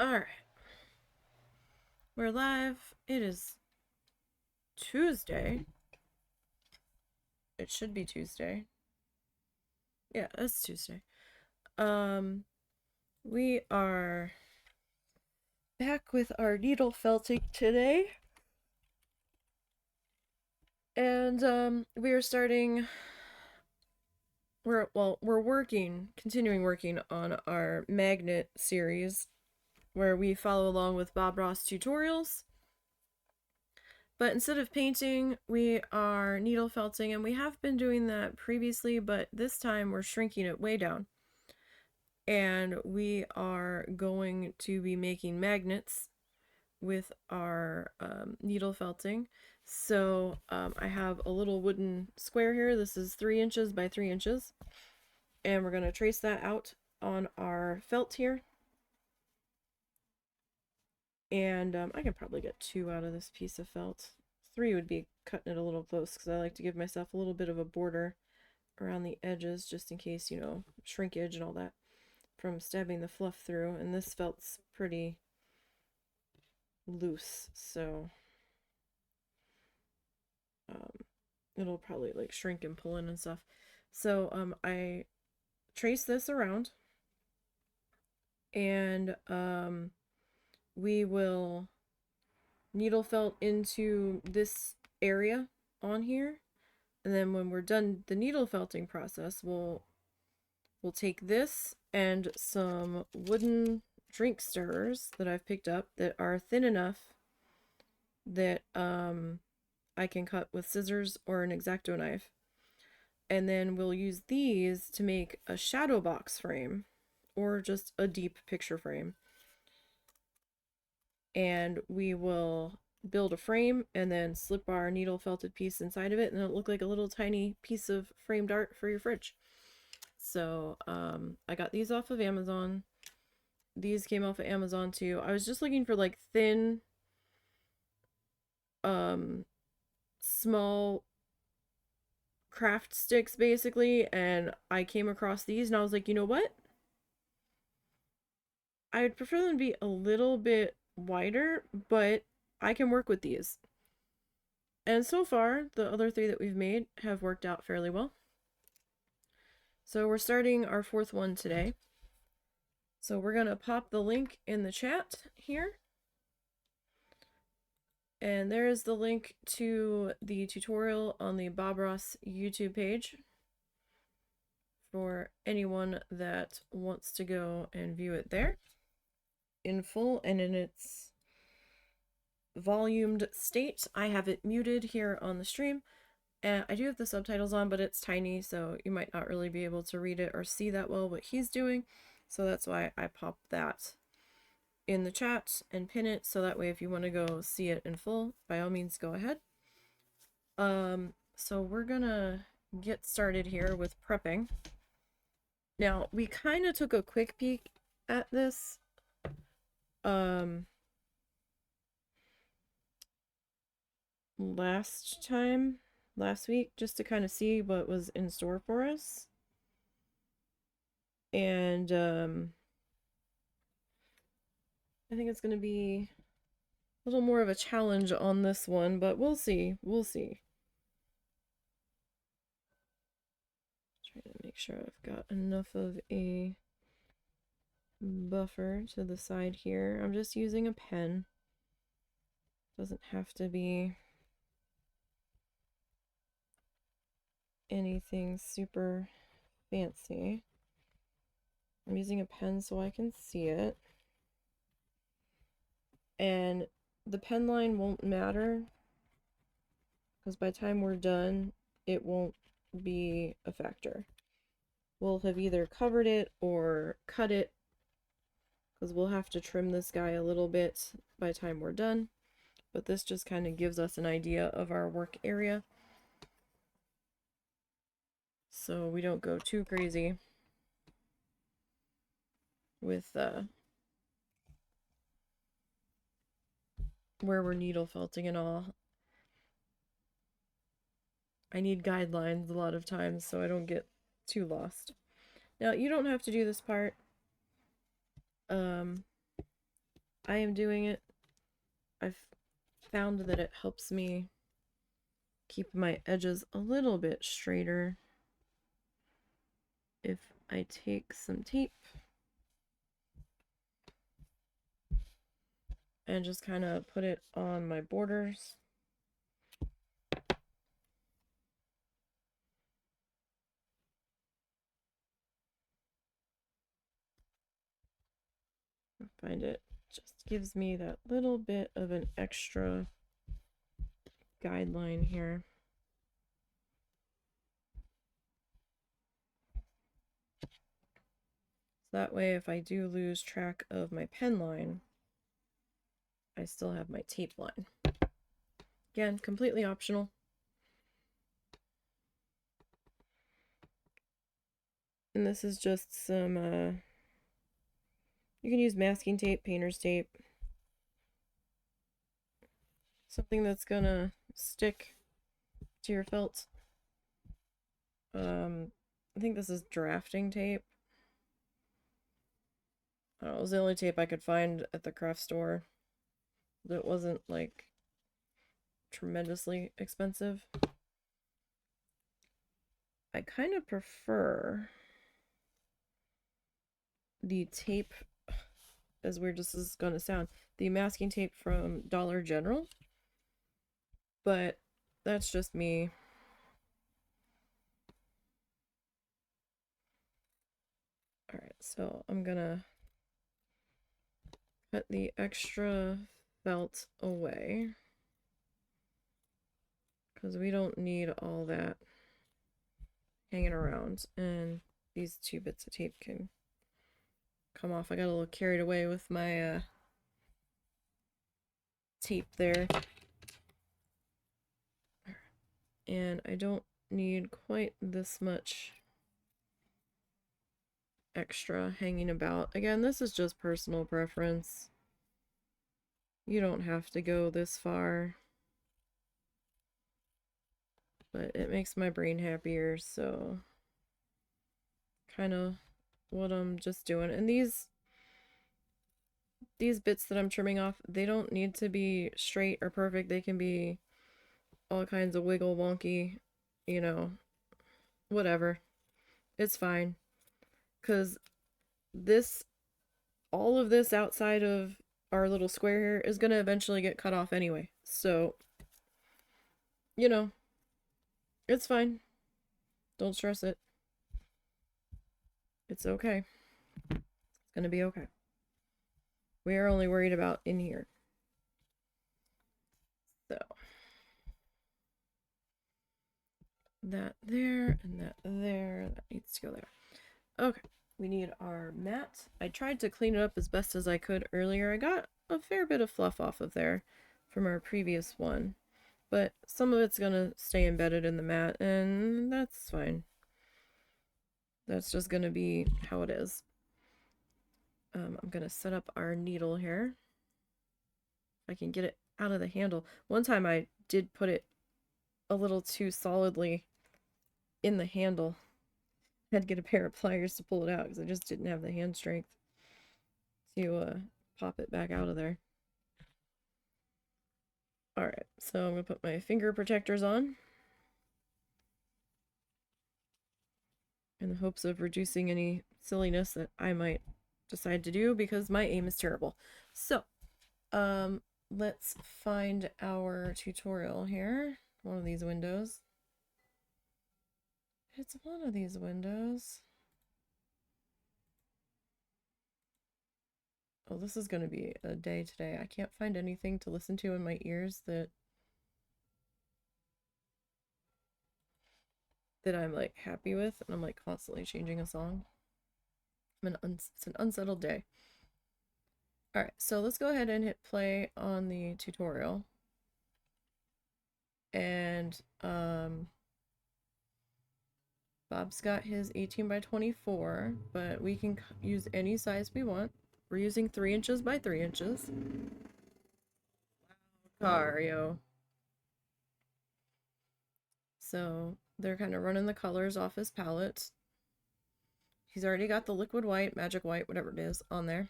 Alright. We're live. It is Tuesday. It should be Tuesday. Yeah, it's Tuesday. We are back with our needle felting today. And we are starting we're continuing working on our magnet series where we follow along with Bob Ross tutorials. But instead of painting, we are needle felting, and we have been doing that previously, but this time we're shrinking it way down. And we are going to be making magnets with our needle felting. So I have a little wooden square here. This is 3 inches by 3 inches. And we're going to trace that out on our felt here. And I can probably get 2 out of this piece of felt. 3 would be cutting it a little close because I like to give myself a little bit of a border around the edges just in case, you know, shrinkage and all that from stabbing the fluff through. And this felt's pretty loose, so it'll probably like shrink and pull in and stuff. So I trace this around, and we will needle felt into this area on here, and then when we're done the needle felting process, we'll take this and some wooden drink stirrers that I've picked up that are thin enough that I can cut with scissors or an X-Acto knife. And then we'll use these to make a shadow box frame or just a deep picture frame. And we will build a frame and then slip our needle felted piece inside of it, and it'll look like a little tiny piece of framed art for your fridge. So I got these off of Amazon. These came off of Amazon too. I was just looking for like thin small craft sticks basically, and I came across these and I was like, you know what? I would prefer them to be a little bit wider, but I can work with these. And so far, the other 3 that we've made have worked out fairly well. So we're starting our 4th one today. So we're going to pop the link in the chat here. And there's the link to the tutorial on the Bob Ross YouTube page for anyone that wants to go and view it there in full and in its volumed state. I have it muted here on the stream, and I do have the subtitles on, but it's tiny, so you might not really be able to read it or see that well what he's doing. So that's why I popped that in the chat and pin it, so that way if you want to go see it in full, by all means go ahead. So we're gonna get started here with prepping. Now, we kind of took a quick peek at this last week, just to kind of see what was in store for us. And I think it's going to be a little more of a challenge on this one, but we'll see. We'll see. Trying to make sure I've got enough of a buffer to the side here. I'm just using a pen. Doesn't have to be anything super fancy. I'm using a pen so I can see it. And the pen line won't matter, because by the time we're done, it won't be a factor. We'll have either covered it or cut it, because we'll have to trim this guy a little bit by the time we're done. But this just kind of gives us an idea of our work area, so we don't go too crazy with where we're needle felting and all. I need guidelines a lot of times so I don't get too lost. Now, you don't have to do this part. I am doing it. I've found that it helps me keep my edges a little bit straighter if I take some tape and just kind of put it on my borders. I find it just gives me that little bit of an extra guideline here. So that way, if I do lose track of my pen line, I still have my tape line. Again, completely optional. And this is just some, you can use masking tape, painter's tape, something that's gonna stick to your felt. I think this is drafting tape. I don't know, it was the only tape I could find at the craft store that wasn't like tremendously expensive. I kind of prefer the tape, as weird as this is gonna sound, the masking tape from Dollar General, but that's just me. Alright, so I'm gonna cut the extra felt away because we don't need all that hanging around, and these 2 bits of tape can come off. I got a little carried away with my tape there, and I don't need quite this much extra hanging about. Again, this is just personal preference. You don't have to go this far, but it makes my brain happier, so kind of what I'm just doing. And these bits that I'm trimming off, they don't need to be straight or perfect. They can be all kinds of wiggle wonky, you know, whatever. It's fine, because this, all of this outside of our little square here is going to eventually get cut off anyway. So, you know, it's fine. Don't stress it. It's okay. It's going to be okay. We are only worried about in here. So, that there and that there. That needs to go there. Okay. We need our mat. I tried to clean it up as best as I could earlier. I got a fair bit of fluff off of there from our previous one, but some of it's gonna stay embedded in the mat, and that's fine. That's just gonna be how it is. I'm gonna set up our needle here. If I can get it out of the handle. One time I did put it a little too solidly in the handle. Had to get a pair of pliers to pull it out because I just didn't have the hand strength to pop it back out of there. Alright, so I'm going to put my finger protectors on in the hopes of reducing any silliness that I might decide to do because my aim is terrible. So, let's find our tutorial here. One of these windows. It's one of these windows. Oh, this is going to be a day today. I can't find anything to listen to in my ears that I'm like happy with, and I'm like constantly changing a song. It's an unsettled day. Alright, so let's go ahead and hit play on the tutorial. And Bob's got his 18 by 24, but we can use any size we want. We're using 3 inches by 3 inches. Cario. So they're kind of running the colors off his palette. He's already got the liquid white, magic white, whatever it is, on there.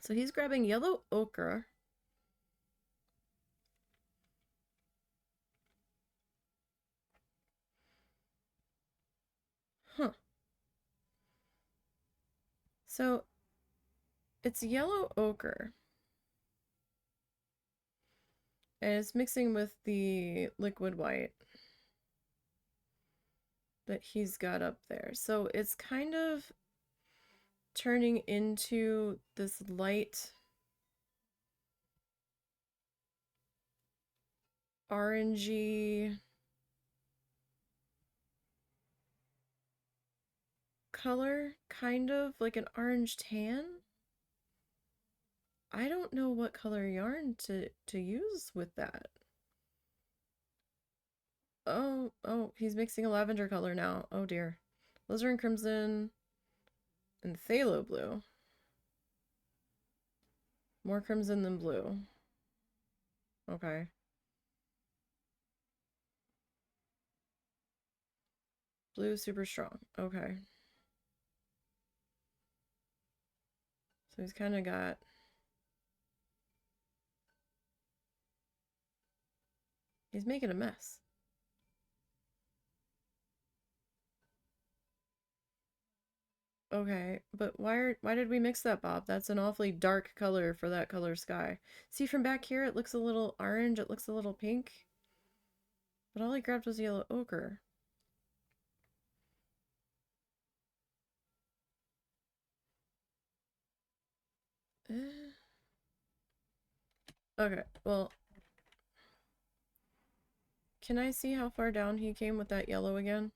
So he's grabbing yellow ochre. Huh. So it's yellow ochre. And it's mixing with the liquid white that he's got up there. So it's kind of turning into this light orangey color, kind of like an orange tan. I don't know what color yarn to use with that. Oh, he's mixing a lavender color now. Oh dear. Alizarin crimson and phthalo blue. More crimson than blue. Okay. Blue super strong. Okay. So he's kind of got... He's making a mess. Okay, but why did we mix that, Bob? That's an awfully dark color for that color sky. See, from back here, it looks a little orange, it looks a little pink. But all I grabbed was yellow ochre. Okay, well... Can I see how far down he came with that yellow again?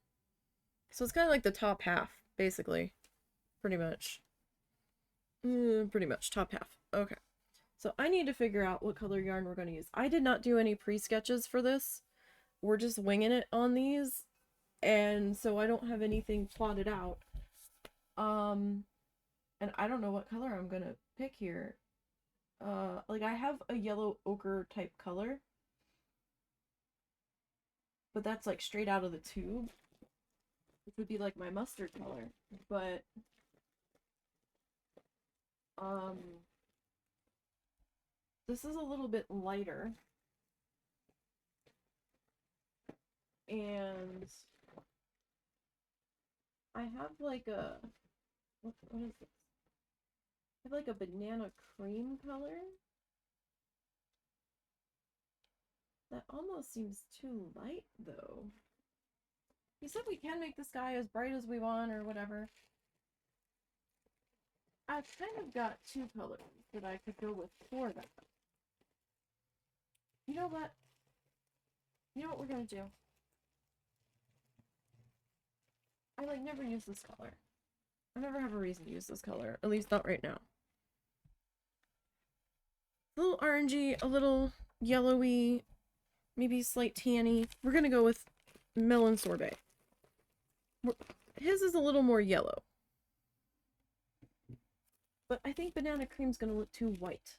So it's kind of like the top half, basically. Pretty much. Pretty much, top half. Okay. So I need to figure out what color yarn we're going to use. I did not do any pre-sketches for this. We're just winging it on these. And so I don't have anything plotted out. And I don't know what color I'm going to pick here. Like I have a yellow ochre type color. But that's like straight out of the tube. Which would be like my mustard color. But this is a little bit lighter. And I have like a what is this? I have like a banana cream color. That almost seems too light though. He said we can make the sky as bright as we want or whatever. I've kind of got two colors that I could go with for that. You know what? You know what we're gonna do? I like never use this color. I never have a reason to use this color, at least not right now. A little orangey, a little yellowy, maybe slight tanny. We're gonna go with melon sorbet. His is a little more yellow. But I think banana cream's gonna look too white.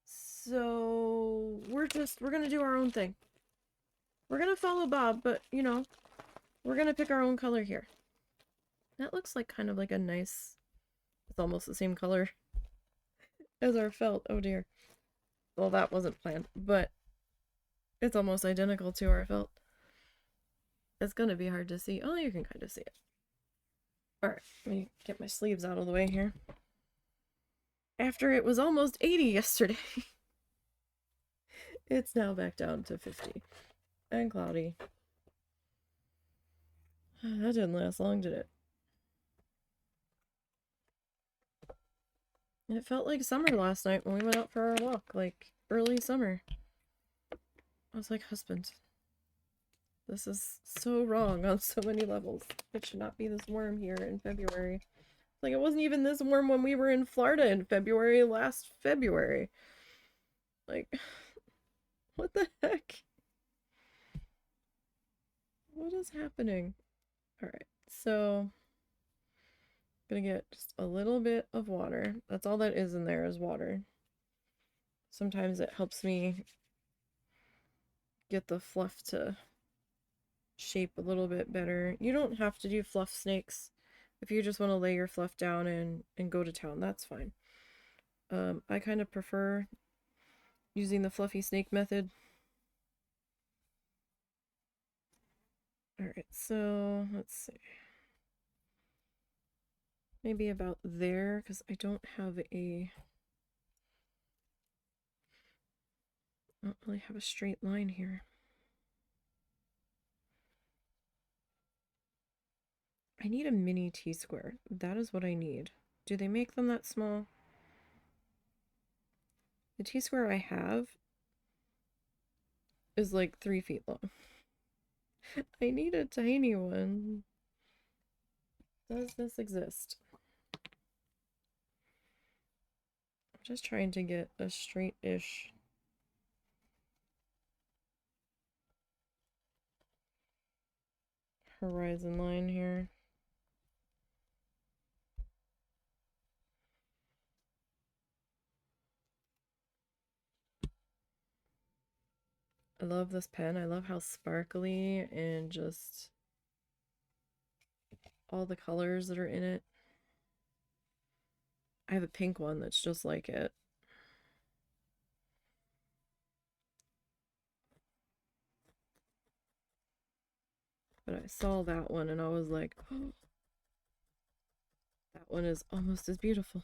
So we're gonna do our own thing. We're gonna follow Bob, but you know, we're gonna pick our own color here. That looks like kind of like a nice, it's almost the same color as our felt. Oh dear. Well, that wasn't planned, but it's almost identical to our felt. It's gonna be hard to see. Oh, you can kind of see it. Alright, let me get my sleeves out of the way here. After it was almost 80 yesterday, it's now back down to 50. And cloudy. That didn't last long, did it? It felt like summer last night when we went out for our walk, like early summer. I was like, husband, this is so wrong on so many levels. It should not be this warm here in February. Like, it wasn't even this warm when we were in Florida in February, last February. Like, what the heck? What is happening? Alright, so gonna get just a little bit of water. That's all that is in there is water. Sometimes it helps me get the fluff to shape a little bit better. You don't have to do fluff snakes. If you just want to lay your fluff down and go to town, that's fine. I kind of prefer using the fluffy snake method. Alright, so let's see. Maybe about there, because I don't have I don't really have a straight line here. I need a mini T-square. That is what I need. Do they make them that small? The T-square I have is like 3 feet long. I need a tiny one. Does this exist? I'm just trying to get a straight-ish horizon line here. I love this pen. I love how sparkly and just all the colors that are in it. I have a pink one that's just like it. But I saw that one and I was like, oh, that one is almost as beautiful.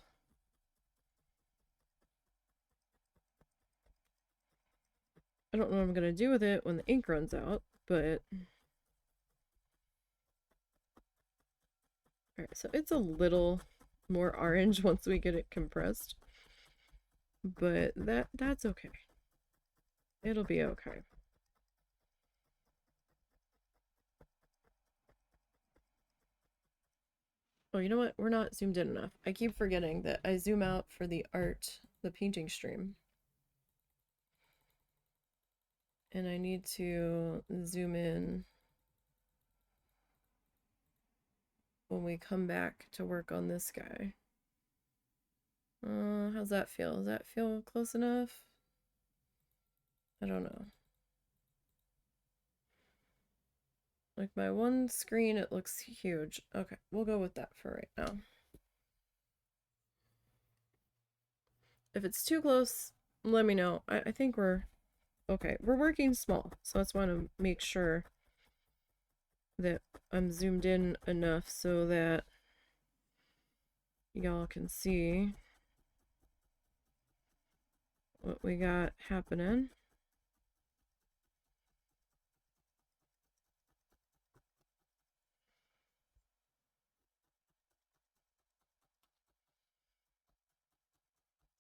I don't know what I'm going to do with it when the ink runs out, but... Alright, so it's a little more orange once we get it compressed. But that's okay. It'll be okay. Oh, you know what? We're not zoomed in enough. I keep forgetting that I zoom out for the art, the painting stream. And I need to zoom in when we come back to work on this guy. How's that feel? Does that feel close enough? I don't know. Like my one screen, it looks huge. Okay, we'll go with that for right now. If it's too close, let me know. I think we're okay. We're working small, so I just want to make sure that I'm zoomed in enough so that y'all can see what we got happening.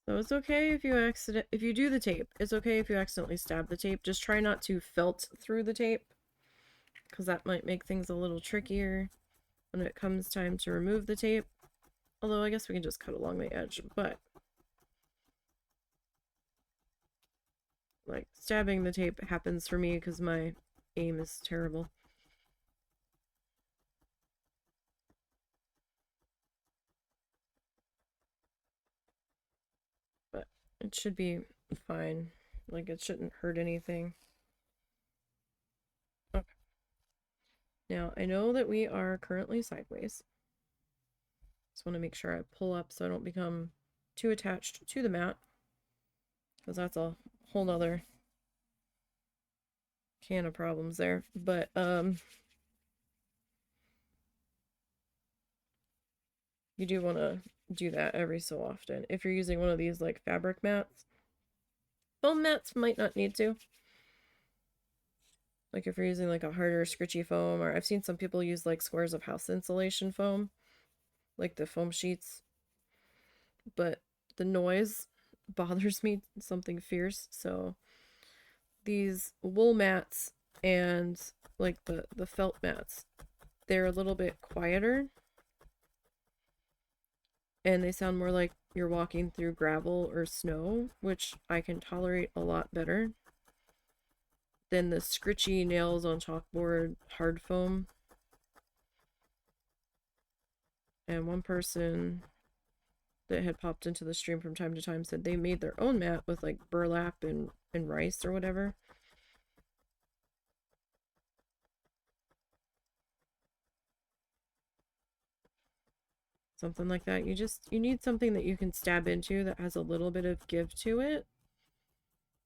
So it's okay if you do the tape. It's okay if you accidentally stab the tape. Just try not to felt through the tape, because that might make things a little trickier when it comes time to remove the tape. Although I guess we can just cut along the edge, but like stabbing the tape happens for me because my aim is terrible. But it should be fine. Like it shouldn't hurt anything. Okay. Now I know that we are currently sideways. Just want to make sure I pull up so I don't become too attached to the mat, because that's a whole nother can of problems there. But you do want to do that every so often if you're using one of these like fabric mats. Foam mats might not need to, like if you're using like a harder scritchy foam, or I've seen some people use like squares of house insulation foam, like the foam sheets, but the noise bothers me something fierce. So these wool mats and like the felt mats, they're a little bit quieter and they sound more like you're walking through gravel or snow, which I can tolerate a lot better than the scritchy nails on chalkboard hard foam. And one person that had popped into the stream from time to time said they made their own mat with like burlap and rice or whatever. something like that. You need something that you can stab into that has a little bit of give to it,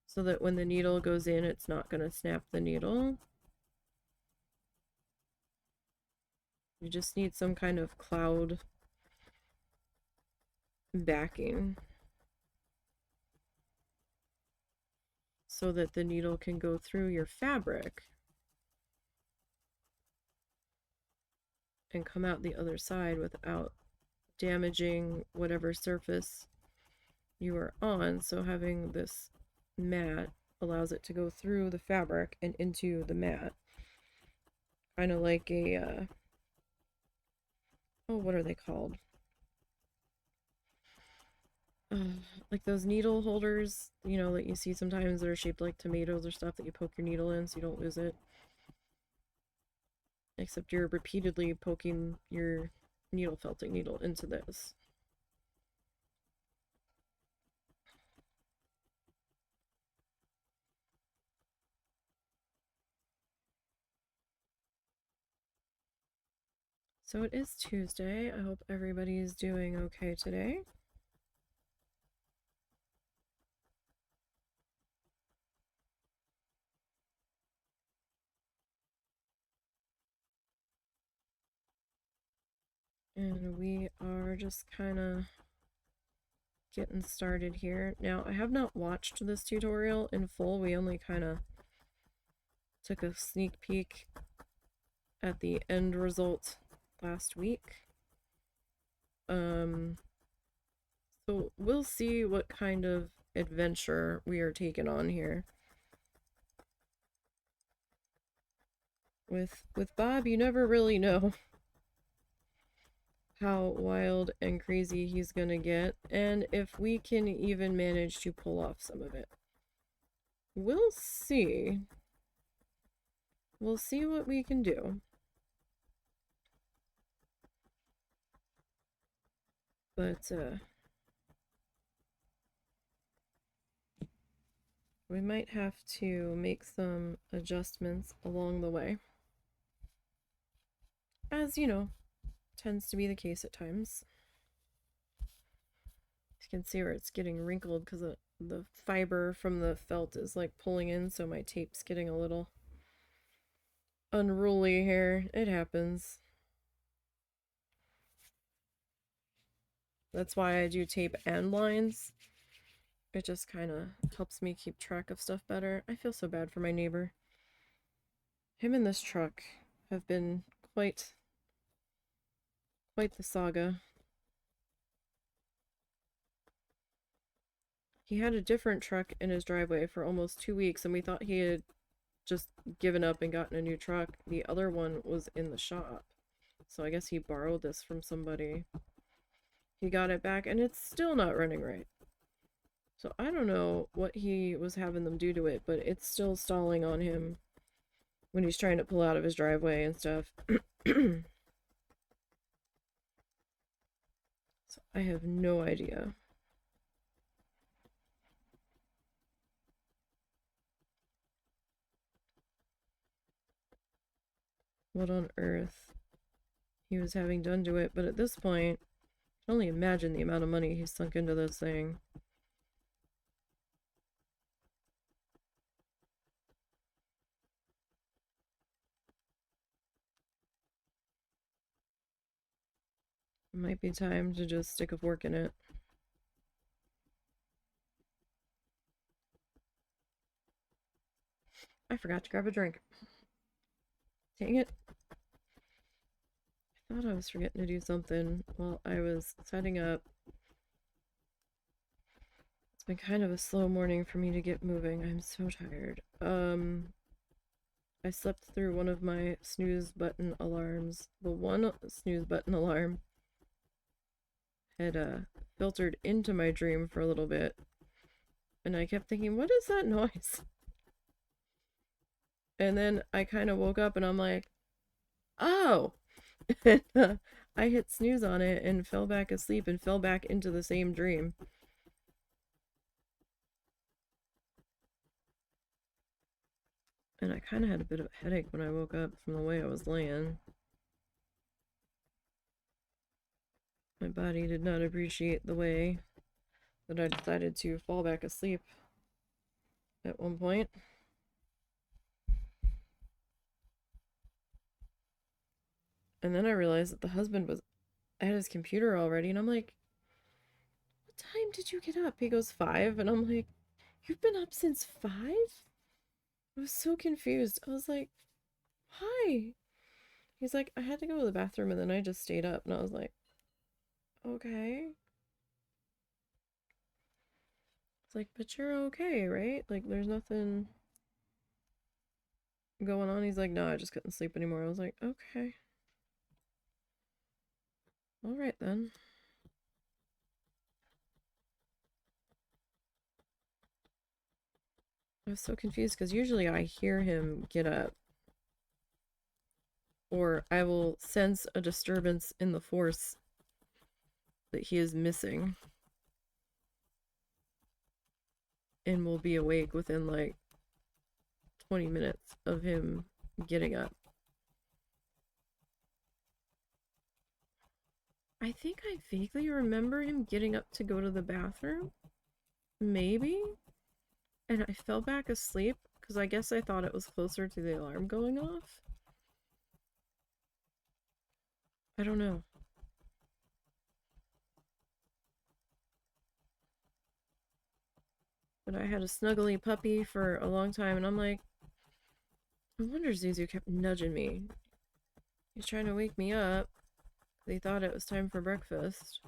so that when the needle goes in, it's not going to snap the needle. You just need some kind of cloud backing so that the needle can go through your fabric and come out the other side without damaging whatever surface you are on. So having this mat allows it to go through the fabric and into the mat. Kind of like a, oh, what are they called? Like those needle holders, you know, that you see sometimes that are shaped like tomatoes or stuff that you poke your needle in so you don't lose it. Except you're repeatedly poking your needle felting needle into this. So it is Tuesday. I hope everybody's doing okay today. And we are just kind of getting started here. Now, I have not watched this tutorial in full. We only kind of took a sneak peek at the end result last week. So we'll see what kind of adventure we are taking on here. With Bob, you never really know how wild and crazy he's gonna get, and if we can even manage to pull off some of it. We'll see. We'll see what we can do. But, we might have to make some adjustments along the way. As, you know, tends to be the case at times. You can see where it's getting wrinkled because the fiber from the felt is like pulling in, so my tape's getting a little unruly here. It happens. That's why I do tape and lines. It just kind of helps me keep track of stuff better. I feel so bad for my neighbor. Him and this truck have been quite the saga. He had a different truck in his driveway for almost 2 weeks, and we thought he had just given up and gotten a new truck. The other one was in the shop. So I guess he borrowed this from somebody. He got it back, and it's still not running right. So I don't know what he was having them do to it, but it's still stalling on him when he's trying to pull out of his driveway and stuff. So I have no idea. What on earth he was having done to it, but at this point, I can only imagine the amount of money he's sunk into this thing. It might be time to just stick a fork in it. I forgot to grab a drink. Dang it. I thought I was forgetting to do something while I was setting up. It's been kind of a slow morning for me to get moving. I'm so tired. I slept through one of my snooze button alarms. The one snooze button alarm had filtered into my dream for a little bit. And I kept thinking, what is that noise? And then I kind of woke up and I'm like, oh! And I hit snooze on it and fell back asleep and fell back into the same dream. And I kind of had a bit of a headache when I woke up from the way I was laying. My body did not appreciate the way that I decided to fall back asleep at one point. And then I realized that the husband was at his computer already, and I'm like, what time did you get up? He goes, 5, and I'm like, you've been up since 5? I was so confused. I was like, why? He's like, I had to go to the bathroom and then I just stayed up. And I was like, okay. It's like, but you're okay, right? Like, there's nothing going on. He's like, no, I just couldn't sleep anymore. I was like, okay. All right then. I was so confused because usually I hear him get up, or I will sense a disturbance in the force that he is missing and will be awake within like 20 minutes of him getting up. I think I vaguely remember him getting up to go to the bathroom. Maybe? And I fell back asleep because I guess I thought it was closer to the alarm going off. I don't know. But I had a snuggly puppy for a long time, and I'm like, no wonder Zuzu kept nudging me. He's trying to wake me up. They thought it was time for breakfast.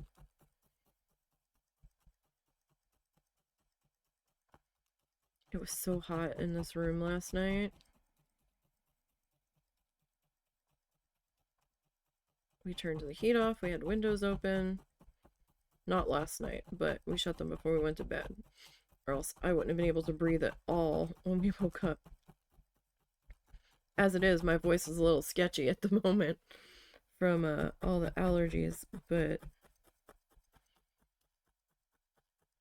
It was so hot in this room last night. We turned the heat off, we had windows open. Not last night, but we shut them before we went to bed. Or else I wouldn't have been able to breathe at all when we woke up. As it is, my voice is a little sketchy at the moment from all the allergies, but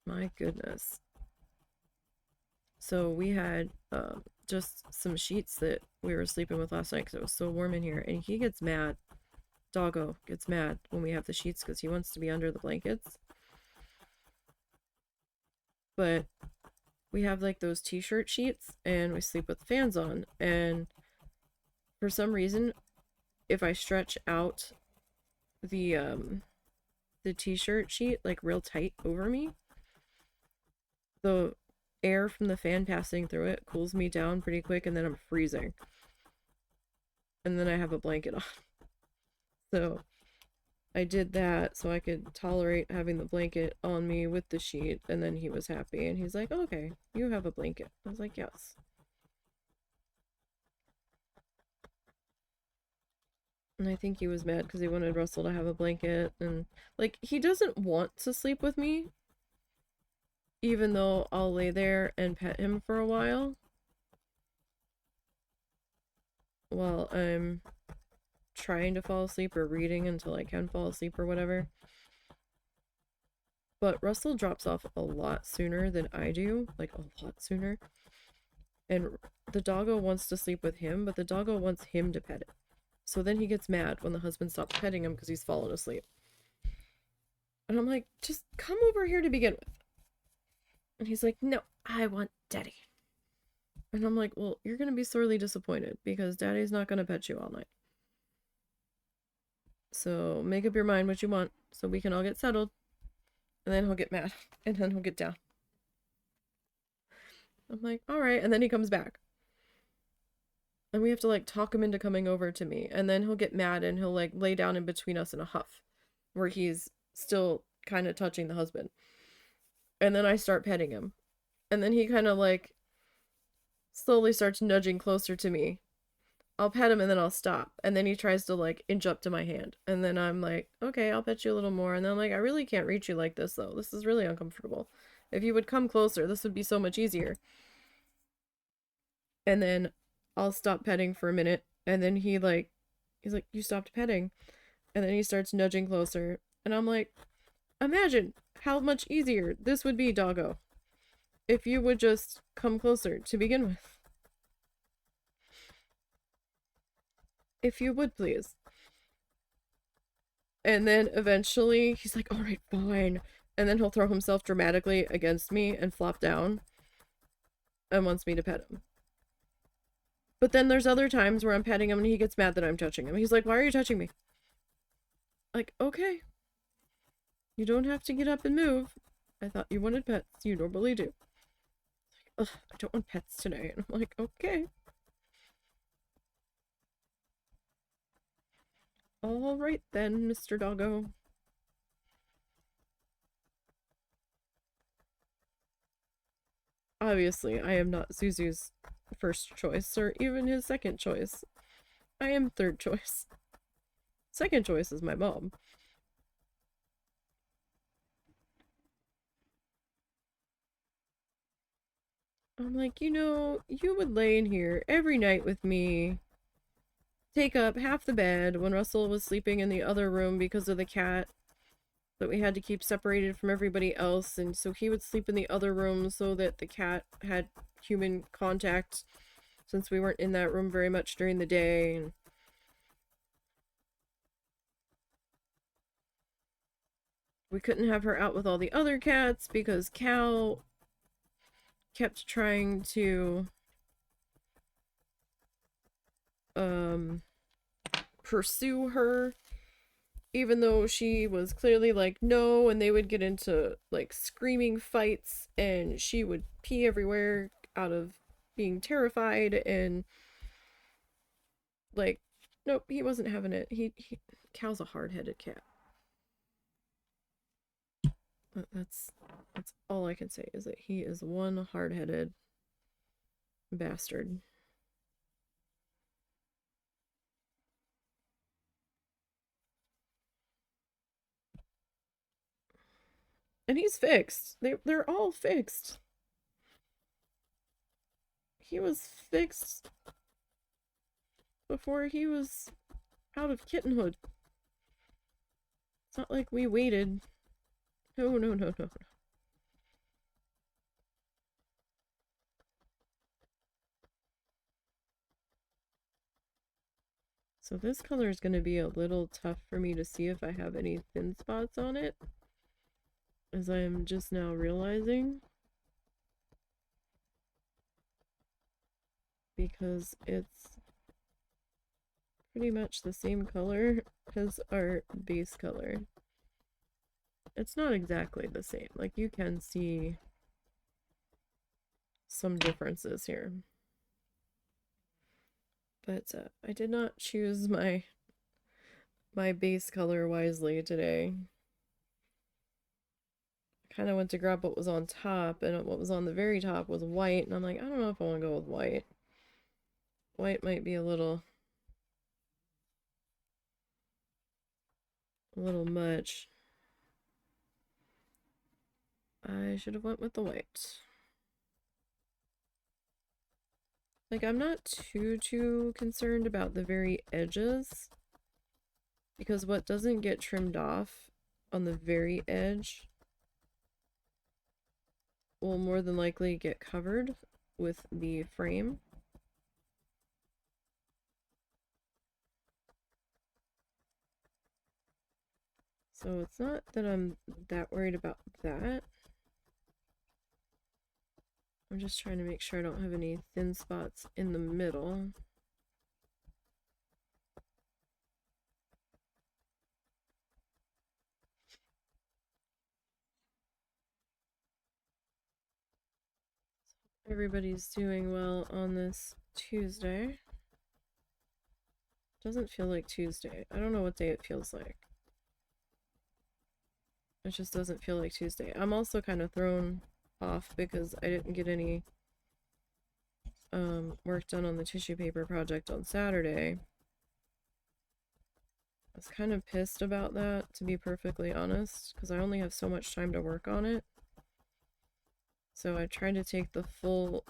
my goodness. So we had just some sheets that we were sleeping with last night because it was so warm in here, and he gets mad. Doggo gets mad when we have the sheets because he wants to be under the blankets. But we have like those t-shirt sheets and we sleep with the fans on, and for some reason if I stretch out the t-shirt sheet like real tight over me, the air from the fan passing through it cools me down pretty quick, and then I'm freezing. And then I have a blanket on. So I did that so I could tolerate having the blanket on me with the sheet, and then he was happy and he's like, okay, you have a blanket. I was like, yes. And I think he was mad because he wanted Russell to have a blanket, and like he doesn't want to sleep with me, even though I'll lay there and pet him for a while I'm trying to fall asleep or reading until I can fall asleep or whatever. But Russell drops off a lot sooner than I do, like a lot sooner. And the doggo wants to sleep with him, but the doggo wants him to pet it. So then he gets mad when the husband stops petting him because he's fallen asleep. And I'm like, just come over here to begin with. And he's like, no, I want daddy. And I'm like, well, you're going to be sorely disappointed because daddy's not going to pet you all night. So make up your mind what you want so we can all get settled. And then he'll get mad. And then he'll get down. I'm like, all right. And then he comes back. And we have to like talk him into coming over to me. And then he'll get mad and he'll like lay down in between us in a huff where he's still kind of touching the husband. And then I start petting him. And then he kind of like slowly starts nudging closer to me. I'll pet him and then I'll stop. And then he tries to like inch up to my hand. And then I'm like, okay, I'll pet you a little more. And then I'm like, I really can't reach you like this though. This is really uncomfortable. If you would come closer, this would be so much easier. And then I'll stop petting for a minute. And then he's like, you stopped petting. And then he starts nudging closer. And I'm like, imagine how much easier this would be, doggo, if you would just come closer to begin with. If you would, please. And then eventually he's like, all right, fine. And then he'll throw himself dramatically against me and flop down and wants me to pet him. But then there's other times where I'm petting him and he gets mad that I'm touching him. He's like, why are you touching me? Like, okay. You don't have to get up and move. I thought you wanted pets. You normally do. Ugh, I don't want pets today. And I'm like, okay. All right then, Mr. Doggo. Obviously, I am not Zuzu's first choice or even his second choice. I am third choice. Second choice is my mom. I'm like, you know, you would lay in here every night with me, take up half the bed when Russell was sleeping in the other room because of the cat that we had to keep separated from everybody else, and so he would sleep in the other room so that the cat had human contact since we weren't in that room very much during the day. And we couldn't have her out with all the other cats because Cal kept trying to pursue her, even though she was clearly like no, and they would get into like screaming fights and she would pee everywhere out of being terrified. And like, nope, he wasn't having it. Cal's a hard-headed cat. That's all I can say, is that he is one hard-headed bastard. And he's fixed. They're all fixed. He was fixed before he was out of kittenhood. It's not like we waited. No, no, no, no. So this color is going to be a little tough for me to see if I have any thin spots on it, as I am just now realizing, because it's pretty much the same color as our base color. It's not exactly the same. Like, you can see some differences here. But I did not choose my base color wisely today. I kind of went to grab what was on top, and what was on the very top was white, and I'm like, I don't know if I want to go with white. White might be a little much. I should have went with the white. Like, I'm not too concerned about the very edges, because what doesn't get trimmed off on the very edge will more than likely get covered with the frame. So it's not that I'm that worried about that. I'm just trying to make sure I don't have any thin spots in the middle. Everybody's doing well on this Tuesday. Doesn't feel like Tuesday. I don't know what day it feels like. It just doesn't feel like Tuesday. I'm also kind of thrown off because I didn't get any work done on the tissue paper project on Saturday. I was kind of pissed about that, to be perfectly honest, because I only have so much time to work on it. So I tried to take the full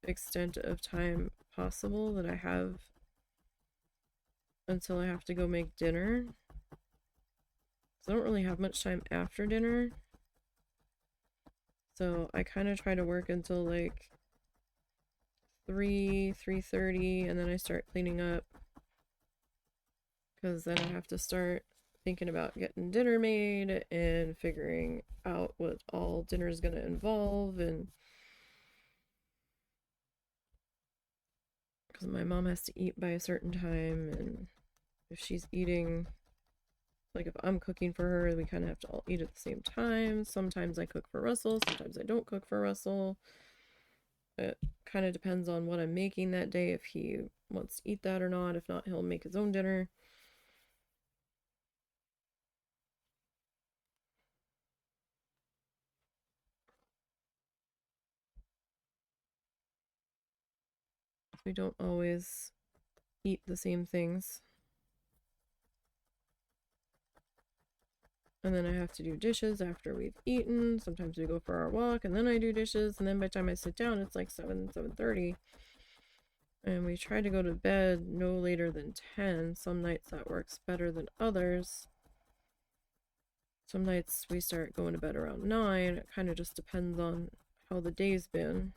extent of time possible that I have until I have to go make dinner. So I don't really have much time after dinner. So I kind of try to work until like 3:30, and then I start cleaning up, because then I have to start thinking about getting dinner made and figuring out what all dinner is going to involve, and because my mom has to eat by a certain time, and if she's eating, like if I'm cooking for her, we kind of have to all eat at the same time. Sometimes I cook for Russell, sometimes I don't cook for Russell. It kind of depends on what I'm making that day, if he wants to eat that or not. If not, he'll make his own dinner. We don't always eat the same things. And then I have to do dishes after we've eaten. Sometimes we go for our walk and then I do dishes, and then by the time I sit down it's like 7:30. And we try to go to bed no later than 10. Some nights that works better than others. Some nights we start going to bed around 9. It kind of just depends on how the day's been.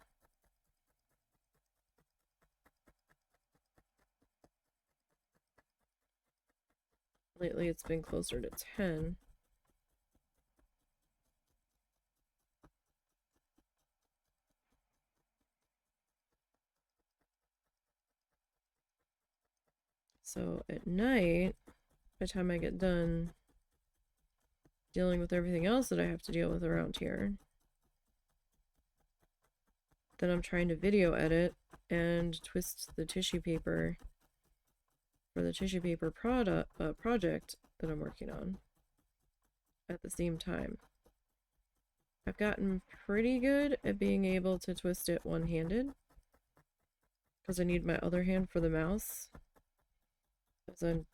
Lately it's been closer to 10. So at night, by the time I get done dealing with everything else that I have to deal with around here, then I'm trying to video edit and twist the tissue paper for the tissue paper project that I'm working on at the same time. I've gotten pretty good at being able to twist it one-handed because I need my other hand for the mouse as I'm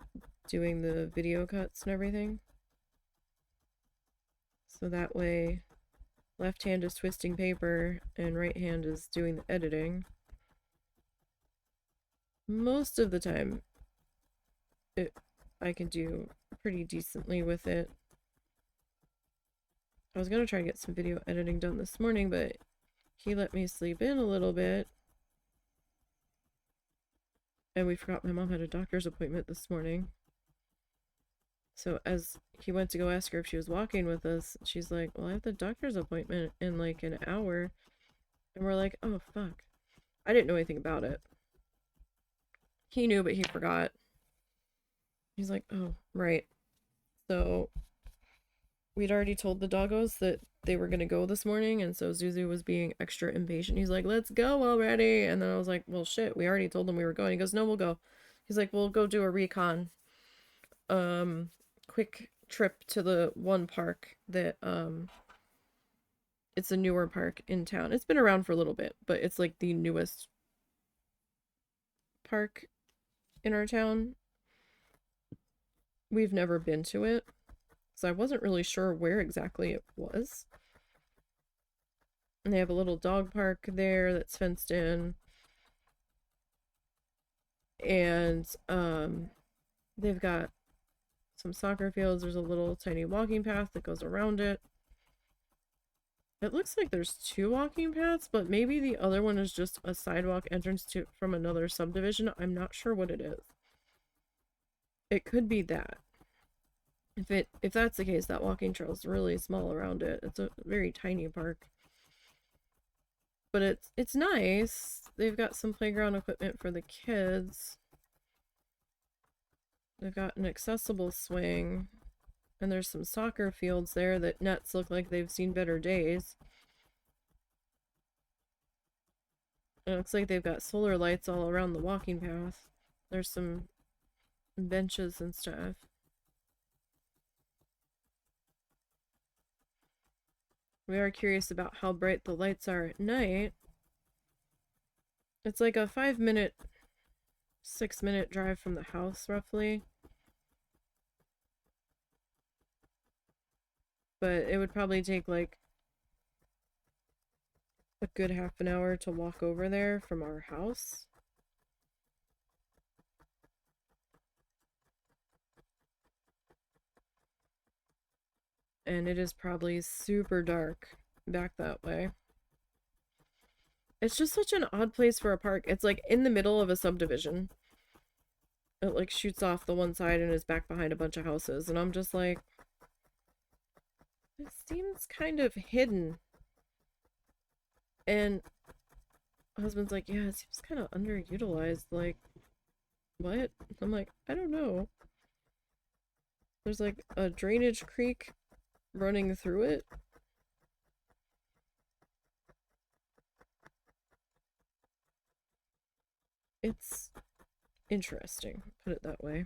doing the video cuts and everything. So that way, left hand is twisting paper and right hand is doing the editing. Most of the time, I can do pretty decently with it. I was gonna try to get some video editing done this morning, but he let me sleep in a little bit. And we forgot my mom had a doctor's appointment this morning. So as he went to go ask her if she was walking with us, she's like, well, I have the doctor's appointment in like an hour. And we're like, oh, fuck. I didn't know anything about it. He knew, but he forgot. He's like, oh, right. So we'd already told the doggos that they were going to go this morning, and so Zuzu was being extra impatient. He's like, let's go already. And then I was like, well, shit, we already told them we were going. He goes, no, we'll go. He's like, we'll go do a recon. Quick trip to the one park that, it's a newer park in town. It's been around for a little bit, but it's like the newest park in our town. We've never been to it, so I wasn't really sure where exactly it was. And they have a little dog park there that's fenced in. And they've got some soccer fields. There's a little tiny walking path that goes around it. It looks like there's 2 walking paths, but maybe the other one is just a sidewalk entrance to from another subdivision. I'm not sure what it is. It could be that. If that's the case, that walking trail is really small around it. It's a very tiny park. But it's nice. They've got some playground equipment for the kids. They've got an accessible swing. And there's some soccer fields there that nets look like they've seen better days. And it looks like they've got solar lights all around the walking path. There's some benches and stuff. We are curious about how bright the lights are at night. It's like a 5-minute, 6-minute drive from the house, roughly. But it would probably take like a good half an hour to walk over there from our house. And it is probably super dark back that way. It's just such an odd place for a park. It's like in the middle of a subdivision. it like shoots off the one side and is back behind a bunch of houses. And I'm just like, it seems kind of hidden. And my husband's like, yeah, it seems kind of underutilized. Like, what? I'm like, I don't know. There's like a drainage creek running through it. It's interesting, put it that way.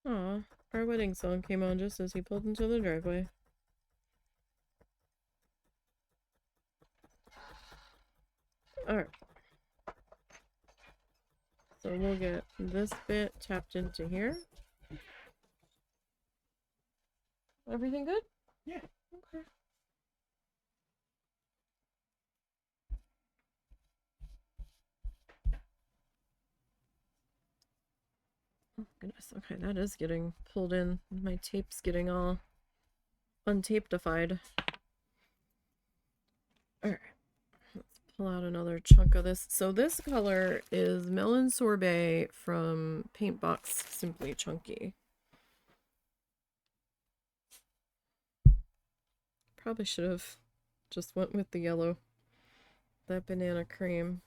Aw, our wedding song came on just as he pulled into the driveway. Alright. So we'll get this bit tapped into here. Everything good? Yeah. Okay. Oh goodness, okay, that is getting pulled in. My tape's getting all untapedified. Alright, let's pull out another chunk of this. So this color is Melon Sorbet from Paintbox Simply Chunky. Probably should have just went with the yellow. That banana cream.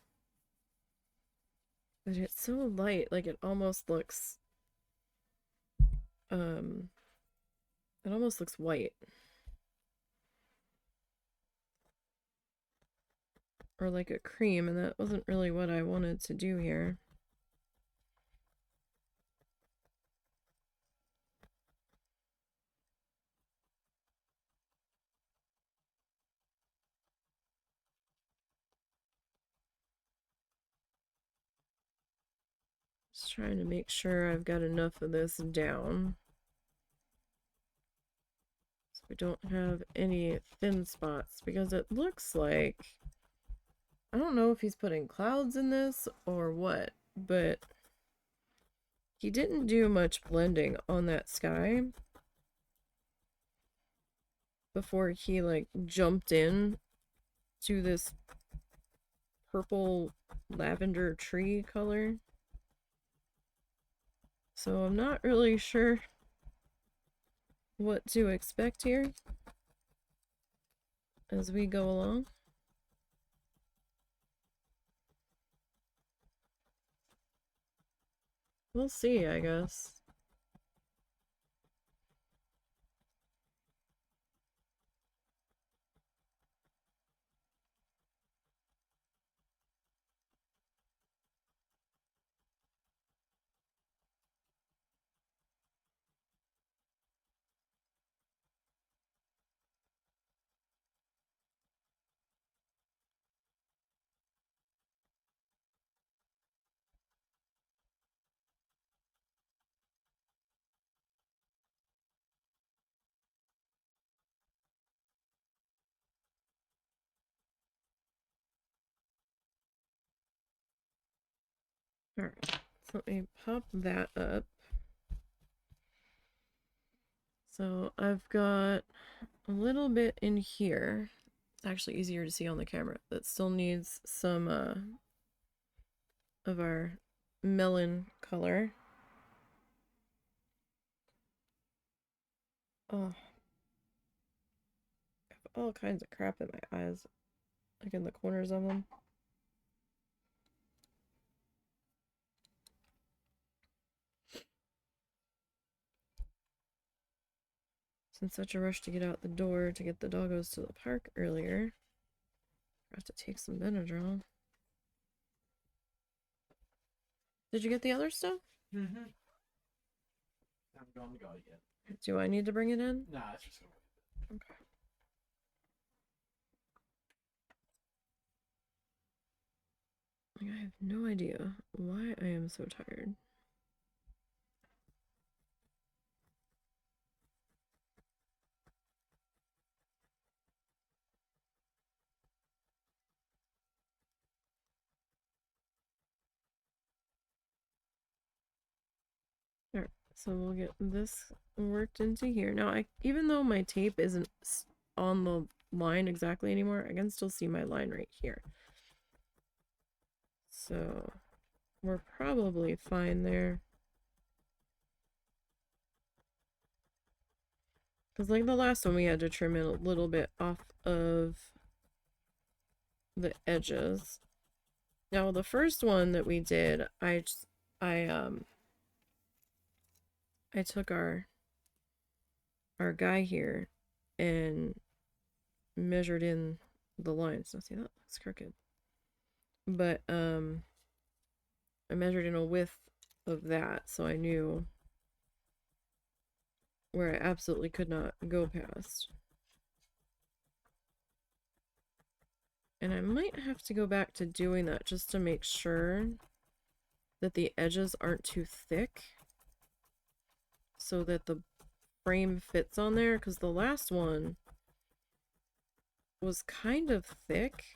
But it's so light, like it almost looks it almost looks white. Or like a cream, and that wasn't really what I wanted to do here. Just trying to make sure I've got enough of this down. So we don't have any thin spots, because it looks like, I don't know if he's putting clouds in this or what, but he didn't do much blending on that sky before he like jumped in to this purple lavender tree color. So I'm not really sure what to expect here as we go along. We'll see, I guess. Alright, so let me pop that up. So I've got a little bit in here. It's actually easier to see on the camera. That still needs some of our melon color. Oh, I have all kinds of crap in my eyes, like in the corners of them. In such a rush to get out the door to get the doggos to the park earlier. I have to take some Benadryl. Did you get the other stuff? Mm-hmm. Haven't gone to God yet. Do I need to bring it in? Nah, it's just Okay. Like, I have no idea why I am so tired. Alright, So we'll get this worked into here. Now, even though my tape isn't on the line exactly anymore, I can still see my line right here. So we're probably fine there. Because like the last one, we had to trim it a little bit off of the edges. Now, the first one that we did, I took our guy here and measured in the lines. Now, see, that looks crooked. But I measured in a width of that, so I knew where I absolutely could not go past. And I might have to go back to doing that just to make sure that the edges aren't too thick so that the frame fits on there, because the last one was kind of thick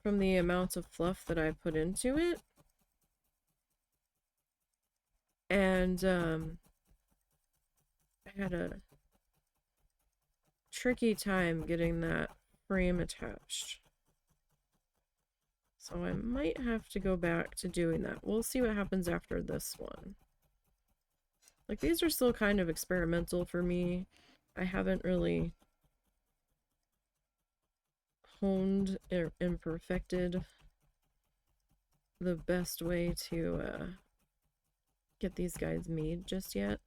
from the amount of fluff that I put into it. And I had a tricky time getting that frame attached. So I might have to go back to doing that. We'll see what happens after this one. Like, these are still kind of experimental for me. I haven't really honed and perfected the best way to get these guys made just yet.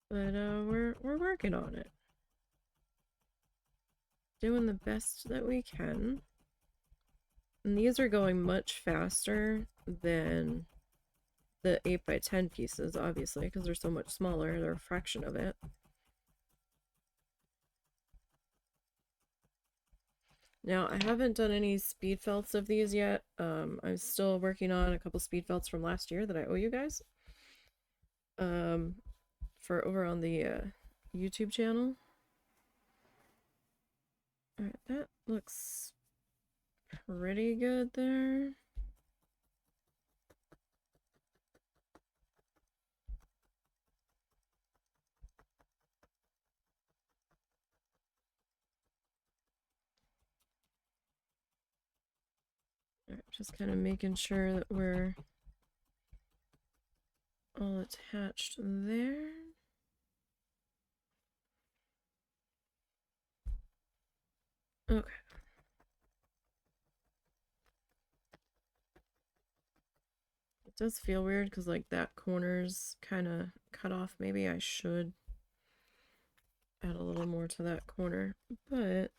But we're working on it. Doing the best that we can. And these are going much faster than the 8x10 pieces, obviously, because they're so much smaller. They're a fraction of it. Now, I haven't done any speed felts of these yet. I'm still working on a couple speed felts from last year that I owe you guys. For over on the YouTube channel. Alright, that looks pretty good there. Alright, just kind of making sure that we're all attached there. Okay. It does feel weird because like that corner's kind of cut off. Maybe I should add a little more to that corner, but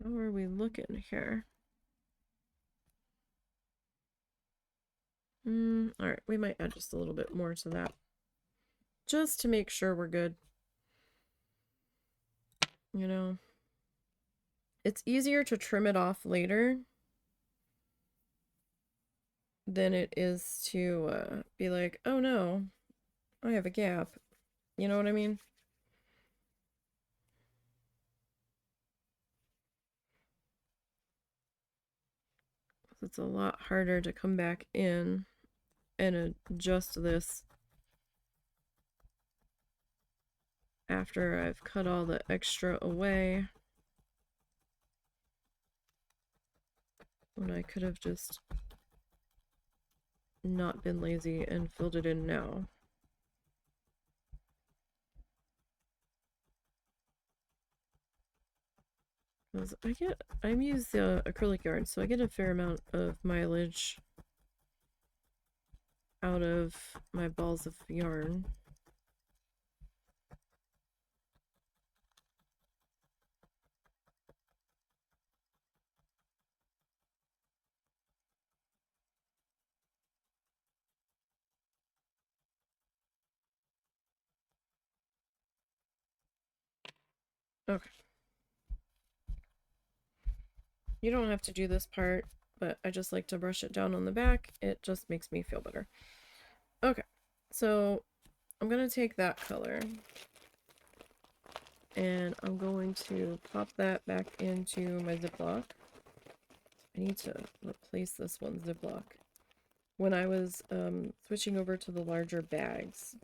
how are we looking here? Alright, we might add just a little bit more to that. Just to make sure we're good. You know? It's easier to trim it off later than it is to be like, oh no, I have a gap. You know what I mean? It's a lot harder to come back in and adjust this after I've cut all the extra away, when I could have just not been lazy and filled it in now. Because I use the acrylic yarn, so I get a fair amount of mileage out of my balls of yarn. Okay. You don't have to do this part, but I just like to brush it down on the back. It just makes me feel better. Okay, so I'm going to take that color and I'm going to pop that back into my Ziploc. I need to replace this one Ziploc. When I was switching over to the larger bags,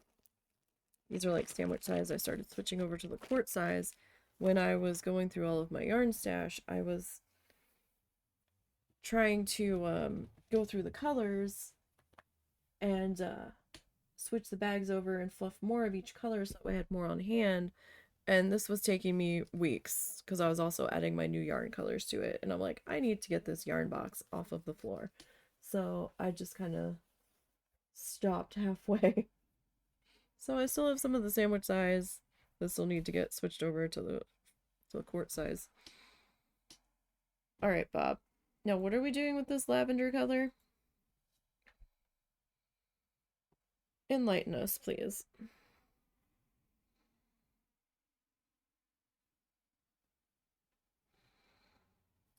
these are like sandwich size, I started switching over to the quart size. When I was going through all of my yarn stash, I was trying to go through the colors and switch the bags over and fluff more of each color so I had more on hand. And this was taking me weeks because I was also adding my new yarn colors to it. And I'm like, I need to get this yarn box off of the floor. So I just kind of stopped halfway. So I still have some of the sandwich size. This will need to get switched over to the quart size. All right, Bob. Now, what are we doing with this lavender color? Enlighten us, please.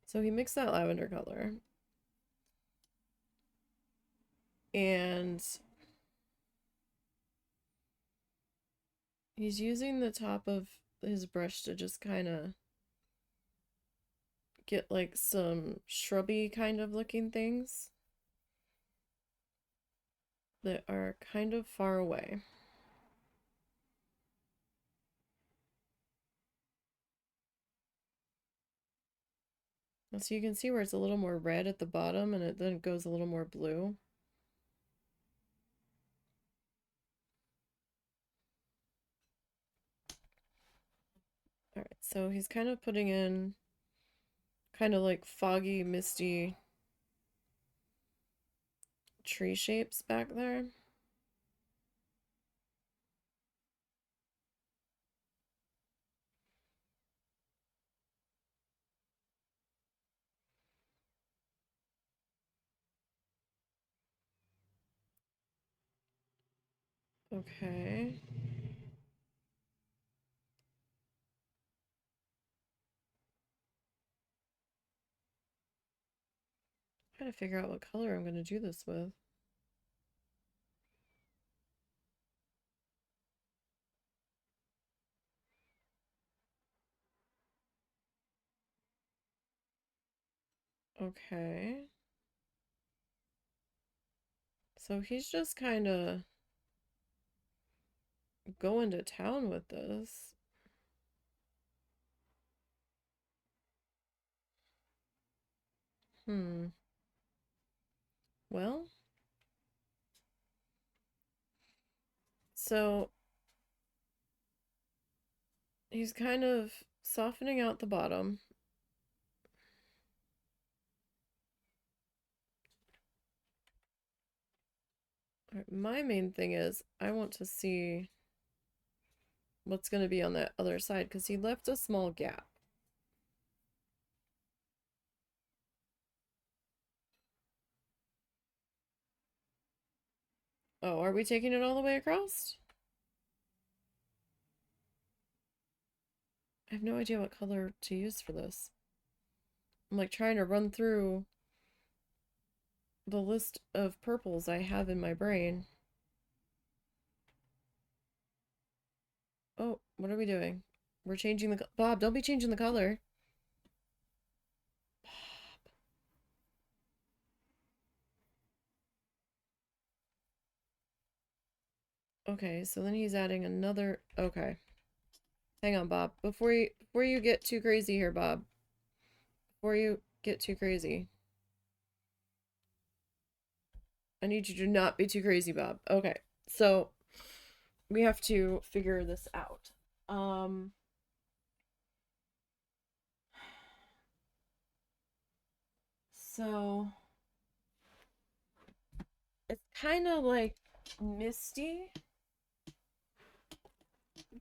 So he mixed that lavender color. And he's using the top of his brush to just kind of get like some shrubby kind of looking things that are kind of far away. So you can see where it's a little more red at the bottom and it then goes a little more blue. All right, so he's kind of putting in kind of like foggy, misty tree shapes back there. Okay. Trying to figure out what color I'm going to do this with. Okay. So he's just kind of going to town with this. Hmm. Well, so he's kind of softening out the bottom. My main thing is I want to see what's going to be on that other side because he left a small gap. Oh, are we taking it all the way across? I have no idea what color to use for this. I'm like trying to run through the list of purples I have in my brain. Oh, what are we doing? We're changing the... Bob, don't be changing the color. Okay, so then he's adding another... Okay. Hang on, Bob. Before you get too crazy here, Bob. Before you get too crazy. I need you to not be too crazy, Bob. Okay. So we have to figure this out. So it's kind of like misty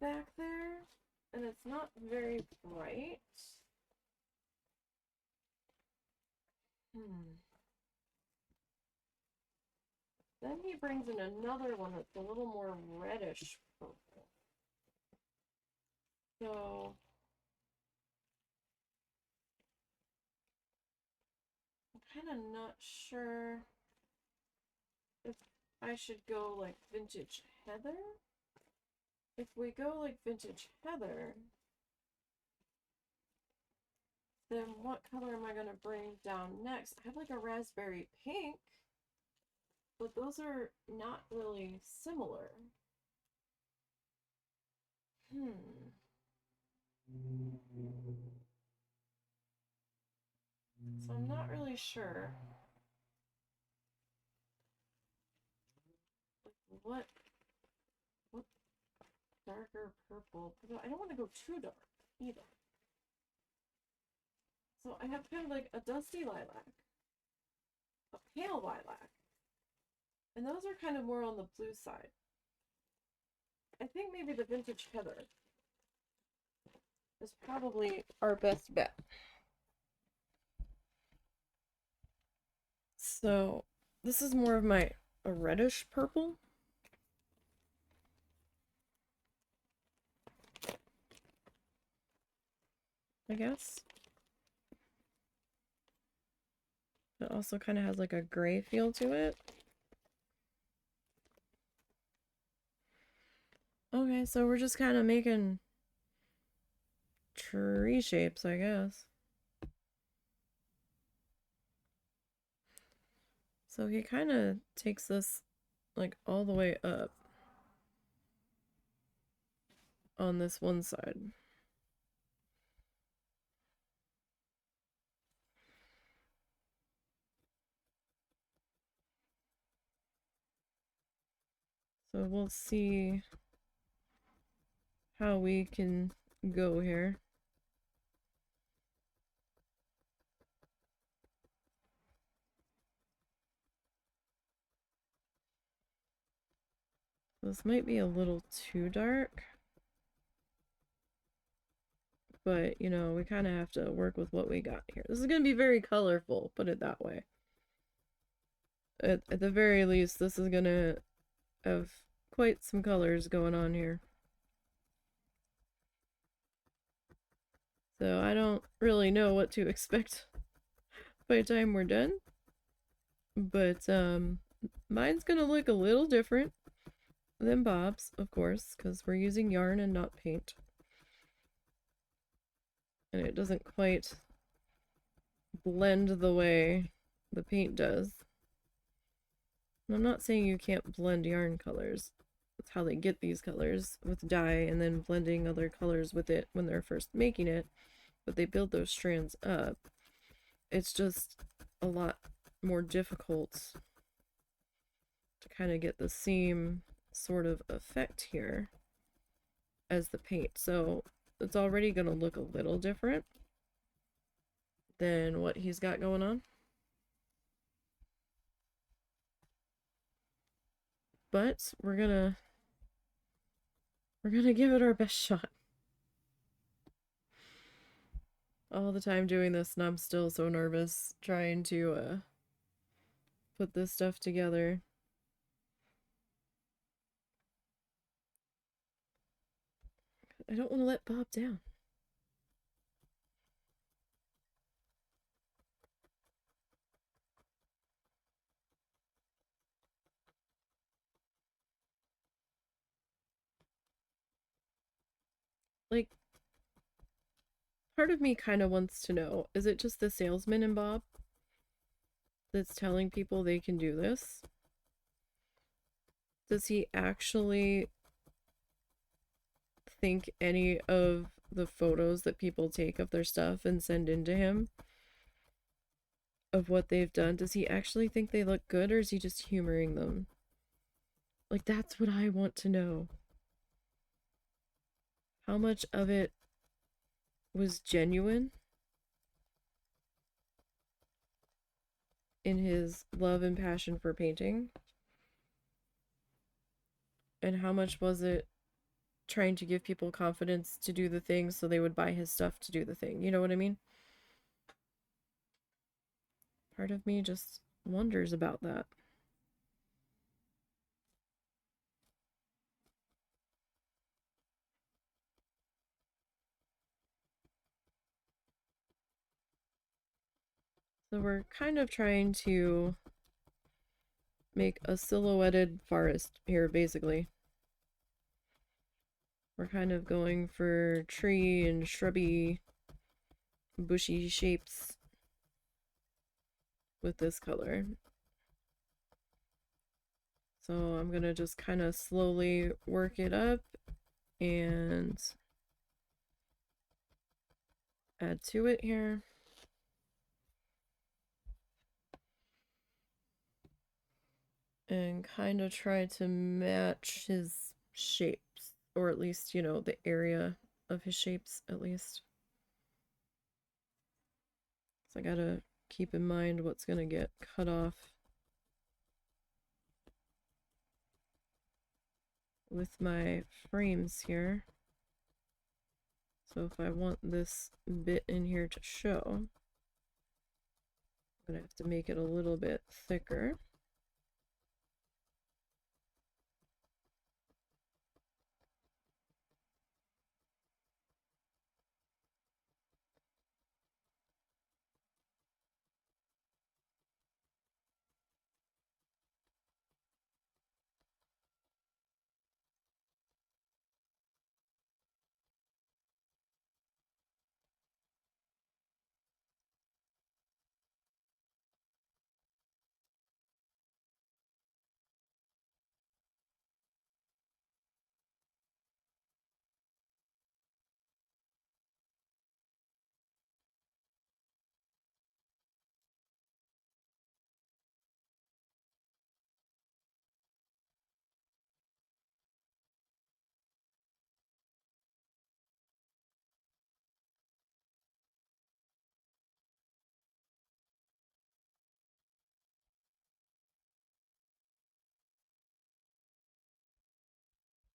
back there, and it's not very bright. Hmm. Then he brings in another one that's a little more reddish purple. So of not sure if I should go like vintage heather. If we go like vintage heather, then what color am I gonna bring down next? I have like a raspberry pink, but those are not really similar. So I'm not really sure like what darker purple. I don't want to go too dark either. So I have kind of like a dusty lilac, a pale lilac, and those are kind of more on the blue side. I think maybe the vintage heather is probably our best bet. So this is more of a reddish purple. I guess. It also kind of has like a gray feel to it. Okay, so we're just kind of making tree shapes, I guess. So he kind of takes this like all the way up on this one side. So we'll see how we can go here. This might be a little too dark, but you know, we kind of have to work with what we got here. This is going to be very colorful, put it that way. At the very least, this is going to have quite some colors going on here. So I don't really know what to expect by the time we're done. But mine's gonna look a little different than Bob's, of course, because we're using yarn and not paint. And it doesn't quite blend the way the paint does. And I'm not saying you can't blend yarn colors. That's how they get these colors, with dye and then blending other colors with it when they're first making it. But they build those strands up. It's just a lot more difficult to kind of get the same sort of effect here as the paint. So it's already going to look a little different than what he's got going on. But we're gonna give it our best shot. All the time doing this, and I'm still so nervous trying to put this stuff together. I don't want to let Bob down. Like, part of me kind of wants to know, is it just the salesman in Bob that's telling people they can do this? Does he actually think any of the photos that people take of their stuff and send in to him of what they've done, does he actually think they look good, or is he just humoring them? Like, that's what I want to know. How much of it was genuine in his love and passion for painting? And how much was it trying to give people confidence to do the thing so they would buy his stuff to do the thing? You know what I mean? Part of me just wonders about that. So we're kind of trying to make a silhouetted forest here, basically. We're kind of going for tree and shrubby, bushy shapes with this color. So I'm gonna just kind of slowly work it up and add to it here. And kind of try to match his shapes, or at least, you know, the area of his shapes, at least. So I gotta keep in mind what's gonna get cut off with my frames here. So if I want this bit in here to show, I'm gonna have to make it a little bit thicker.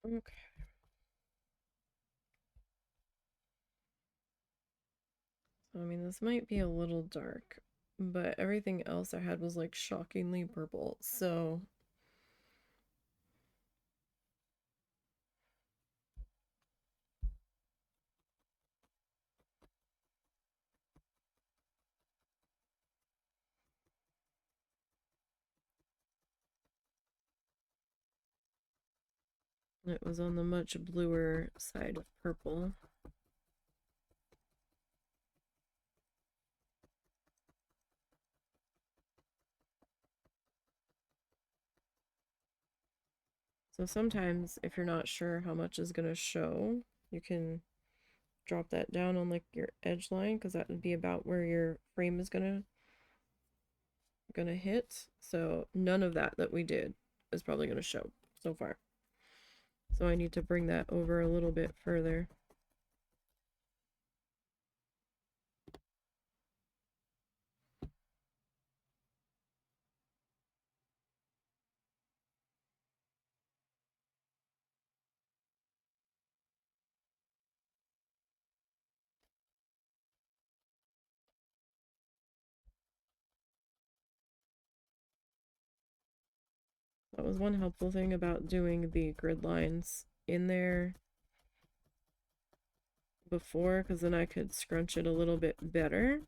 Okay. So I mean, this might be a little dark, but everything else I had was like shockingly purple. So it was on the much bluer side of purple. So sometimes if you're not sure how much is going to show, you can drop that down on like your edge line, because that would be about where your frame is gonna hit. So none of that we did is probably gonna show so far. So I need to bring that over a little bit further. That was one helpful thing about doing the grid lines in there before, because then I could scrunch it a little bit better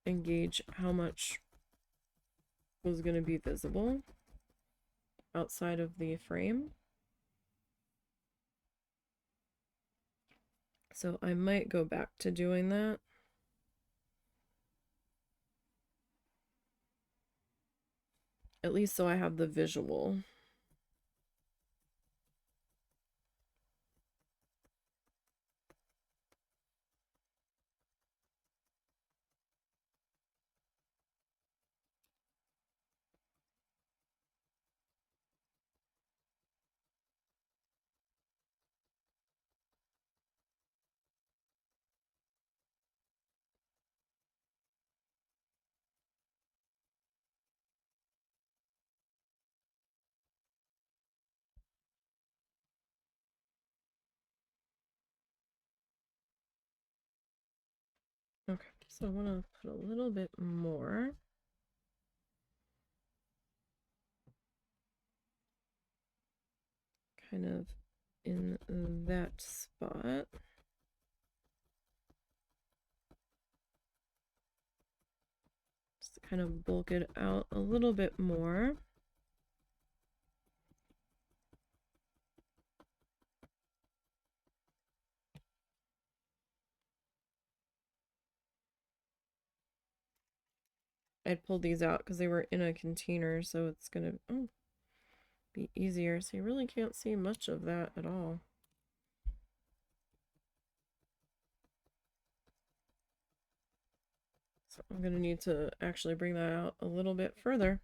and gauge how much was going to be visible outside of the frame. So I might go back to doing that. At least so I have the visual. Okay, so I want to put a little bit more. Kind of in that spot. kind of bulk it out a little bit more. I'd pulled these out because they were in a container, so it's gonna be easier. So you really can't see much of that at all. So I'm gonna need to actually bring that out a little bit further.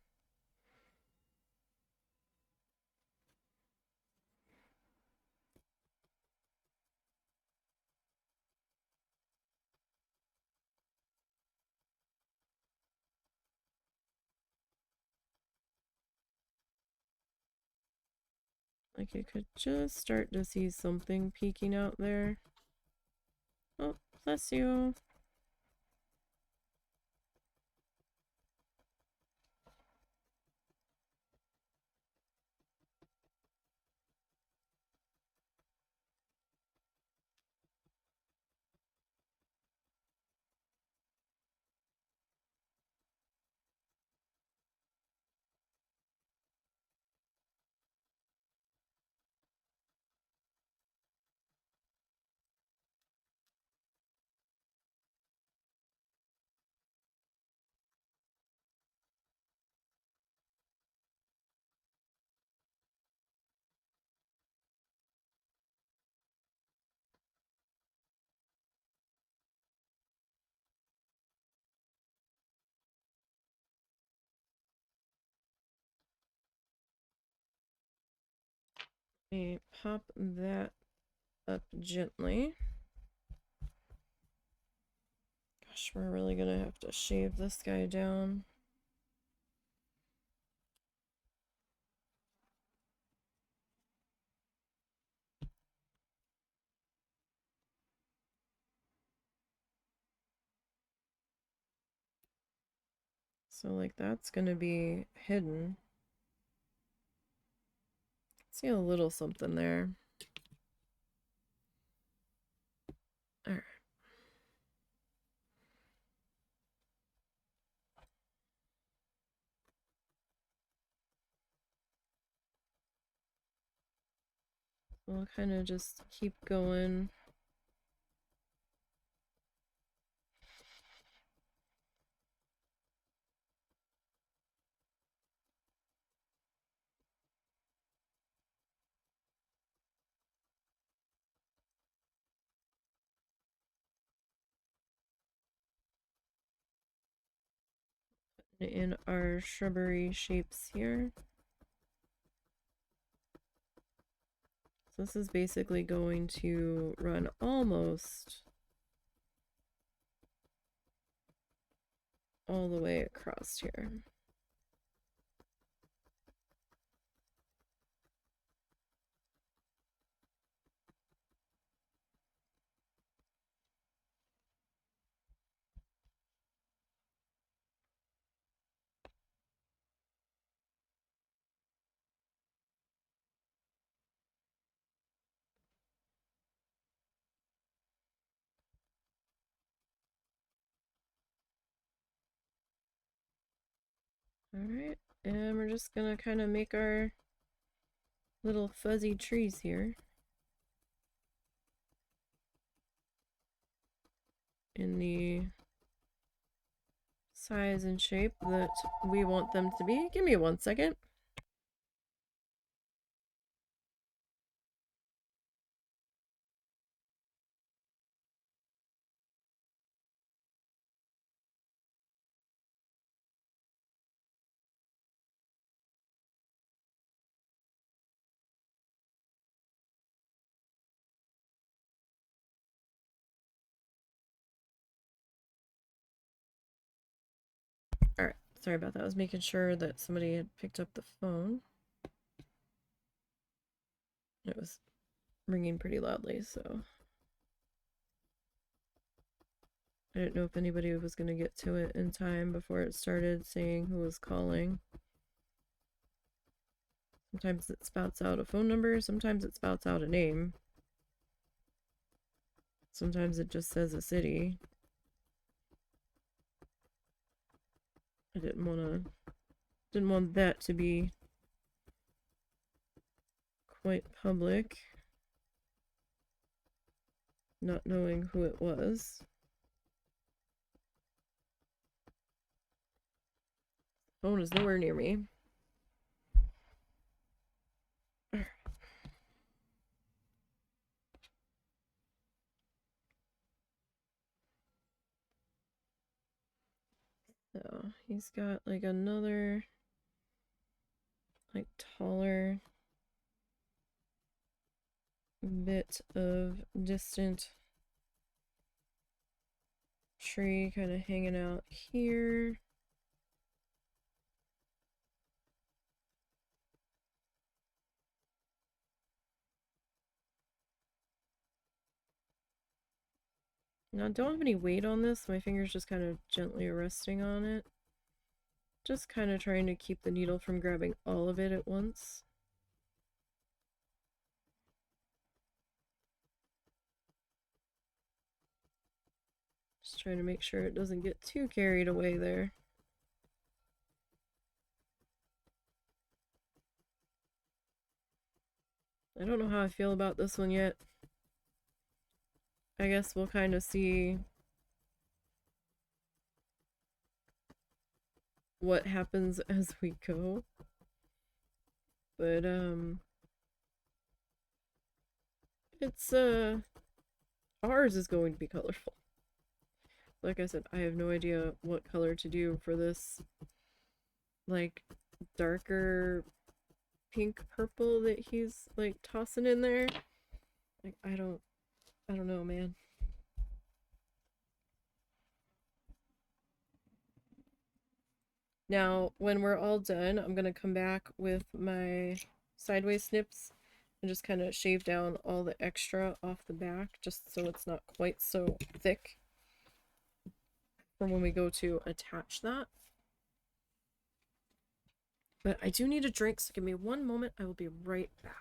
Like you could just start to see something peeking out there. Oh, bless you. Let me pop that up gently. Gosh, we're really gonna have to shave this guy down. So like that's gonna be hidden. See a little something there. All right. We'll kind of just keep going. In our shrubbery shapes here. So this is basically going to run almost all the way across here. Alright, and we're just gonna kind of make our little fuzzy trees here in the size and shape that we want them to be. Give me 1 second. Alright, sorry about that. I was making sure that somebody had picked up the phone. It was ringing pretty loudly, so I didn't know if anybody was going to get to it in time before it started saying who was calling. Sometimes it spouts out a phone number, sometimes it spouts out a name. Sometimes it just says a city. I didn't want that to be quite public, not knowing who it was. Phone is nowhere near me. So he's got like another like taller bit of distant tree kind of hanging out here. Now, I don't have any weight on this. My finger's just kind of gently resting on it. Just kind of trying to keep the needle from grabbing all of it at once. Just trying to make sure it doesn't get too carried away there. I don't know how I feel about this one yet. I guess we'll kind of see what happens as we go. But, it's, ours is going to be colorful. Like I said, I have no idea what color to do for this, like, darker pink purple that he's, like, tossing in there. Like, I don't know, man. Now, when we're all done, I'm gonna come back with my sideways snips and just kind of shave down all the extra off the back, just so it's not quite so thick for when we go to attach that. But I do need a drink, so give me one moment. I will be right back.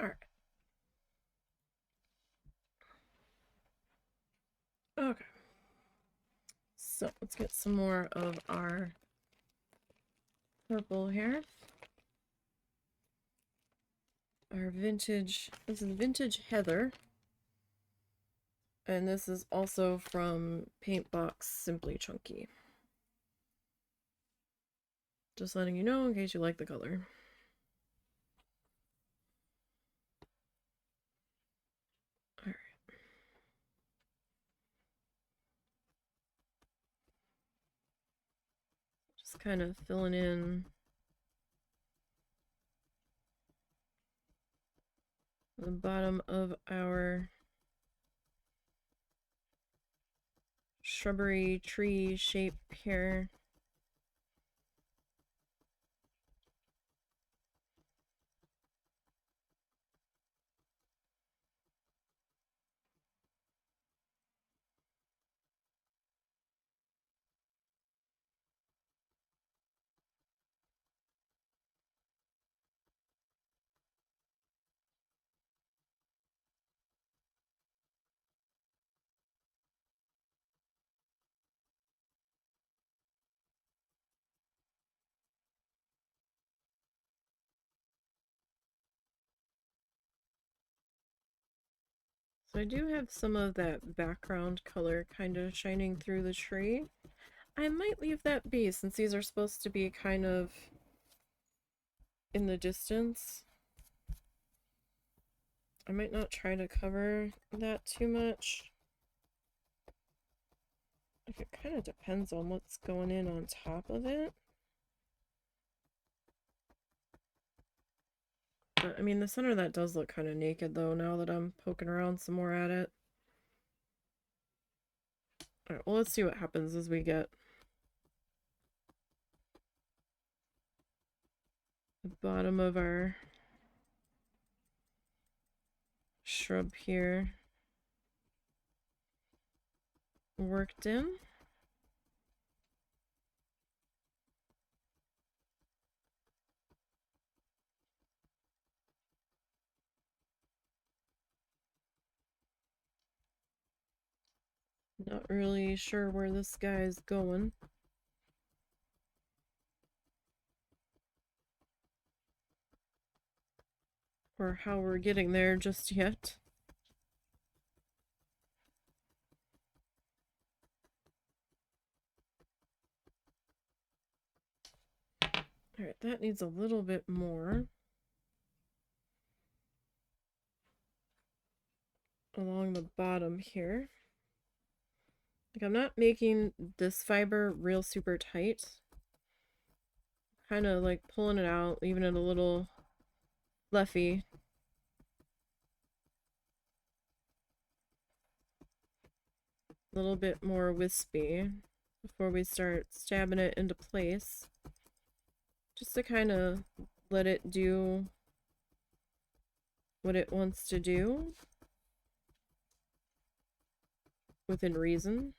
Alright. Okay. So let's get some more of our purple here. Our vintage, this is vintage heather. And this is also from Paintbox Simply Chunky. Just letting you know in case you like the color. Alright. Just kind of filling in the bottom of our shrubbery tree shape here. So I do have some of that background color kind of shining through the tree. I might leave that be since these are supposed to be kind of in the distance. I might not try to cover that too much. It kind of depends on what's going in on top of it. But I mean, the center of that does look kind of naked though, now that I'm poking around some more at it. Alright, well, let's see what happens as we get the bottom of our shrub here worked in. Not really sure where this guy's going. Or how we're getting there just yet. Alright, that needs a little bit more along the bottom here. Like, I'm not making this fiber real super tight. Kind of like pulling it out, leaving it a little fluffy. A little bit more wispy before we start stabbing it into place. Just to kind of let it do what it wants to do within reason.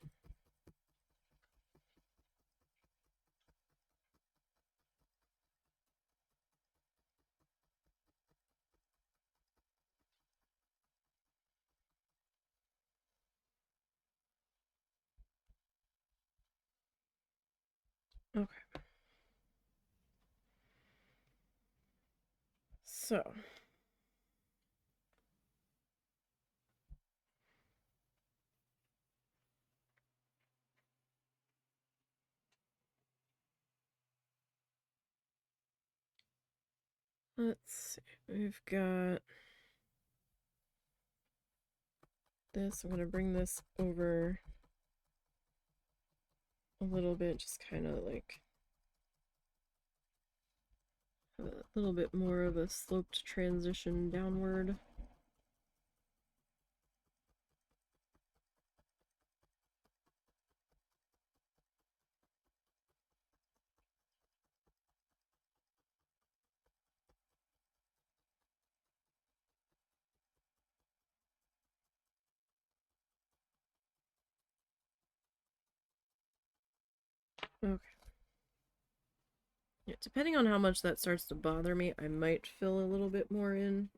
Okay. So let's see. We've got this. I'm going to bring this over a little bit, just kind of like have a little bit more of a sloped transition downward. Okay. Yeah, depending on how much that starts to bother me, I might fill a little bit more in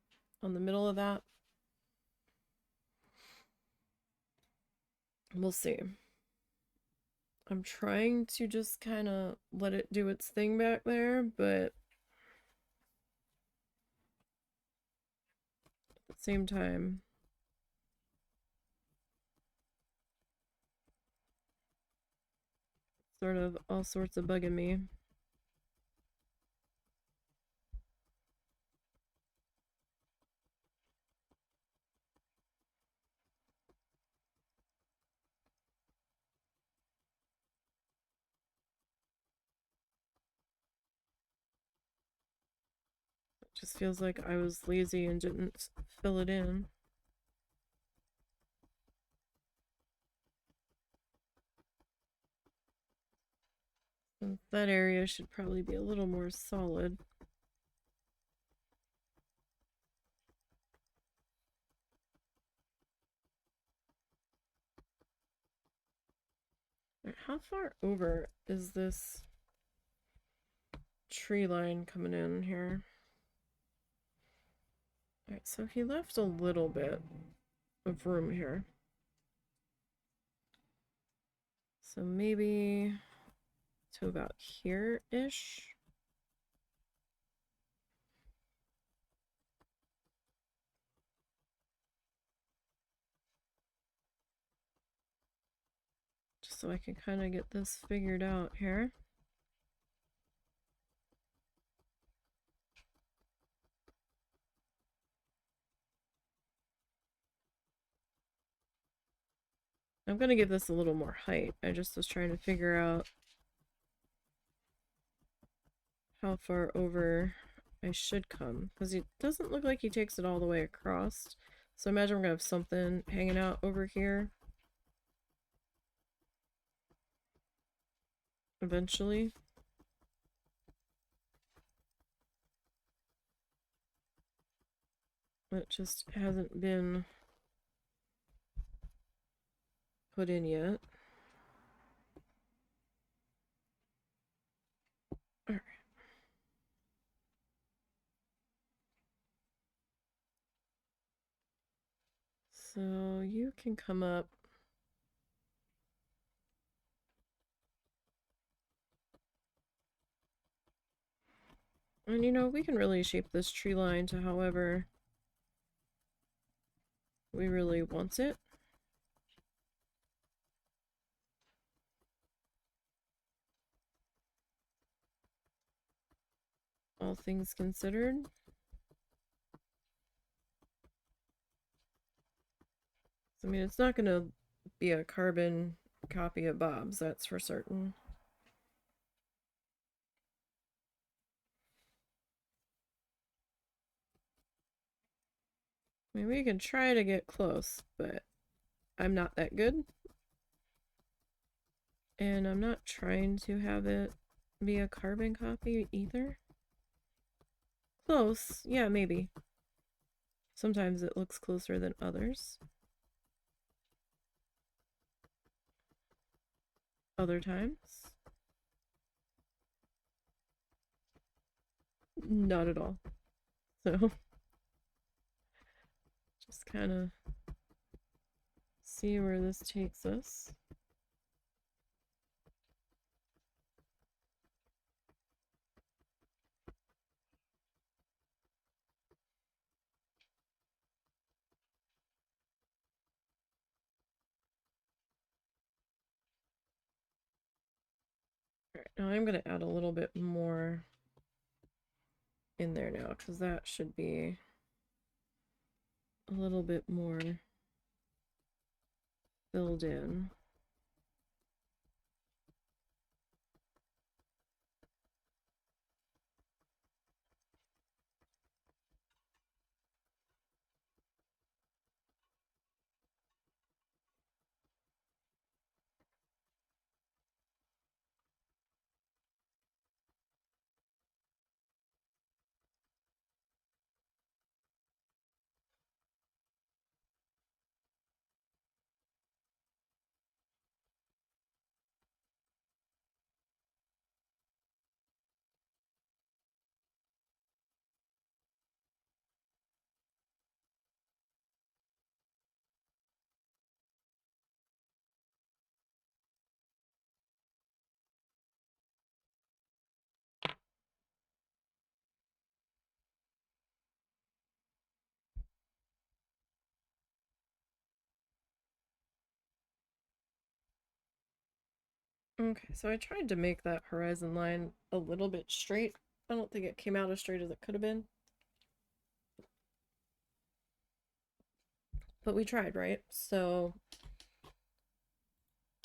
on the middle of that. We'll see. I'm trying to just kind of let it do its thing back there, but at the same time, sort of all sorts of bugging me. It just feels like I was lazy and didn't fill it in. So that area should probably be a little more solid. Right, how far over is this tree line coming in here? Alright, so he left a little bit of room here. So maybe to about here-ish. so I can kind of get this figured out here. I'm gonna give this a little more height. I just was trying to figure out how far over I should come, because it doesn't look like he takes it all the way across. So imagine we're gonna have something hanging out over here eventually. It just hasn't been put in yet. Alright. So you can come up. And you know, we can really shape this tree line to however we really want it. All things considered. I mean, it's not gonna be a carbon copy of Bob's, that's for certain. I mean, we can try to get close, but I'm not that good. And I'm not trying to have it be a carbon copy either. Close, yeah, maybe. Sometimes it looks closer than others. Other times, not at all. So, just kind of see where this takes us. Alright, now I'm going to add a little bit more in there now, because that should be a little bit more filled in. Okay, so I tried to make that horizon line a little bit straight. I don't think it came out as straight as it could have been. But we tried, right? So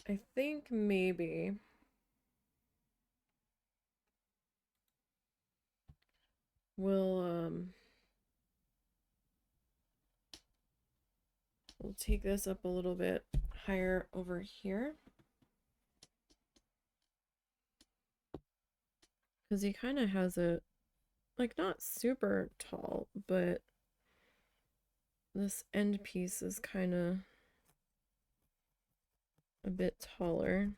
I think maybe we'll take this up a little bit higher over here. Because he kind of has it, like, not super tall, but this end piece is kind of a bit taller.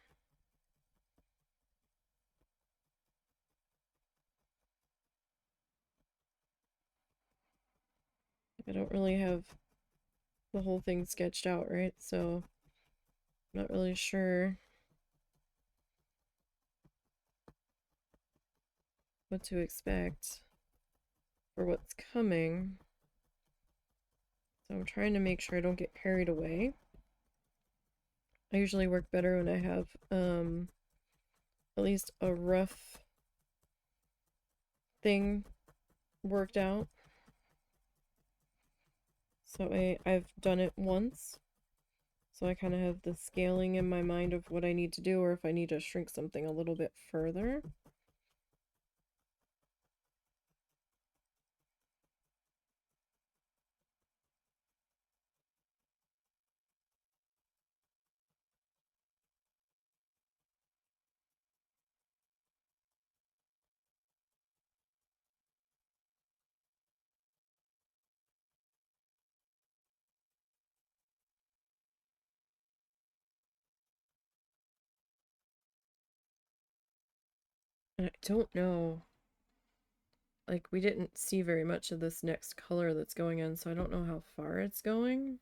I don't really have the whole thing sketched out, right? So I'm not really sure what to expect for what's coming. So I'm trying to make sure I don't get carried away. I usually work better when I have at least a rough thing worked out. So I've done it once. So I kind of have the scaling in my mind of what I need to do or if I need to shrink something a little bit further. And I don't know, like we didn't see very much of this next color that's going in, so I don't know how far it's going.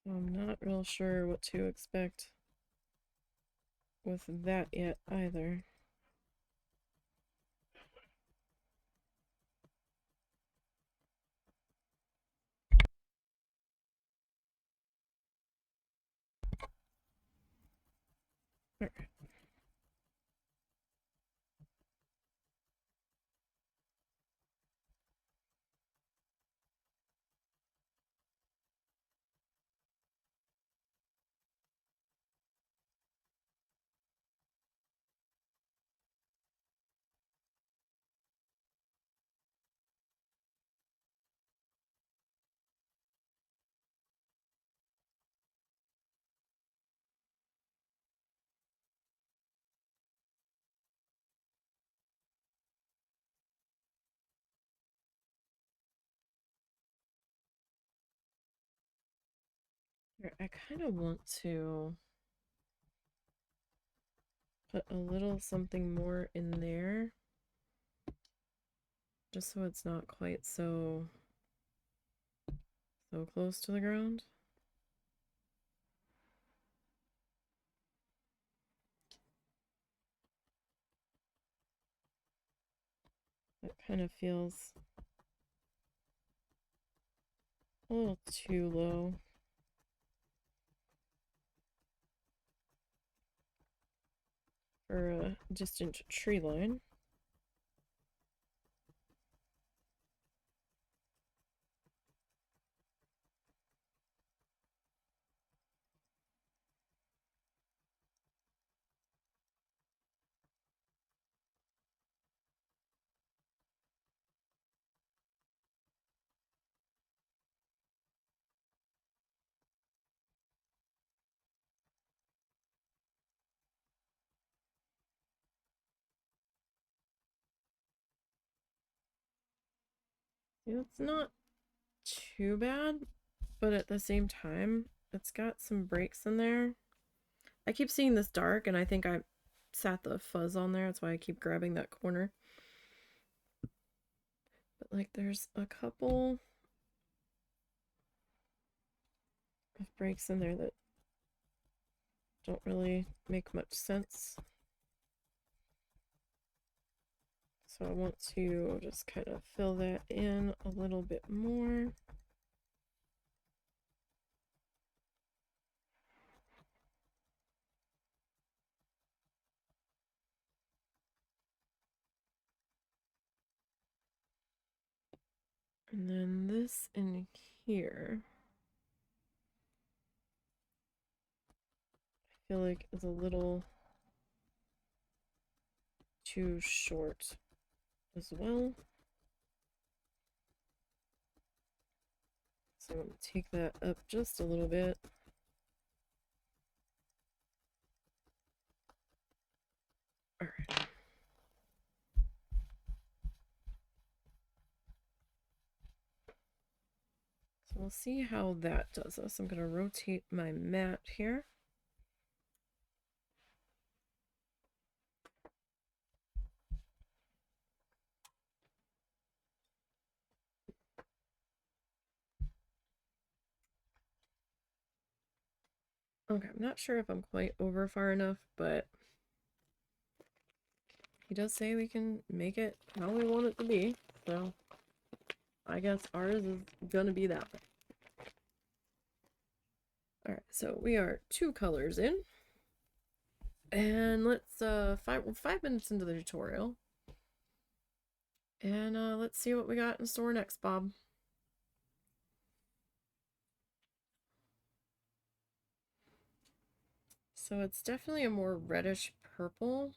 I'm not real sure what to expect with that yet either. I kind of want to put a little something more in there, just so it's not quite so close to the ground. It kind of feels a little too low for a distant tree line. It's not too bad, but at the same time, it's got some breaks in there. I keep seeing this dark, and I think I sat the fuzz on there. That's why I keep grabbing that corner. But like, there's a couple of breaks in there that don't really make much sense. So I want to just kind of fill that in a little bit more. And then this in here, I feel like is a little too short as well. So I'm going to take that up just a little bit. All right. So we'll see how that does us. I'm going to rotate my mat here. Okay, I'm not sure if I'm quite over far enough, but he does say we can make it how we want it to be, so I guess ours is gonna be that way. Alright, so we are 2 colors in. And let's, we're 5 minutes into the tutorial. And let's see what we got in store next, Bob. So it's definitely a more reddish purple.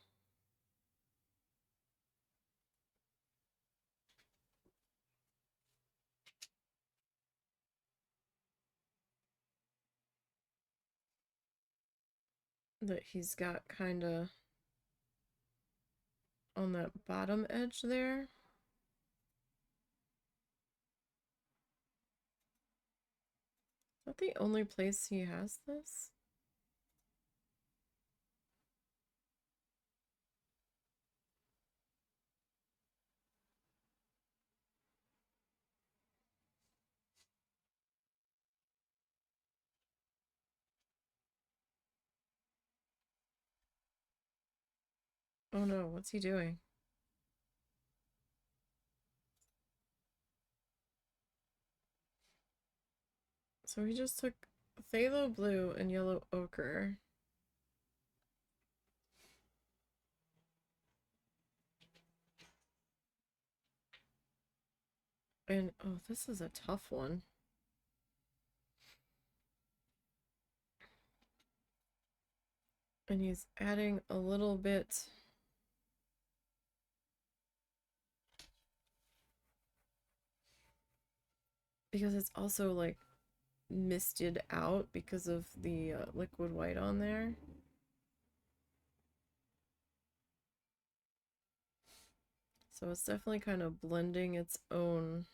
That he's got kind of on that bottom edge there. Is that the only place he has this? Oh no, what's he doing? So he just took phthalo blue and yellow ochre. And oh, this is a tough one. And he's adding a little bit. Because it's also like misted out because of the liquid white on there. So it's definitely kind of blending its own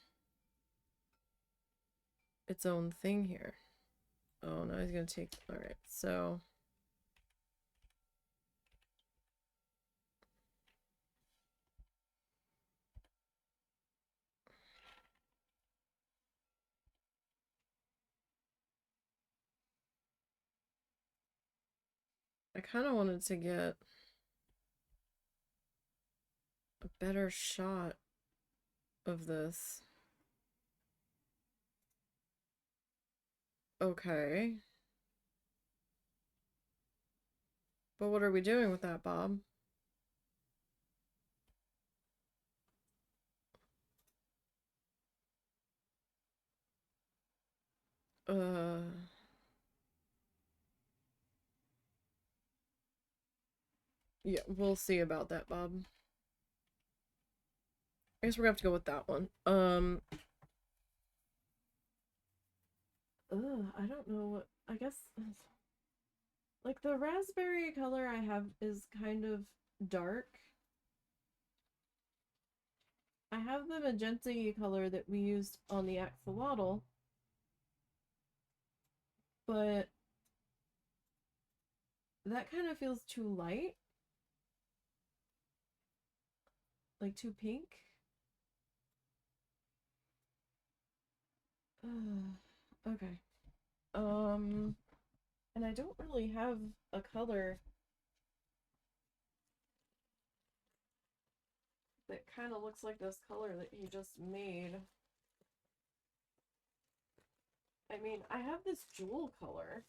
thing here. Oh, now he's gonna take, all right, so I kind of wanted to get a better shot of this. Okay. But what are we doing with that, Bob? Uh... Yeah, we'll see about that, Bob. I guess we're gonna have to go with that one. I don't know what, I guess, like the raspberry color I have is kind of dark. I have the magenta color that we used on the axolotl, but that kind of feels too light, like too pink. Okay. And I don't really have a color that kind of looks like this color that he just made. I mean, I have this jewel color.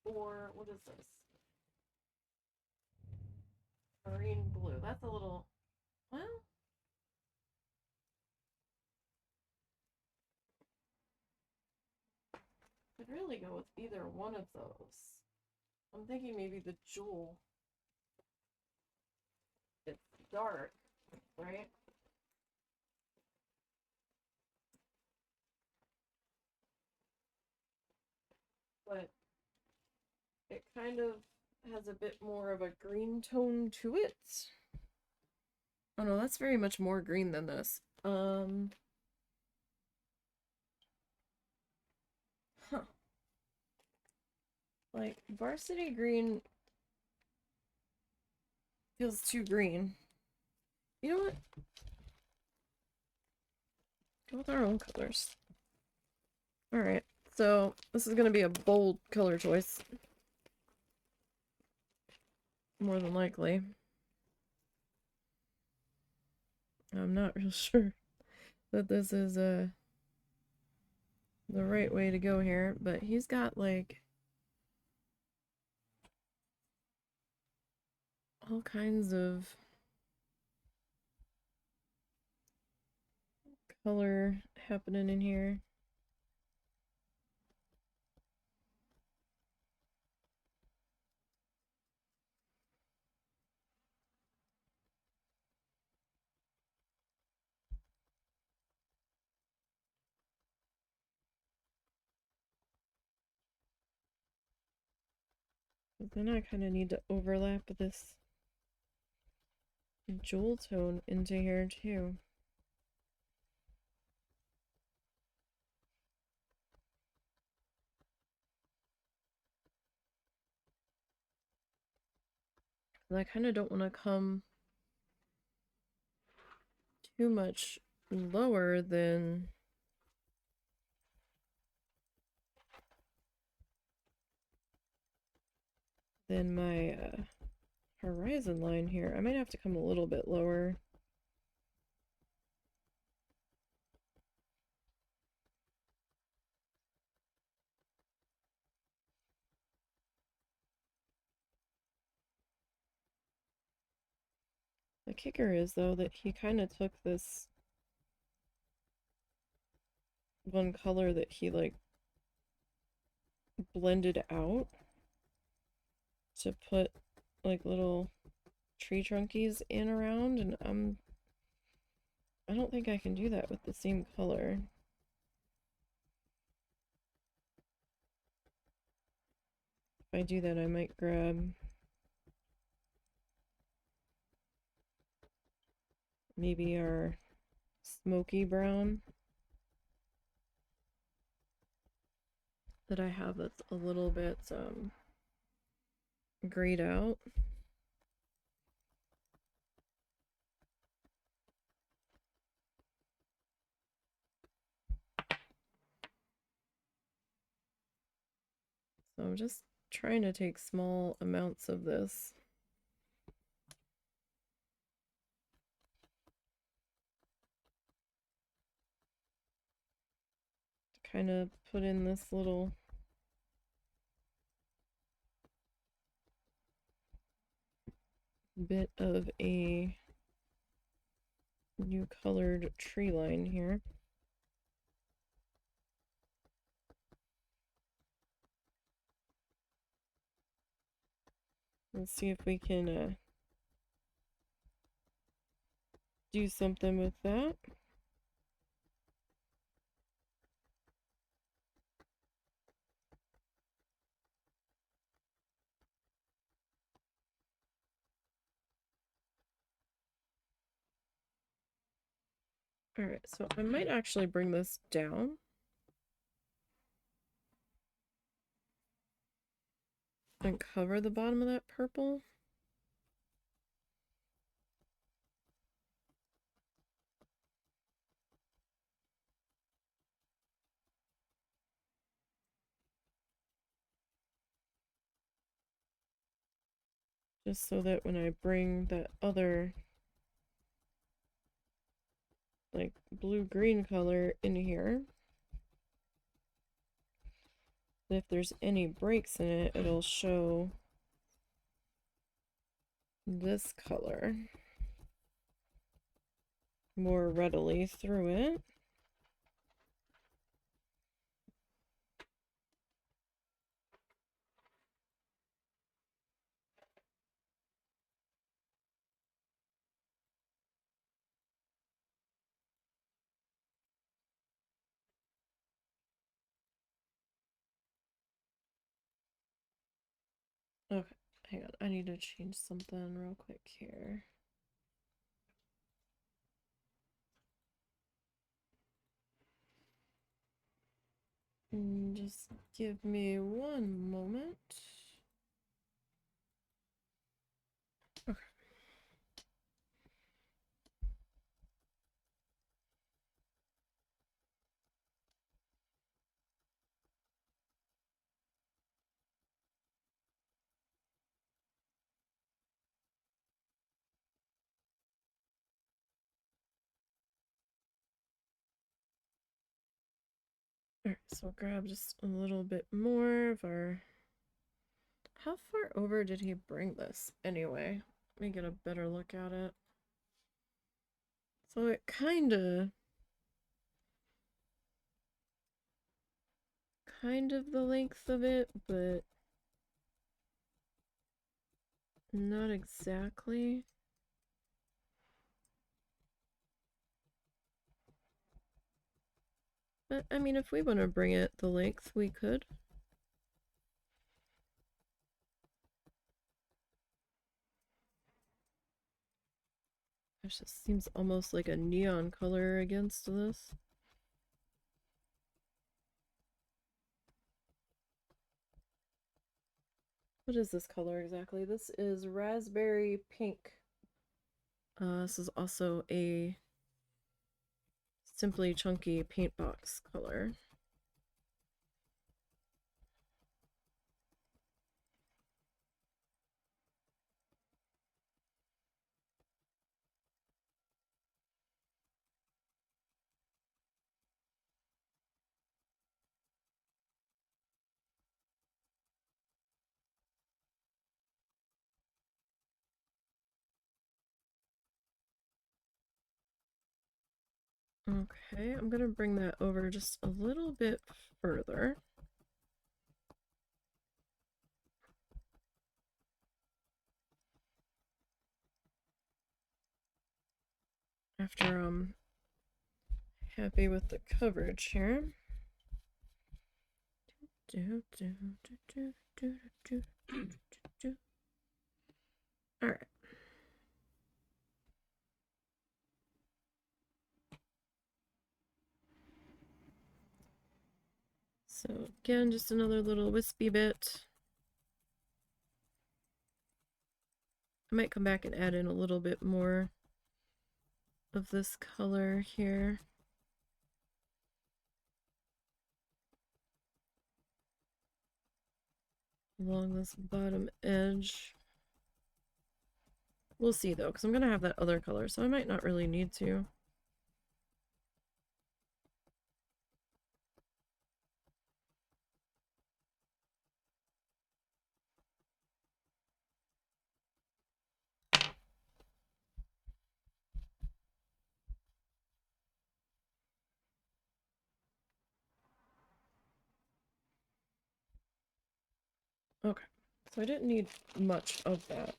Or, what is this? Marine blue. That's a little, well, could really go with either one of those. I'm thinking maybe the jewel. It's dark, right? But it kind of has a bit more of a green tone to it. Oh no, that's very much more green than this. Huh. Like, varsity green feels too green. You know what? Go with our own colors. Alright, so this is gonna be a bold color choice. More than likely. I'm not real sure that this is the right way to go here, but he's got like all kinds of color happening in here. But then I kind of need to overlap this jewel tone into here too. And I kind of don't want to come too much lower than my horizon line here. I might have to come a little bit lower. The kicker is, though, that he kind of took this one color that he, like, blended out to put, like, little tree trunkies in around, and I don't think I can do that with the same color. If I do that, I might grab maybe our smoky brown that I have that's a little bit grayed out. So I'm just trying to take small amounts of this. To kind of put in this little bit of a new colored tree line here. Let's see if we can do something with that. All right, so I might actually bring this down and cover the bottom of that purple. Just so that when I bring that other like blue-green color in here, if there's any breaks in it, it'll show this color more readily through it. Okay, hang on. I need to change something real quick here. Just give me one moment. Okay. Alright, so we'll grab just a little bit more of our... How far over did he bring this anyway? Let me get a better look at it. So it kind of the length of it, but not exactly. But I mean, if we want to bring it the length, we could. Gosh, this seems almost like a neon color against this. What is this color exactly? This is raspberry pink. This is also a Simply Chunky paint box color. Okay, I'm gonna bring that over just a little bit further. After I'm happy with the coverage here. All right. So again, just another little wispy bit. I might come back and add in a little bit more of this color here. Along this bottom edge. We'll see though, because I'm going to have that other color, so I might not really need to. Okay, so I didn't need much of that.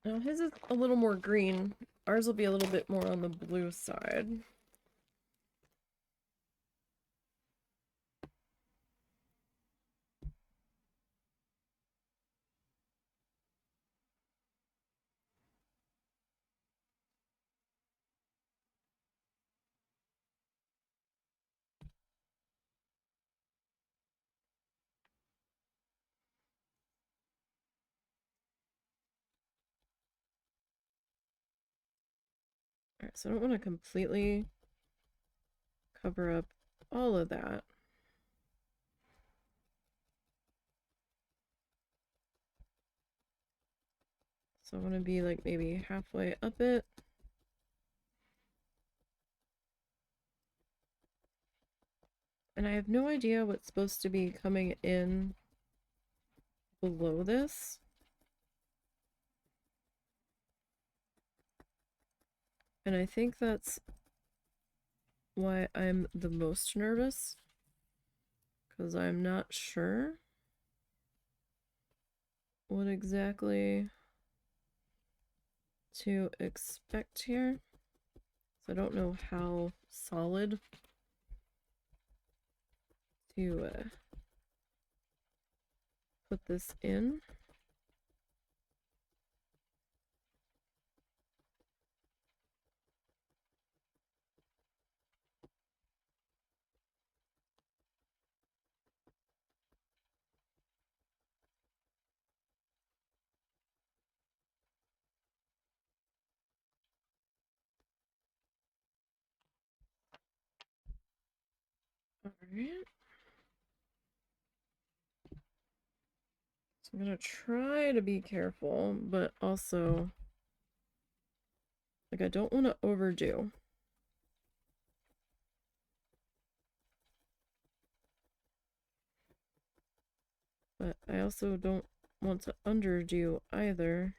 Now his is a little more green. Ours will be a little bit more on the blue side. Alright, so I don't want to completely cover up all of that. So I want to be like maybe halfway up it. And I have no idea what's supposed to be coming in below this. And I think that's why I'm the most nervous. Because I'm not sure what exactly to expect here. So I don't know how solid to put this in. Alright. So I'm gonna try to be careful, but also, like, I don't want to overdo. But I also don't want to underdo either.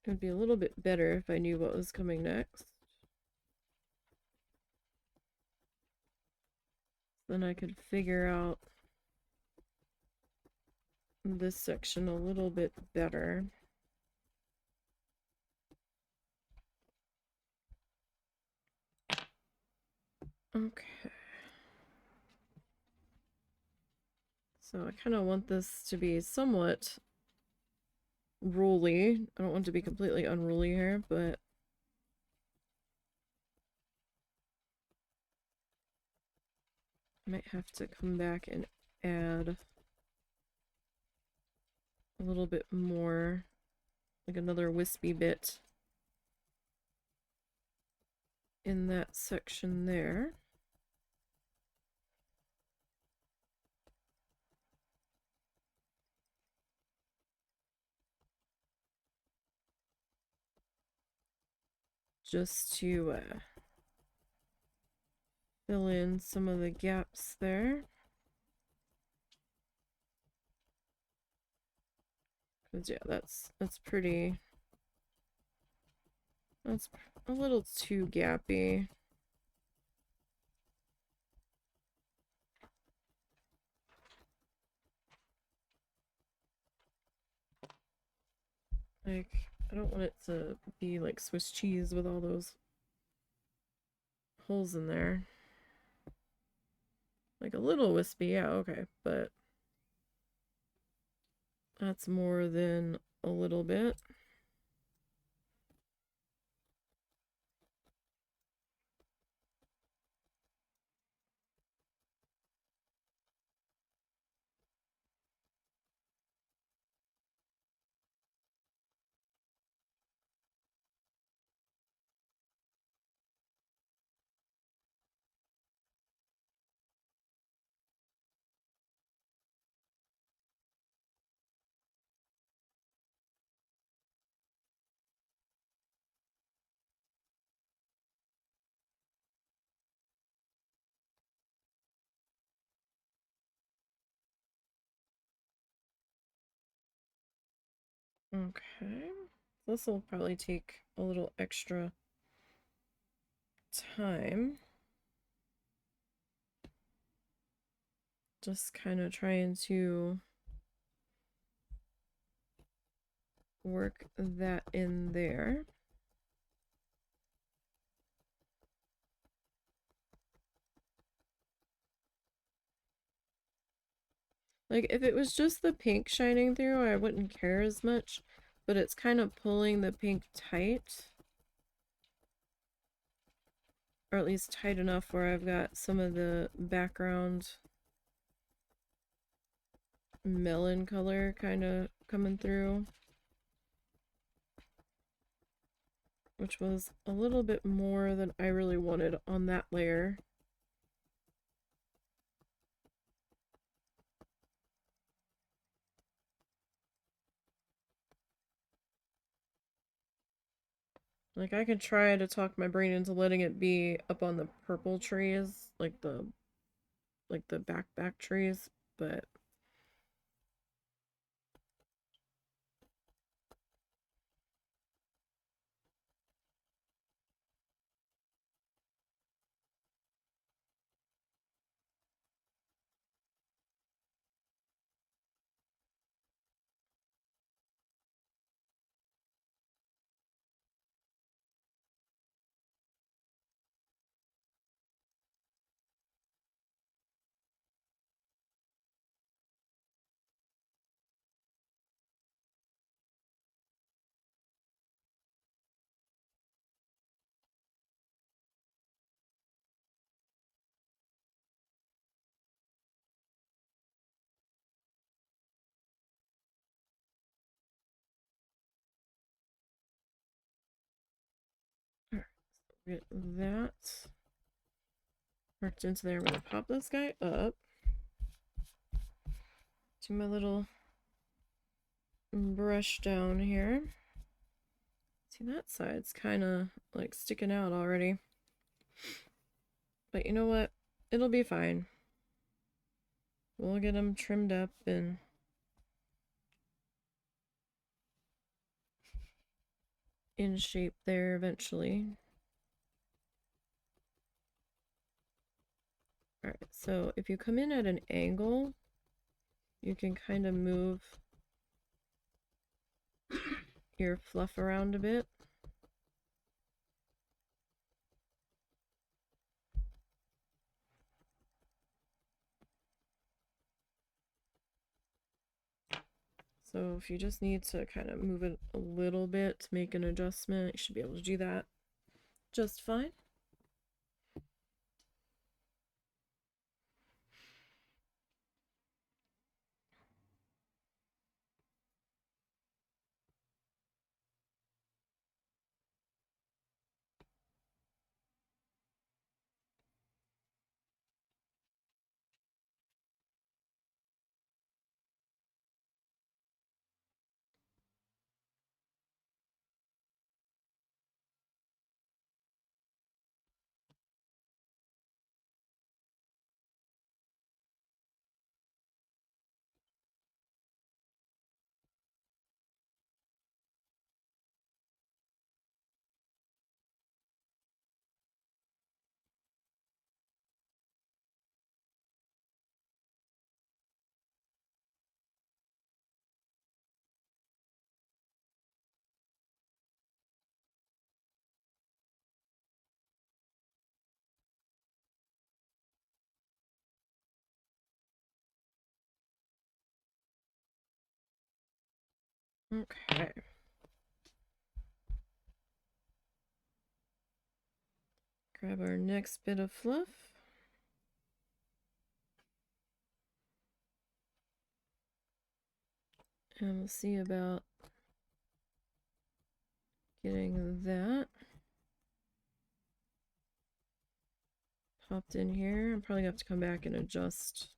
It would be a little bit better if I knew what was coming next. Then I could figure out this section a little bit better. Okay. So I kind of want this to be somewhat ruly. I don't want it to be completely unruly here, but I might have to come back and add a little bit more, like another wispy bit in that section there. Just to fill in some of the gaps there. Because yeah, that's pretty, that's a little too gappy. Like, I don't want it to be like Swiss cheese with all those holes in there. Like a little wispy, yeah, okay, but that's more than a little bit. Okay. This will probably take a little extra time. Just kind of trying to work that in there. Like, if it was just the pink shining through, I wouldn't care as much, but it's kind of pulling the pink tight. Or at least tight enough where I've got some of the background melon color kind of coming through. Which was a little bit more than I really wanted on that layer. Like, I could try to talk my brain into letting it be up on the purple trees, like the back trees, but get that worked into there. I'm going to pop this guy up. Do my little brush down here. See, that side's kind of like sticking out already. But you know what? It'll be fine. We'll get them trimmed up and in shape there eventually. Alright, so if you come in at an angle, you can kind of move your fluff around a bit. So if you just need to kind of move it a little bit to make an adjustment, you should be able to do that just fine. Okay. Grab our next bit of fluff. And we'll see about getting that popped in here. I'm probably gonna have to come back and adjust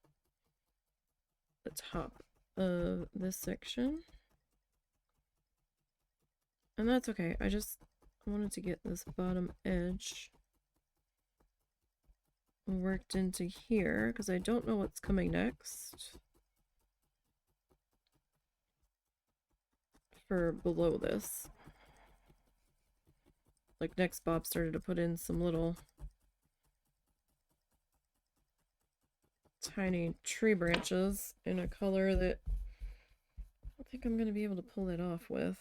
the top of this section. And that's okay. I just wanted to get this bottom edge worked into here because I don't know what's coming next for below this. Like next, Bob started to put in some little tiny tree branches in a color that I don't think I'm going to be able to pull it off with.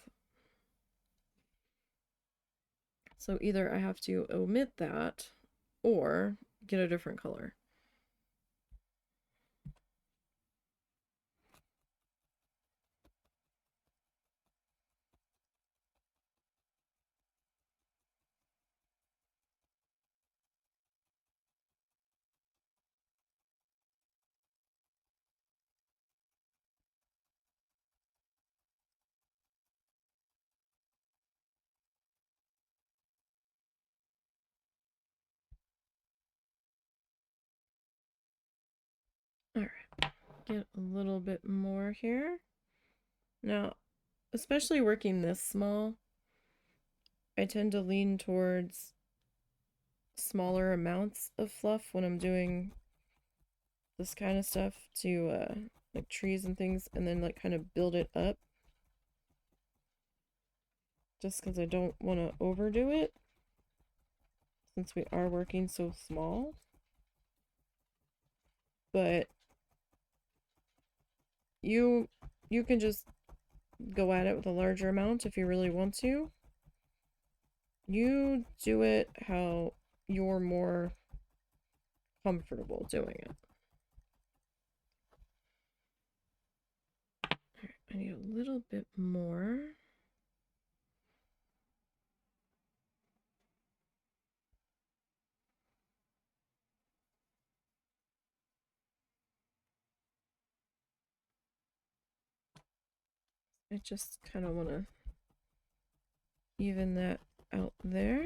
So either I have to omit that or get a different color. All right, get a little bit more here. Now, especially working this small, I tend to lean towards smaller amounts of fluff when I'm doing this kind of stuff to like trees and things, and then like kind of build it up just because I don't want to overdo it since we are working so small. But you can just go at it with a larger amount if you really want to. You do it how you're more comfortable doing it. I need a little bit more. I just kind of want to even that out there.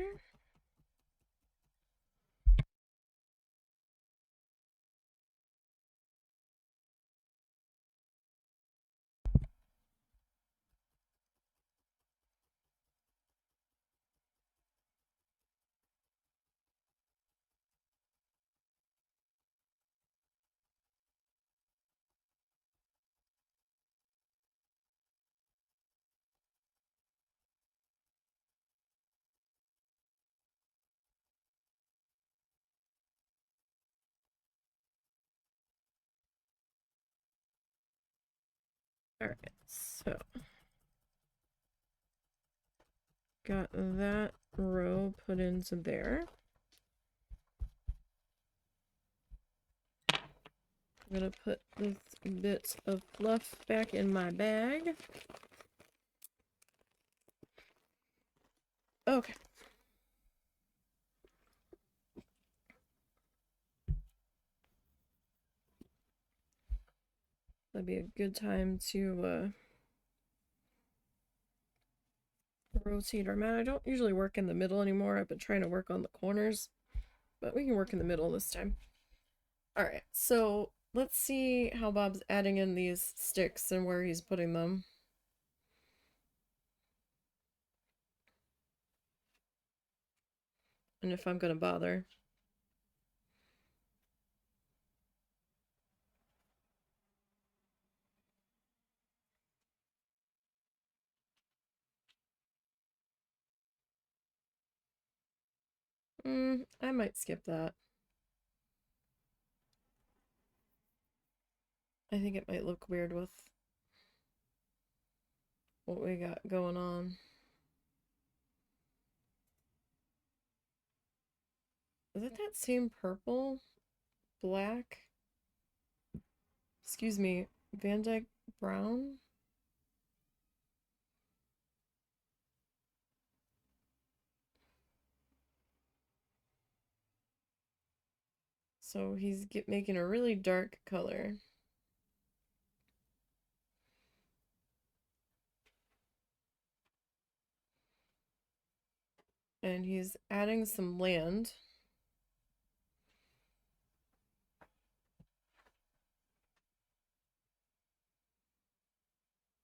Alright, so got that row put into there. I'm gonna put this bit of fluff back in my bag. Okay. That'd be a good time to rotate our mat. I don't usually work in the middle anymore. I've been trying to work on the corners, but we can work in the middle this time. Alright, so let's see how Bob's adding in these sticks and where he's putting them. And if I'm gonna bother. I might skip that. I think it might look weird with what we got going on. Is it that same purple? Black? Excuse me, Van Dyke Brown? So he's making a really dark color. And he's adding some land.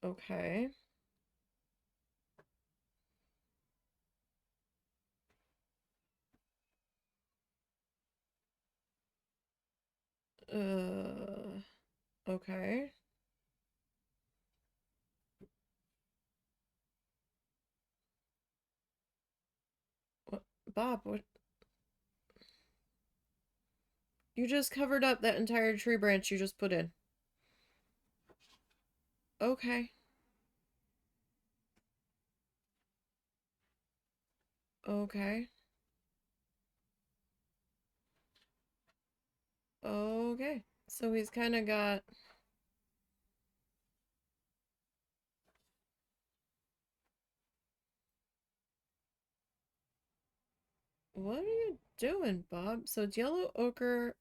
Okay. Okay. What, Bob, what? You just covered up that entire tree branch you just put in. Okay. Okay. Okay. So he's kind of got... What are you doing, Bob? So it's yellow, ochre,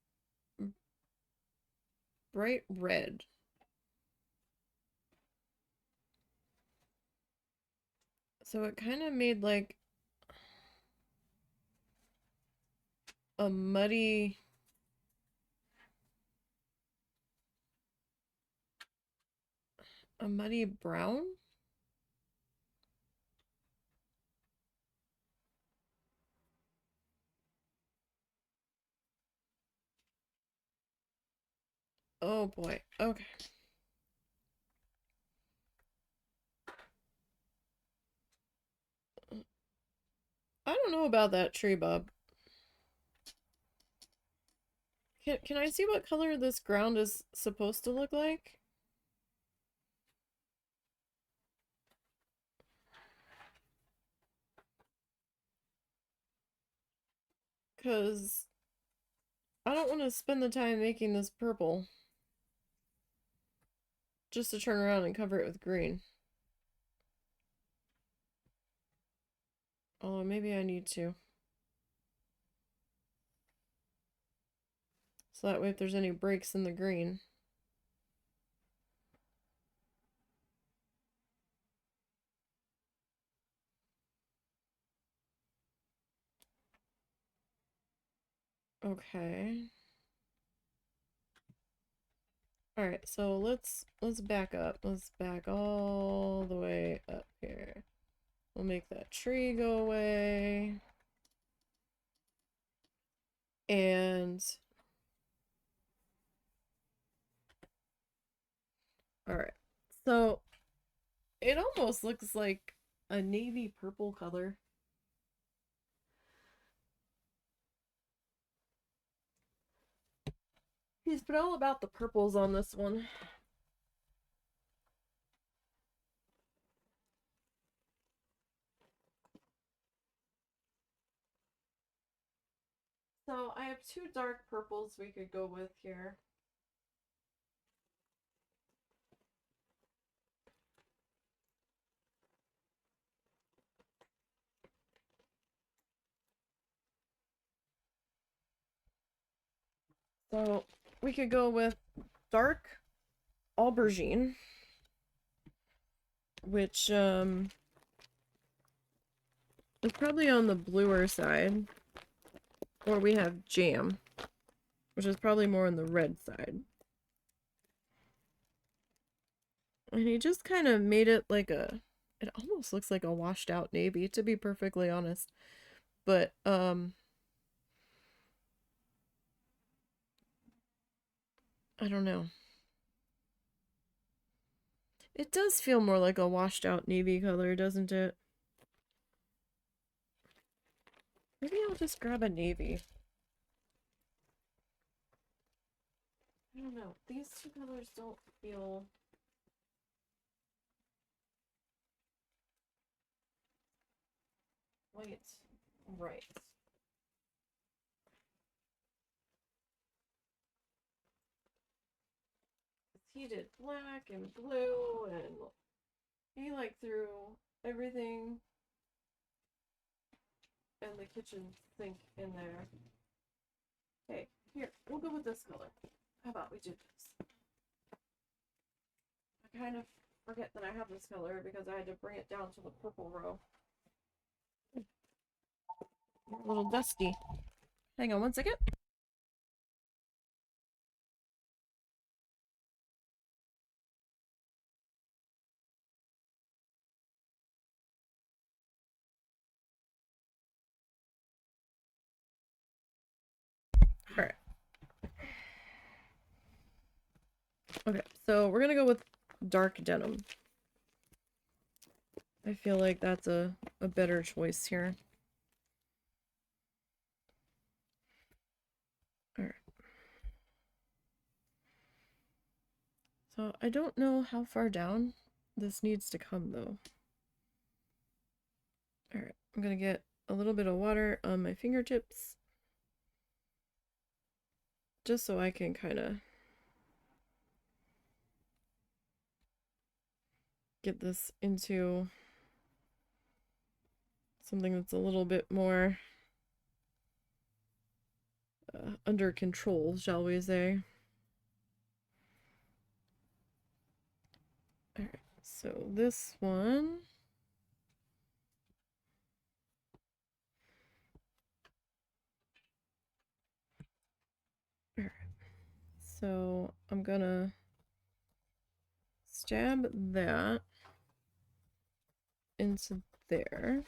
bright red. So it kind of made like a muddy... A muddy brown? Oh boy. Okay. I don't know about that tree, Bob. Can I see what color this ground is supposed to look like? Because I don't want to spend the time making this purple just to turn around and cover it with green. Although maybe I need to. So that way if there's any breaks in the green. Okay. Alright, so let's back up. Let's back all the way up here. We'll make that tree go away. And alright. So it almost looks like a navy purple color. He's been all about the purples on this one. So I have two dark purples we could go with here. So we could go with dark aubergine, which is probably on the bluer side. Or we have jam, which is probably more on the red side. And he just kind of made it like it almost looks like a washed out navy, to be perfectly honest. But, I don't know. It does feel more like a washed out navy color, doesn't it? Maybe I'll just grab a navy. I don't know. These two colors don't feel quite right. He did black and blue, and he like threw everything and the kitchen sink in there. Hey, here, we'll go with this color. How about we do this? I kind of forget that I have this color because I had to bring it down to the purple row. A little dusty. Hang on one second. Alright. Okay, so we're gonna go with dark denim. I feel like that's a better choice here. Alright. So I don't know how far down this needs to come though. Alright, I'm gonna get a little bit of water on my fingertips. Just so I can kind of get this into something that's a little bit more under control, shall we say. Alright, so this one. Alright, so I'm gonna stab that into there.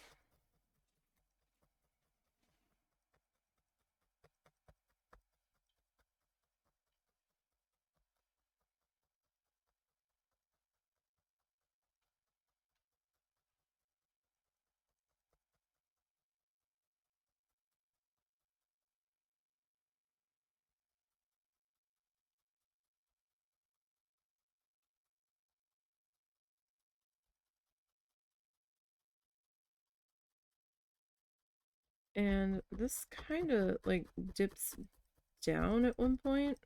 And this kind of like dips down at one point.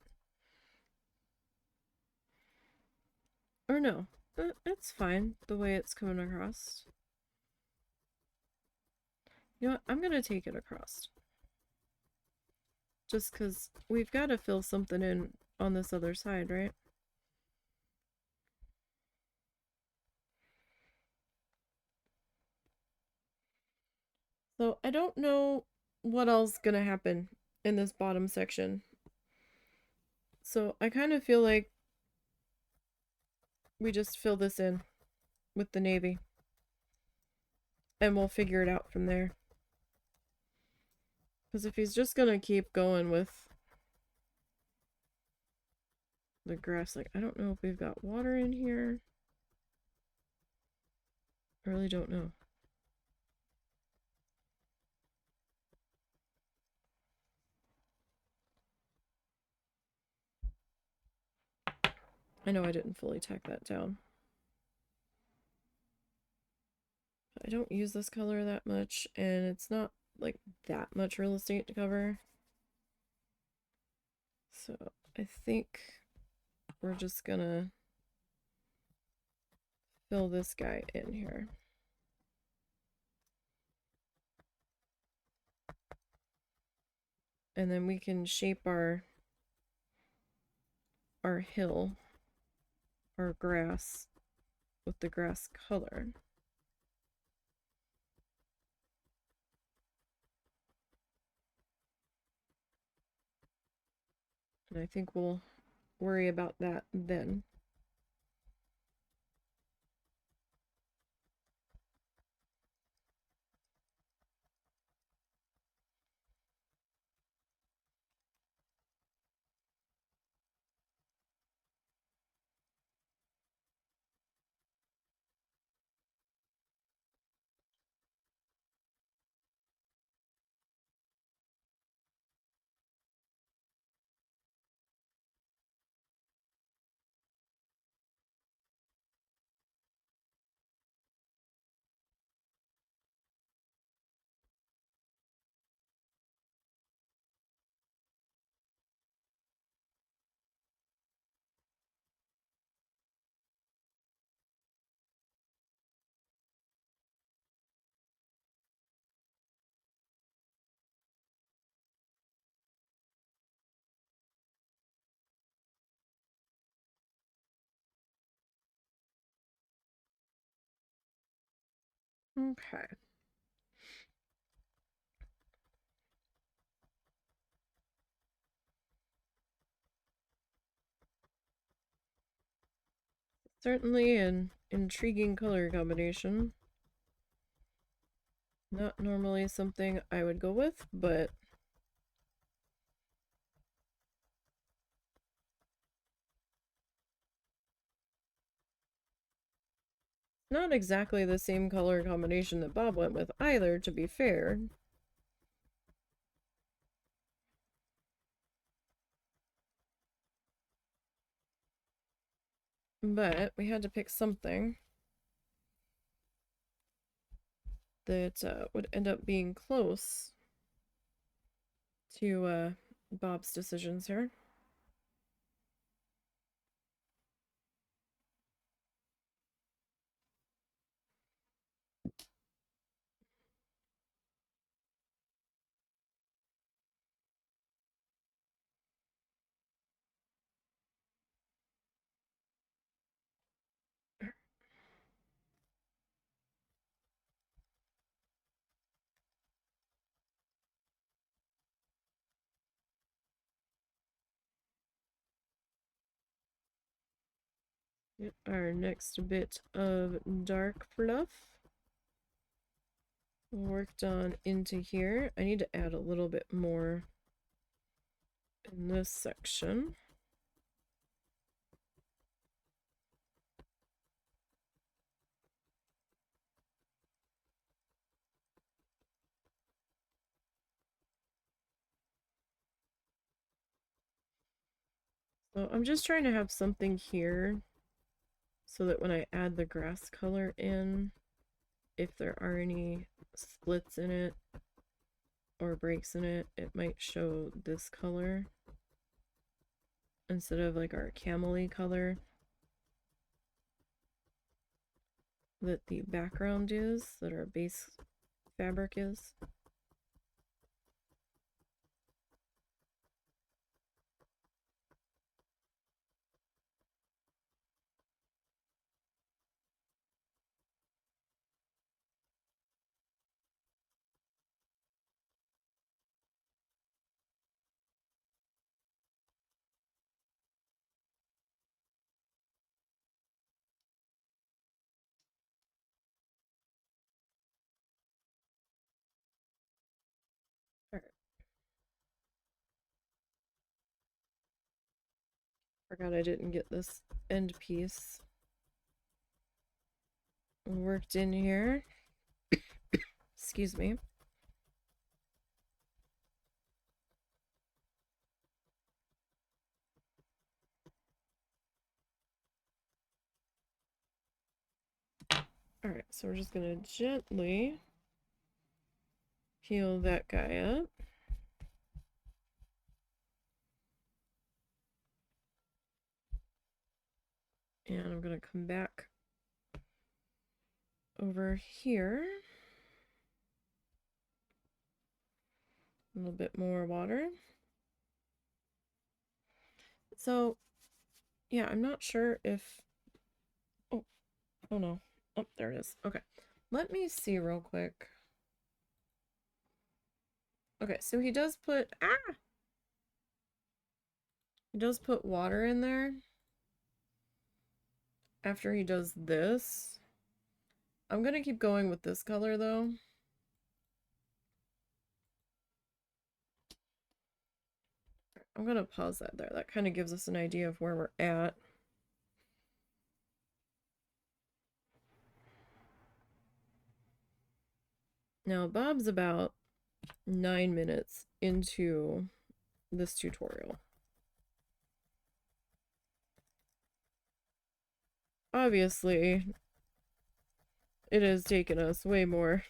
Or no, it's fine the way it's coming across. You know what? I'm gonna take it across. Just because we've got to fill something in on this other side, right? So I don't know what else is gonna happen in this bottom section. So I kind of feel like we just fill this in with the navy. And we'll figure it out from there. Because if he's just gonna keep going with the grass, like, I don't know if we've got water in here. I really don't know. I know I didn't fully tack that down. I don't use this color that much, and it's not like that much real estate to cover. So I think we're just gonna fill this guy in here. And then we can shape our hill, our grass, with the grass color. And I think we'll worry about that then. Okay. Certainly an intriguing color combination. Not normally something I would go with, but not exactly the same color combination that Bob went with either, to be fair. But we had to pick something that would end up being close to Bob's decisions here. Get our next bit of dark fluff worked on into here. I need to add a little bit more in this section. So I'm just trying to have something here so that when I add the grass color in, if there are any splits in it or breaks in it, it might show this color instead of like our camel-y color that the background is, that our base fabric is. Alright. Forgot I didn't get this end piece worked in here. Excuse me. Alright, so we're just gonna gently peel that guy up. And I'm going to come back over here. A little bit more water. So, yeah, I'm not sure if... Oh, oh no. Oh, there it is. Okay. Let me see real quick. Okay, so he does put... Ah! He does put water in there after he does this. I'm going to keep going with this color, though. I'm going to pause that there. That kind of gives us an idea of where we're at. Now, Bob's about 9 minutes into this tutorial. Obviously, it has taken us way more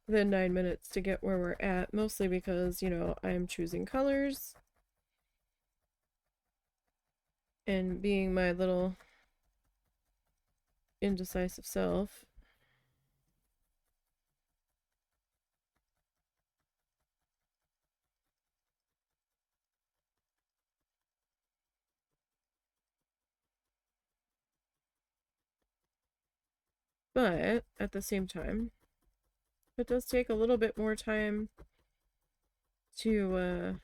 than 9 minutes to get where we're at, mostly because, you know, I'm choosing colors and being my little indecisive self. But at the same time, it does take a little bit more time to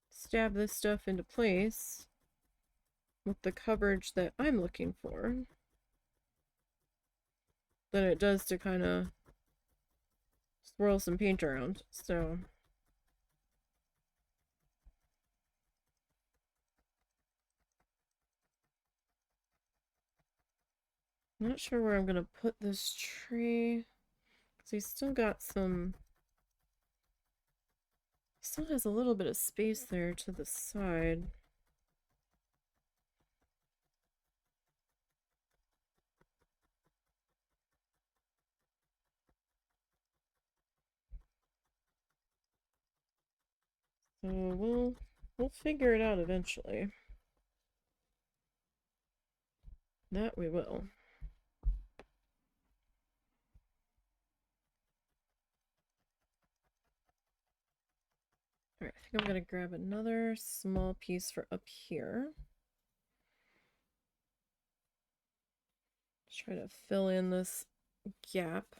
stab this stuff into place with the coverage that I'm looking for than it does to kind of swirl some paint around. So I'm not sure where I'm gonna put this tree because he's still got some... Still has a little bit of space there to the side. So we'll figure it out eventually. That we will. Alright, I think I'm gonna grab another small piece for up here. Just try to fill in this gap.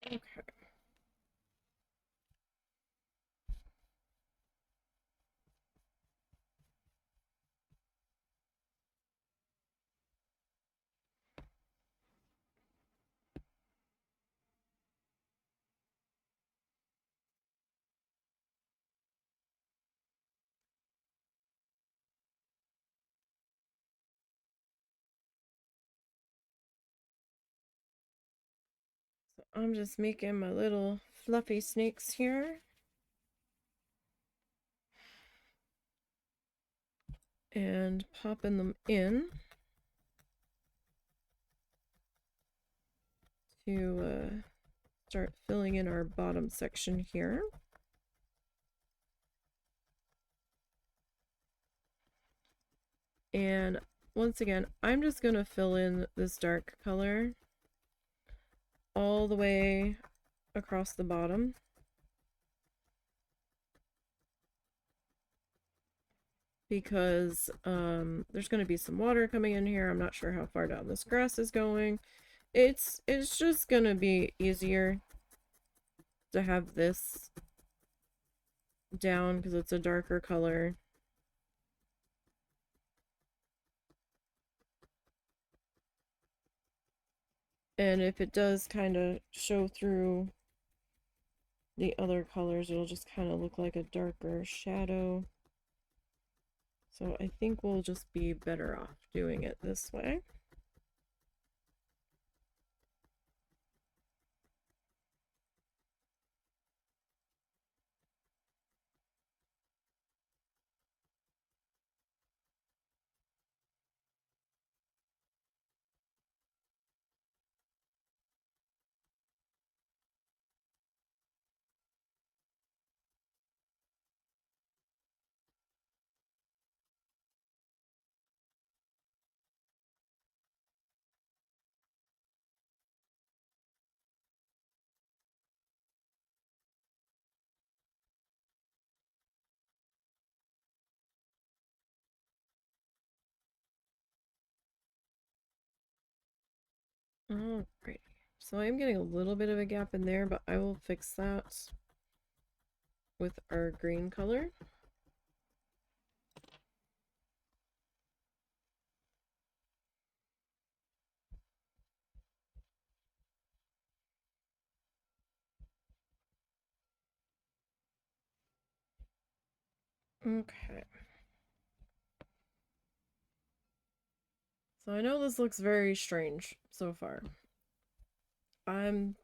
Okay. I'm just making my little fluffy snakes here. And popping them in to start filling in our bottom section here. And once again, I'm just going to fill in this dark color all the way across the bottom. Because there's going to be some water coming in here. I'm not sure how far down this grass is going. It's just going to be easier to have this down because it's a darker color. And if it does kind of show through the other colors, it'll just kind of look like a darker shadow. So I think we'll just be better off doing it this way. Alright, so I'm getting a little bit of a gap in there, but I will fix that with our green color. Okay. So I know this looks very strange so far. I'm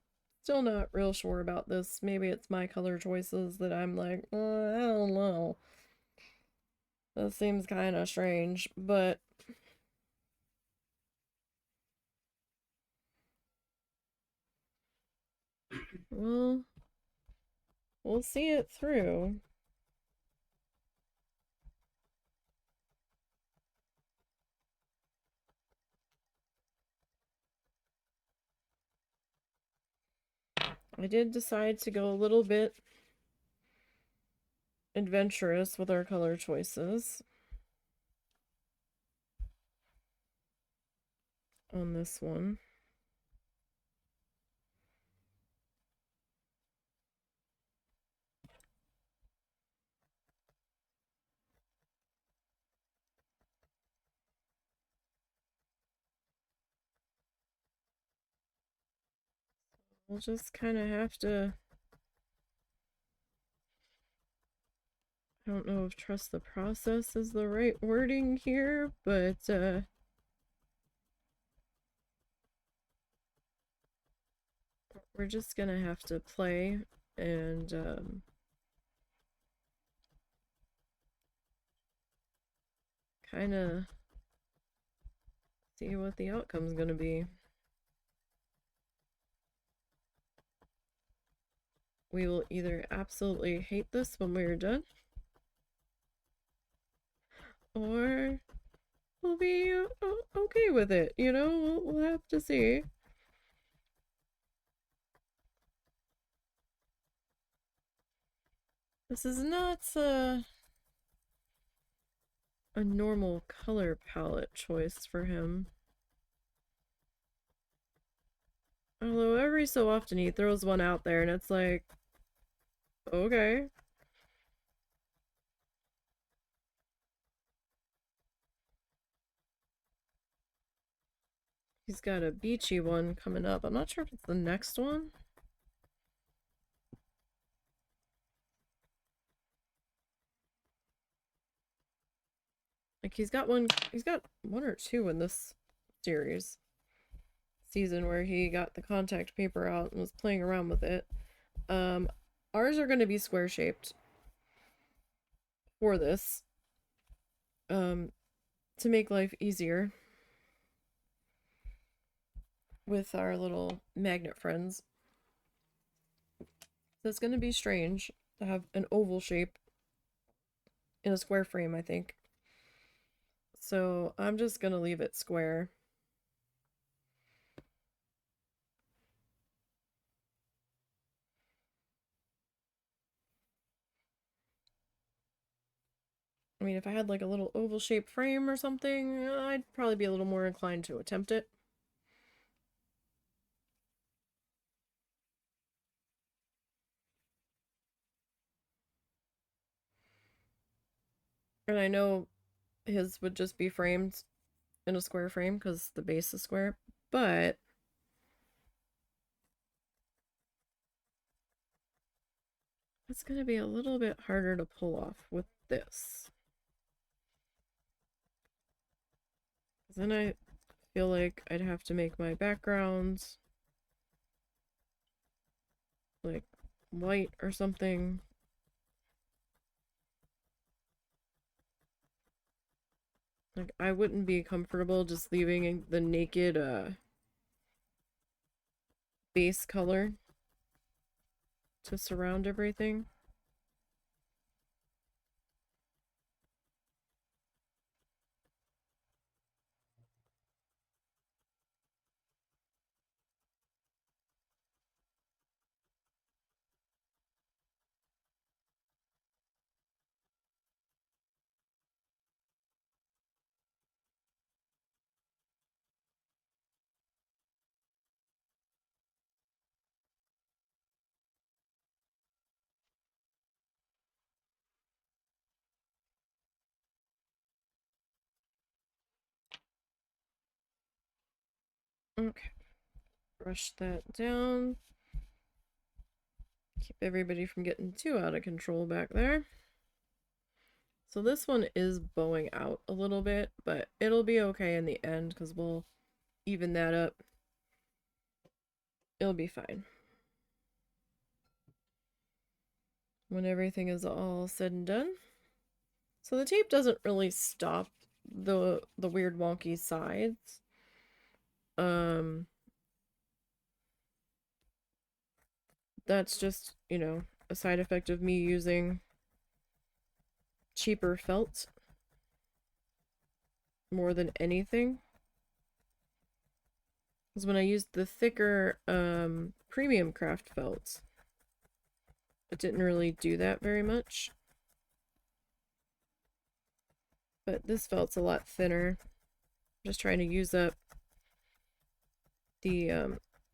still not real sure about this. Maybe it's my color choices that I'm like, I don't know. That seems kind of strange, but well, we'll see it through. I did decide to go a little bit adventurous with our color choices on this one. We'll just kind of have to, I don't know if trust the process is the right wording here, but we're just gonna have to play and kind of see what the outcome's gonna be. We will either absolutely hate this when we're done, or we'll be okay with it, you know? We'll have to see. This is not a normal color palette choice for him. Although every so often he throws one out there and it's like, okay. He's got a beachy one coming up. I'm not sure if it's the next one. Like he's got one or two in this series. season where he got the contact paper out and was playing around with it. Um, Ours are going to be square shaped for this, um, to make life easier with our little magnet friends. So it's going to be strange to have an oval shape in a square frame, I think. So I'm just going to leave it square. I mean, if I had like a little oval shaped frame or something, I'd probably be a little more inclined to attempt it. And I know his would just be framed in a square frame because the base is square, but it's going to be a little bit harder to pull off with this. Then I feel like I'd have to make my backgrounds like white or something. Like I wouldn't be comfortable just leaving the naked base color to surround everything. Okay, brush that down. Keep everybody from getting too out of control back there. So this one is bowing out a little bit, but it'll be okay in the end because we'll even that up. It'll be fine. When everything is all said and done. So the tape doesn't really stop the weird wonky sides. Um that's just, a side effect of me using cheaper felt more than anything. Because when I used the thicker premium craft felts, it didn't really do that very much. But this felt's a lot thinner. I'm just trying to use up the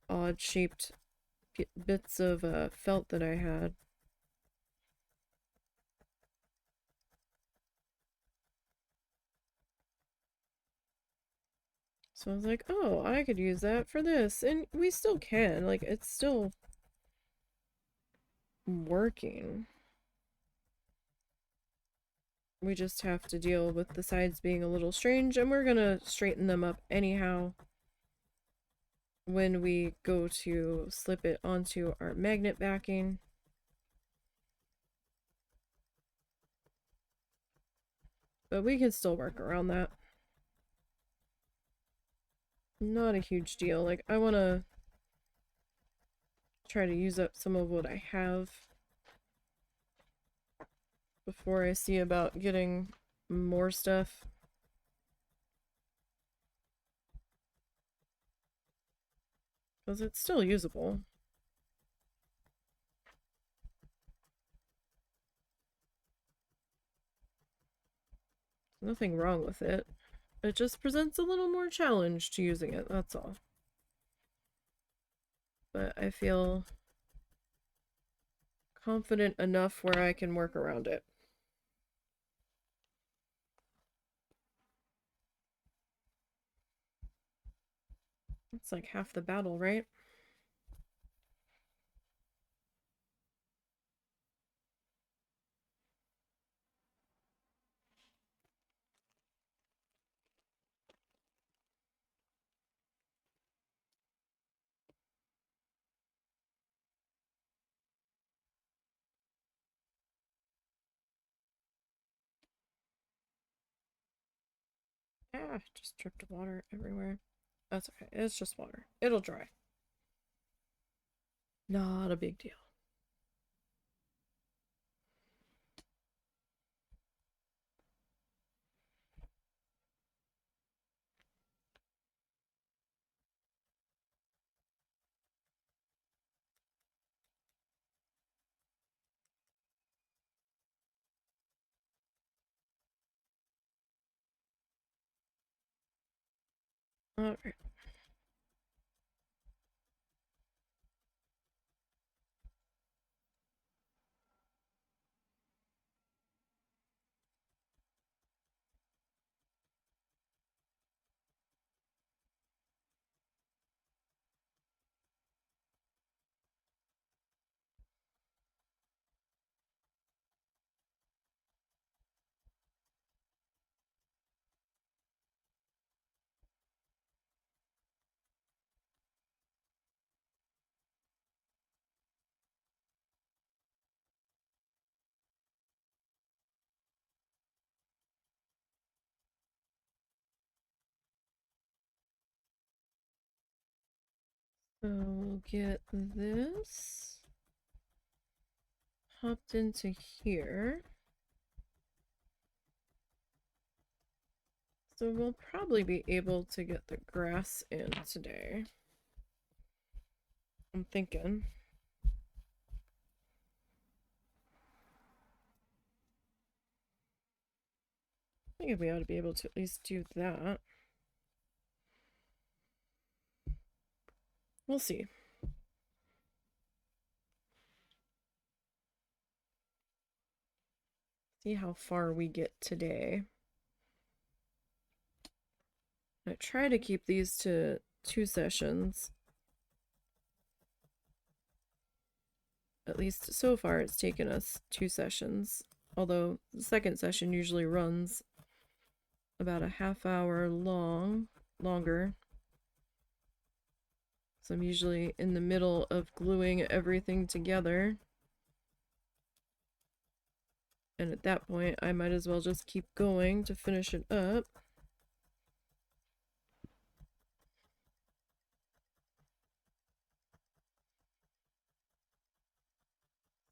odd shaped bits of felt that I had. So I was like, oh, I could use that for this. And we still can. Like, it's still working. We just have to deal with the sides being a little strange, and we're gonna straighten them up anyhow when we go to slip it onto our magnet backing. But we can still work around that. Not a huge deal. Like, I want to try to use up some of what I have before I see about getting more stuff. Because it's still usable. Nothing wrong with it. It just presents a little more challenge to using it, that's all. But I feel confident enough where I can work around it. It's like half the battle, right? Ah, just dripped water everywhere. That's okay. It's just water. It'll dry. Not a big deal. Alright. So we'll get this hopped into here. So we'll probably be able to get the grass in today. I'm thinking. I think we ought to be able to at least do that. We'll see. See how far we get today. I try to keep these to 2 sessions. At least so far it's taken us 2 sessions. Although the second session usually runs about a half hour longer. So I'm usually in the middle of gluing everything together. And at that point, I might as well just keep going to finish it up.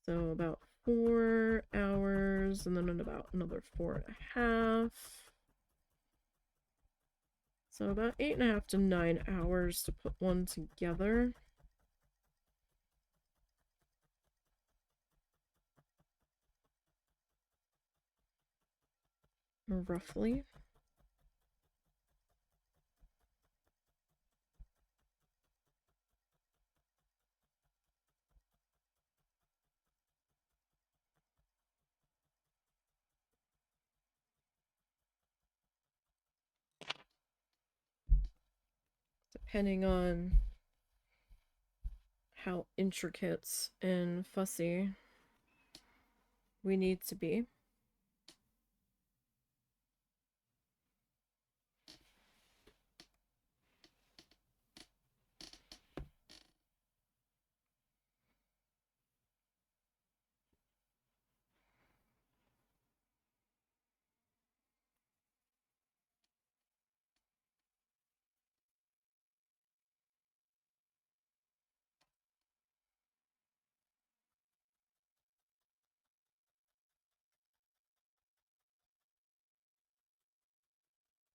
So about 4 hours, and then in about another 4.5. So about 8.5 to 9 hours to put one together. Roughly. Depending on how intricate and fussy we need to be.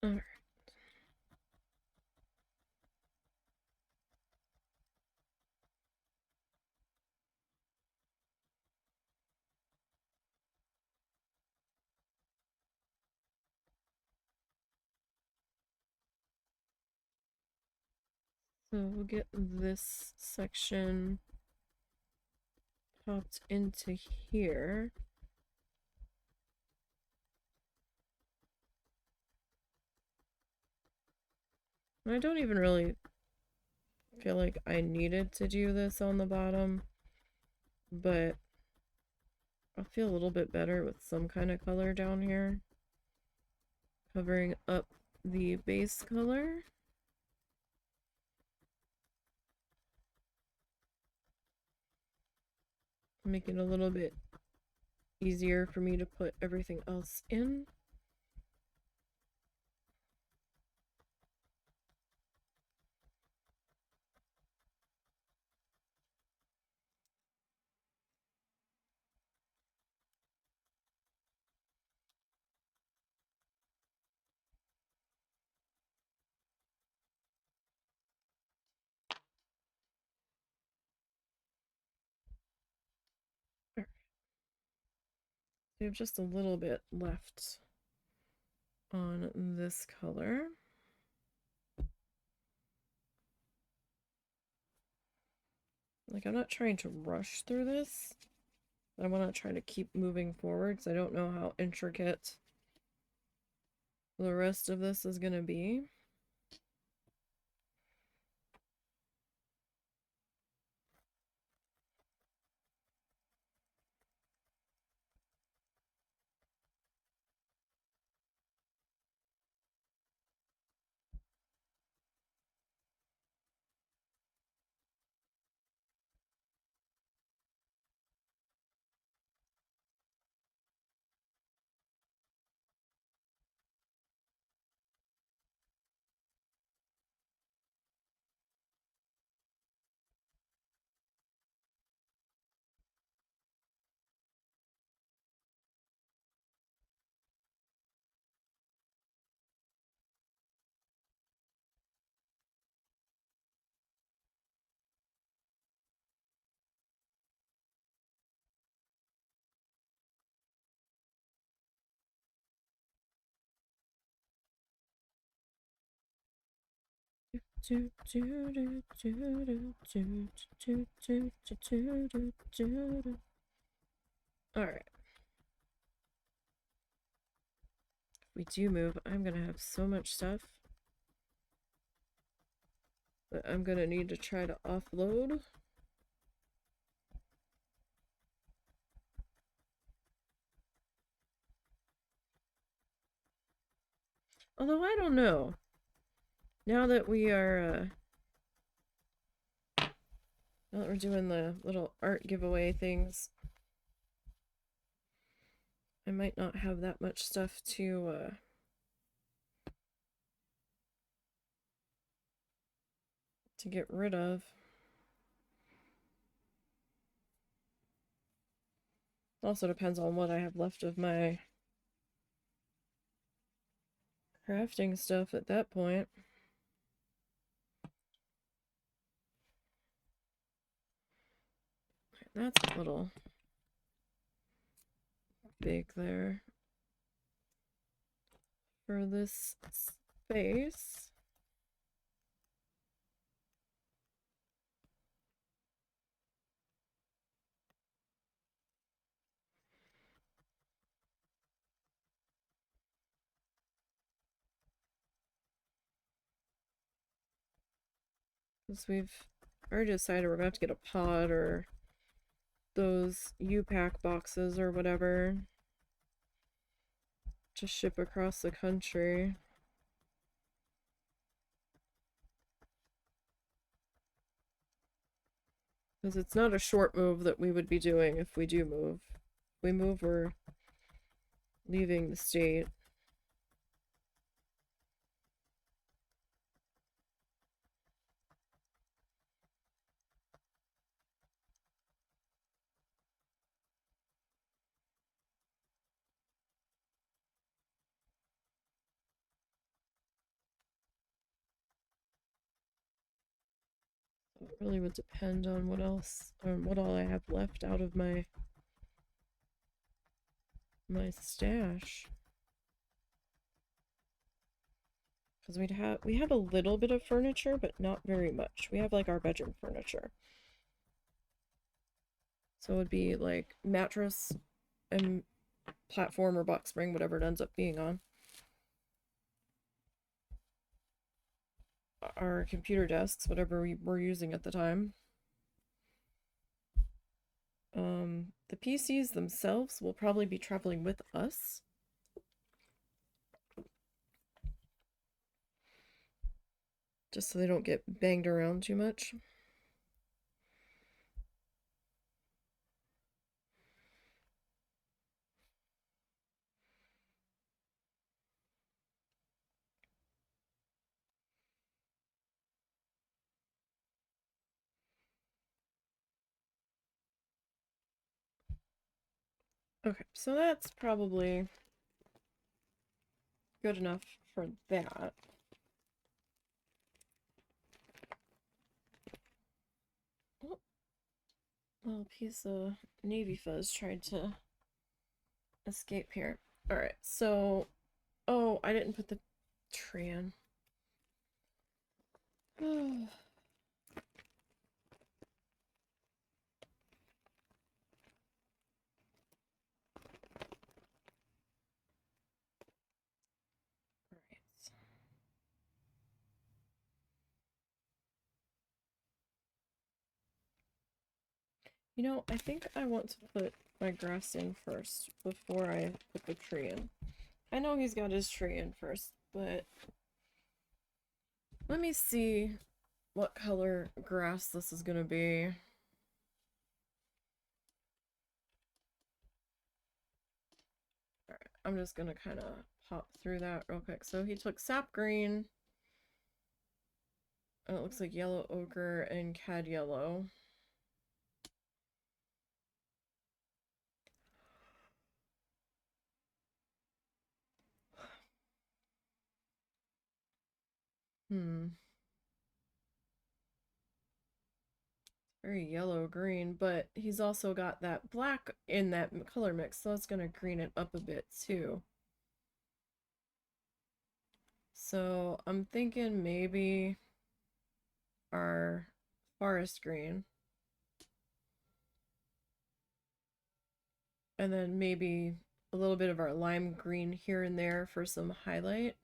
Alright. So we'll get this section popped into here. And I don't even really feel like I needed to do this on the bottom, but I'll feel a little bit better with some kind of color down here, covering up the base color. Make it a little bit easier for me to put everything else in. We have just a little bit left on this color. Like, I'm not trying to rush through this. I want to try to keep moving forward because I don't know how intricate the rest of this is going to be. Alright. If we do move, I'm gonna have so much stuff that I'm gonna need to try to offload. Although I don't know. Now that we are now that we're doing the little art giveaway things, I might not have that much stuff to get rid of. Also depends on what I have left of my crafting stuff at that point. That's a little big there for this space. Because we've already decided we're going to have to get a pod or those U-Pack boxes or whatever to ship across the country. Because it's not a short move that we would be doing if we do move. If we move, we're leaving the state. It really would depend on what else, or what all I have left out of my stash. Because we have a little bit of furniture, but not very much. We have like our bedroom furniture. So it would be like mattress and platform or box spring, whatever it ends up being on. Our computer desks, whatever we were using at the time. The PCs themselves will probably be traveling with us. Just so they don't get banged around too much. Okay, so that's probably good enough for that. Oh, little piece of navy fuzz tried to escape here. Alright, so... Oh, I didn't put the tree in. Alright. You know, I think I want to put my grass in first before I put the tree in. I know he's got his tree in first, but let me see what color grass this is gonna be. Alright, I'm just gonna kind of pop through that real quick. So he took sap green, and it looks like yellow ochre and cad yellow. Hmm. Very yellow green, but he's also got that black in that color mix, so it's gonna green it up a bit too. So I'm thinking maybe our forest green, and then maybe a little bit of our lime green here and there for some highlight.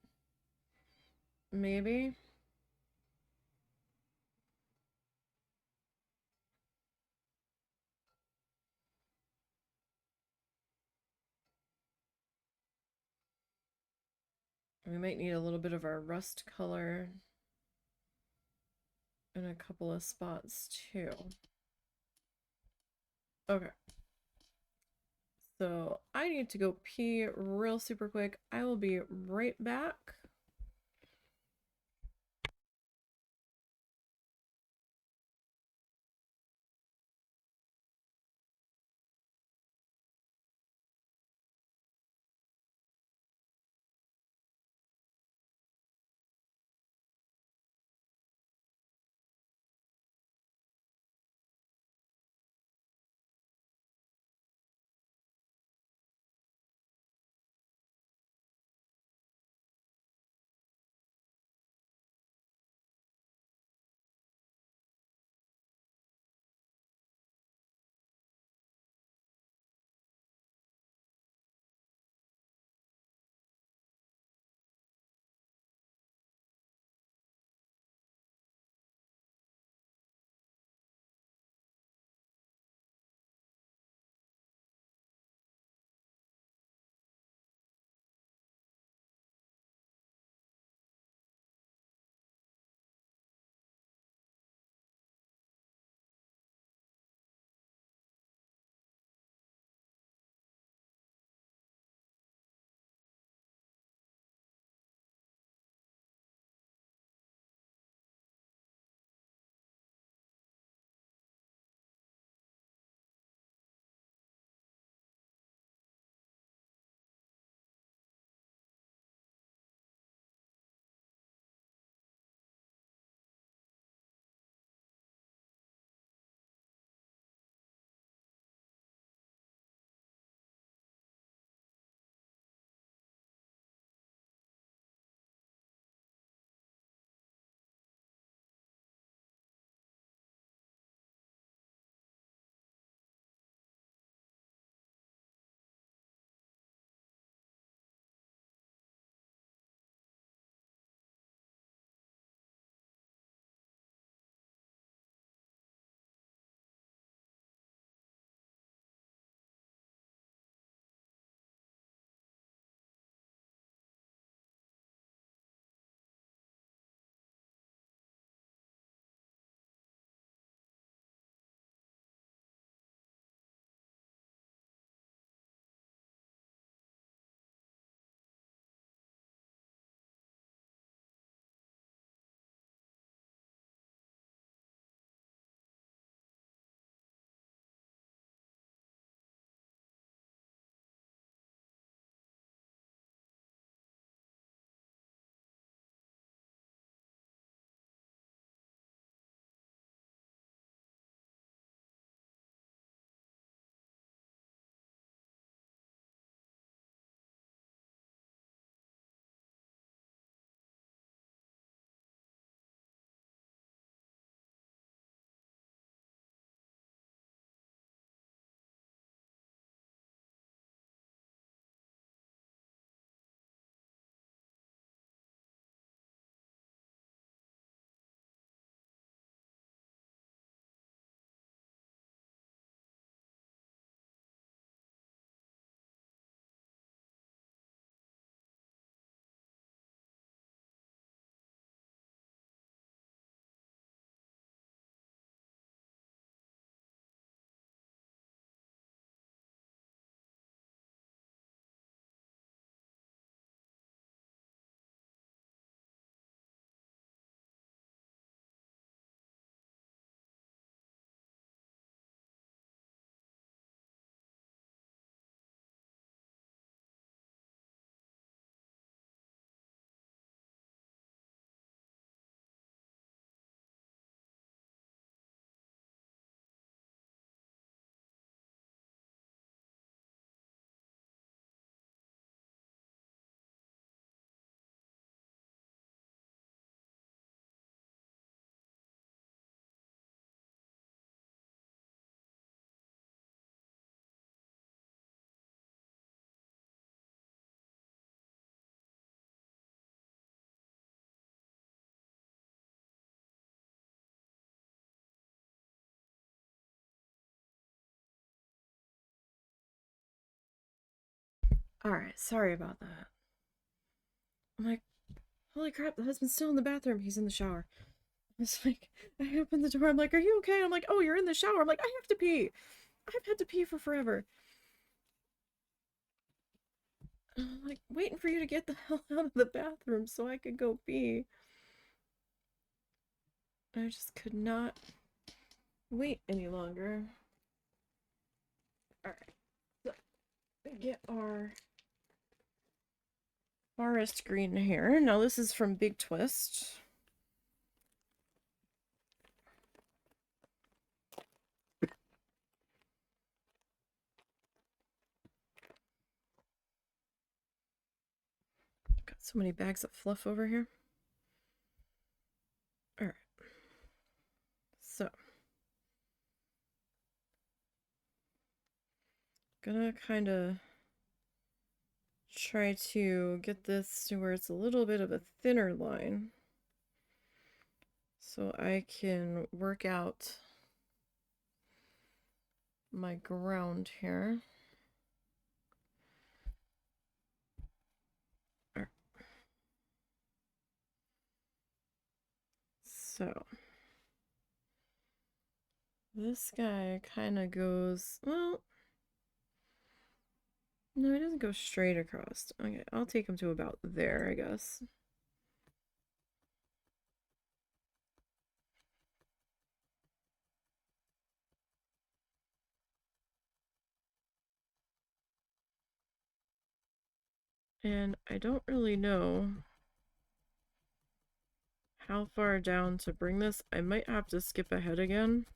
Maybe. We might need a little bit of our rust color in a couple of spots too. Okay. So I need to go pee real super quick. I will be right back. Alright, sorry about that. I'm like, holy crap, the husband's still in the bathroom. He's in the shower. It's like, I open the door. I'm like, are you okay? I'm like, oh, you're in the shower. I'm like, I have to pee. I've had to pee for forever. And I'm like, waiting for you to get the hell out of the bathroom so I could go pee. I just could not wait any longer. Alright, so we get our forest green here. Now this is from Big Twist. Got so many bags of fluff over here. Alright. So. Gonna kind of try to get this to where it's a little bit of a thinner line. So I can work out my ground here. So this guy kind of goes, well, no, he doesn't go straight across. Okay, I'll take him to about there, I guess. And I don't really know how far down to bring this. I might have to skip ahead again.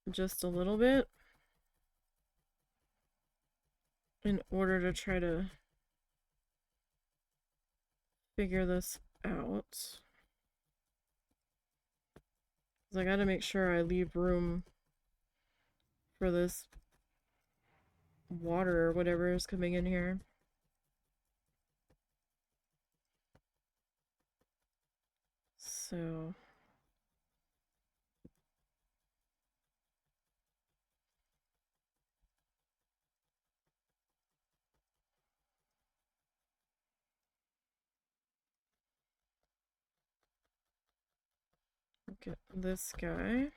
Just a little bit. In order to try to figure this out. I gotta make sure I leave room for this water or whatever is coming in here. So get this guy.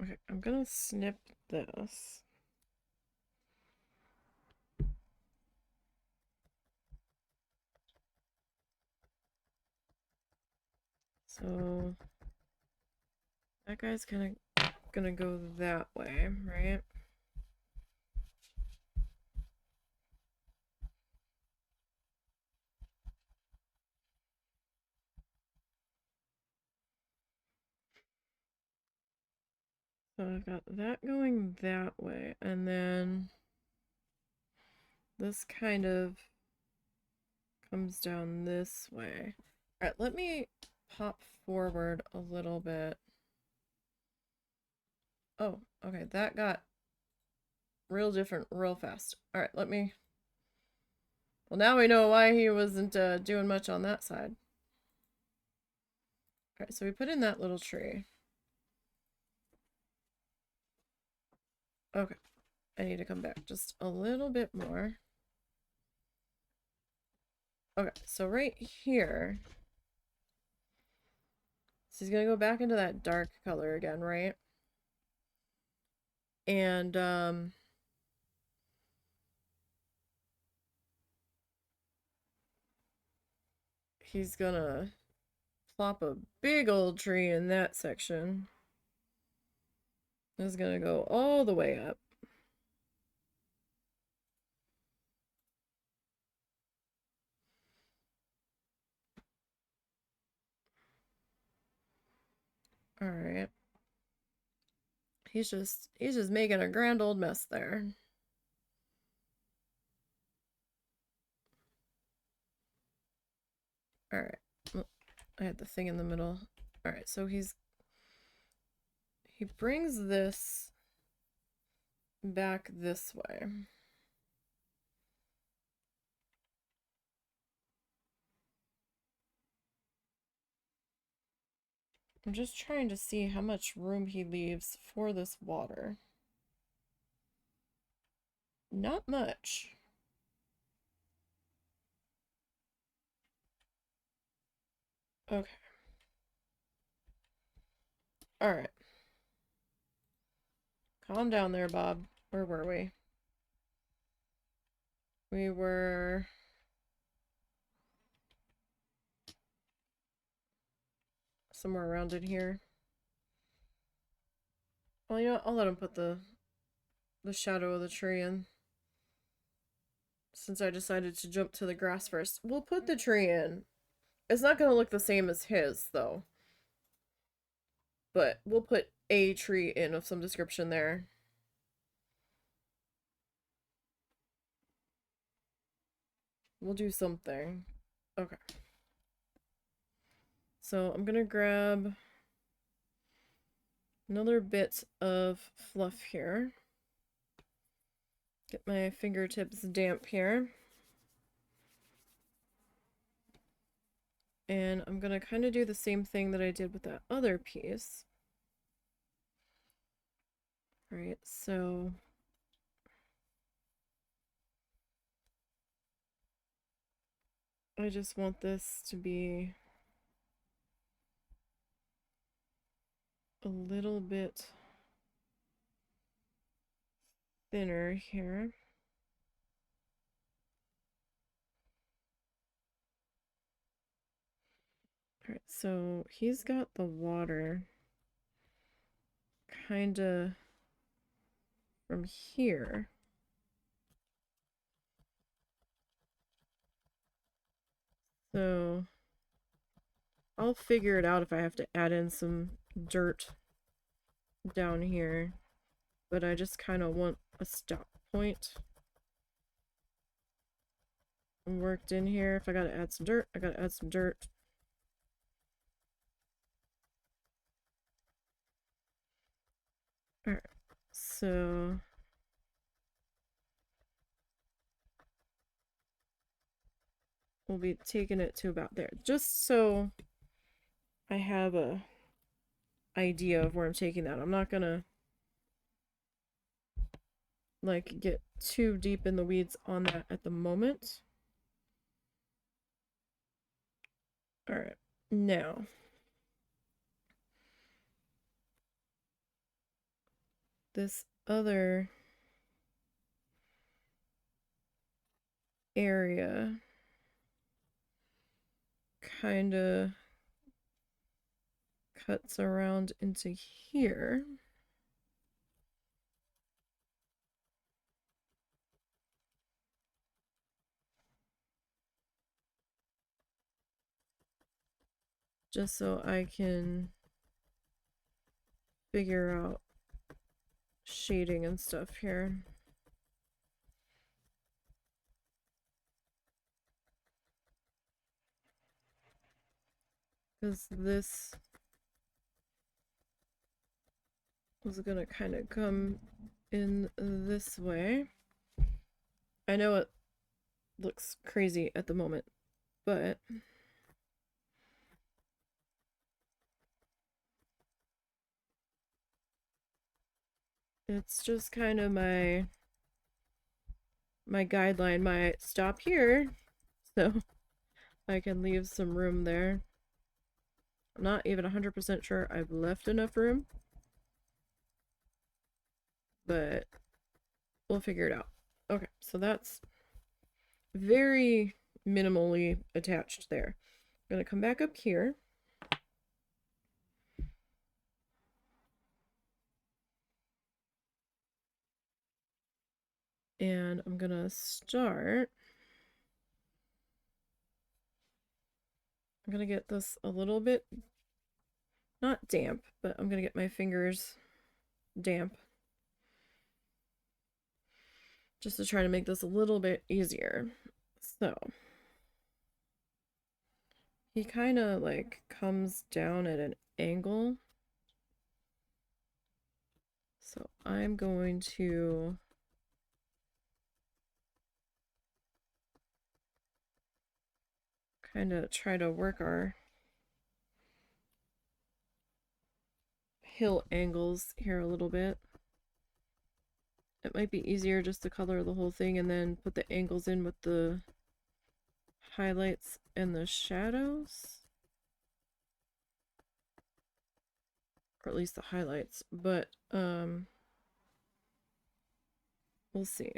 Okay, I'm gonna snip this. So that guy's kind of gonna go that way, right? So I've got that going that way, and then this kind of comes down this way. All right, let me pop forward a little bit. Oh, okay, that got real different real fast. All right, let me... Well, now we know why he wasn't doing much on that side. All right, so we put in that little tree. Okay, I need to come back just a little bit more. Okay, so right here, so he's gonna go back into that dark color again, right? And he's gonna plop a big old tree in that section. It's gonna go all the way up. All right. He's just making a grand old mess there. All right. Well, I had the thing in the middle. All right, so he brings this back this way. I'm just trying to see how much room he leaves for this water. Not much. Okay. All right. Calm down there, Bob. Where were we? We were somewhere around in here. Well, you know what? I'll let him put the shadow of the tree in. Since I decided to jump to the grass first. We'll put the tree in. It's not going to look the same as his, though. But we'll put a tree in of some description there. We'll do something. Okay. So I'm going to grab another bit of fluff here. Get my fingertips damp here. And I'm going to kind of do the same thing that I did with that other piece. All right, so I just want this to be a little bit thinner here. All right, so he's got the water kind of from here. So I'll figure it out if I have to add in some dirt down here. But I just kind of want a stop point worked in here. If I gotta add some dirt, I gotta add some dirt. Alright, so we'll be taking it to about there. Just so I have a idea of where I'm taking that. I'm not gonna like get too deep in the weeds on that at the moment. Alright, now this other area kind of cuts around into here. Just so I can figure out shading and stuff here. Because this was gonna kind of come in this way. I know it looks crazy at the moment, but it's just kind of my guideline. My stop here, so I can leave some room there. I'm not even 100% sure I've left enough room, but we'll figure it out. Okay, so that's very minimally attached there. I'm gonna come back up here. And I'm gonna start. I'm gonna get this a little bit, not damp, but I'm gonna get my fingers damp. Just to try to make this a little bit easier. So he kind of like comes down at an angle. So I'm going to kind of try to work our hill angles here a little bit. It might be easier just to color the whole thing and then put the angles in with the highlights and the shadows. Or at least the highlights, but we'll see.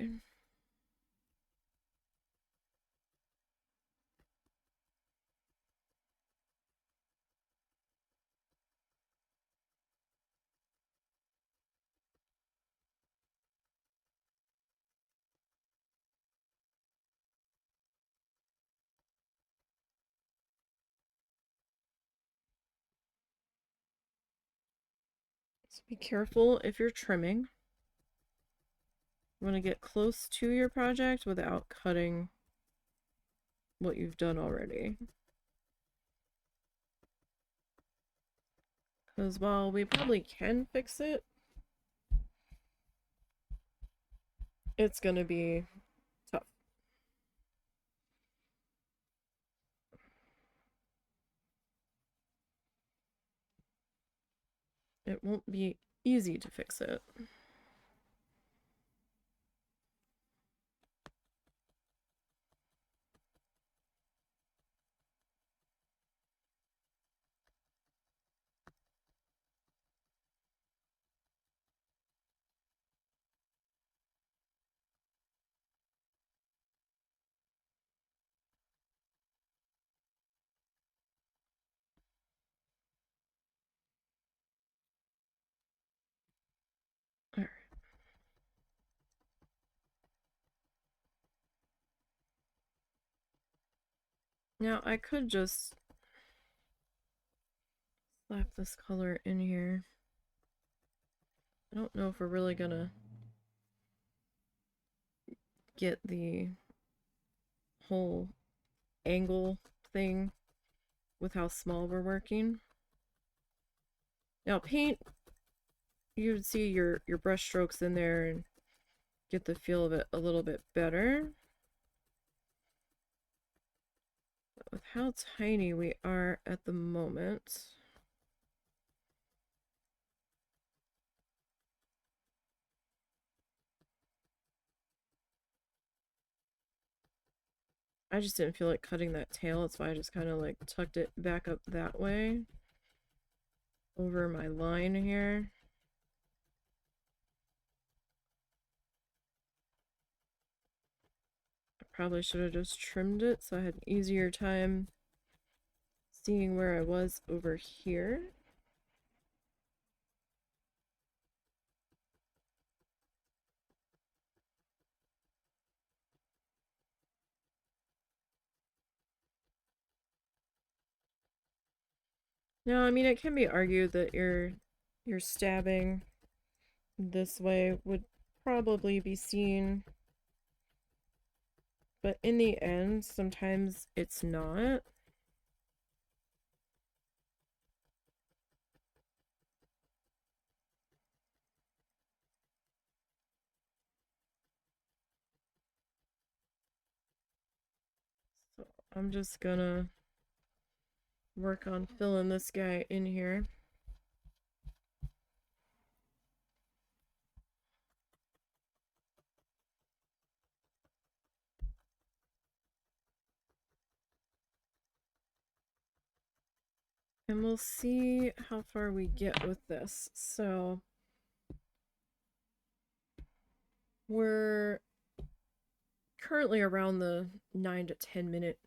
So be careful if you're trimming. You want to get close to your project without cutting what you've done already. Because while we probably can fix it, it's going to be tough. It won't be easy to fix it. All right. Now I could just slap this color in here. I don't know if we're really gonna get the whole angle thing with how small we're working. Now paint, you would see your brush strokes in there and get the feel of it a little bit better. But with how tiny we are at the moment, I just didn't feel like cutting that tail. That's why I just kind of like tucked it back up that way over my line here. I probably should have just trimmed it so I had an easier time seeing where I was over here. Now, I mean, it can be argued that your stabbing this way would probably be seen, but in the end, sometimes it's not. So I'm just gonna work on filling this guy in here. And we'll see how far we get with this. So we're currently around the 9 to 10 minute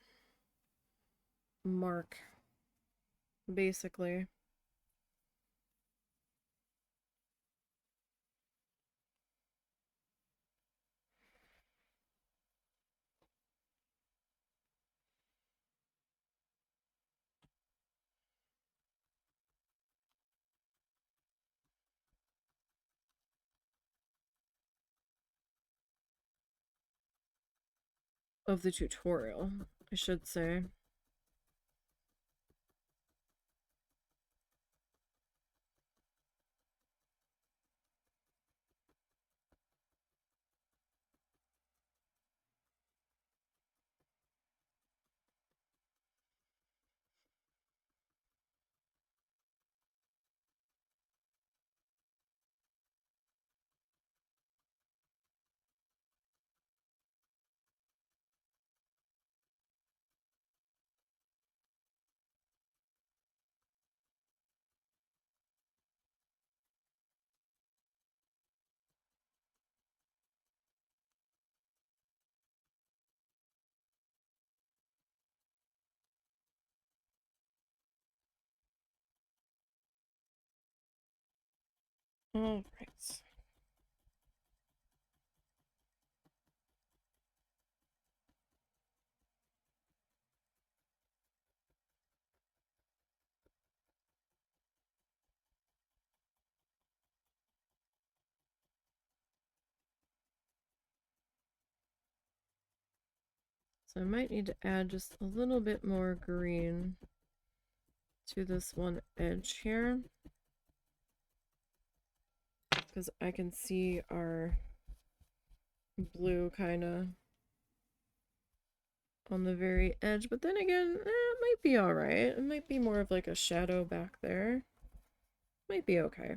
mark, basically. Of the tutorial, I should say. All right. So I might need to add just a little bit more green to this one edge here, because I can see our blue kind of on the very edge, but then again, it might be all right. It might be more of like a shadow back there. Might be okay.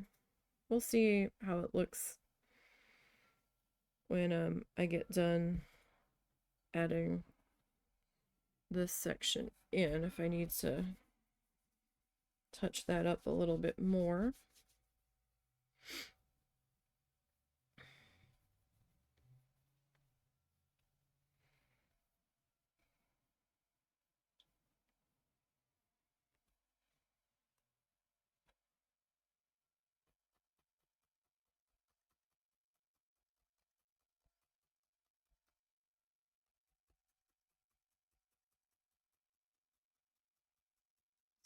We'll see how it looks when I get done adding this section in, if I need to touch that up a little bit more.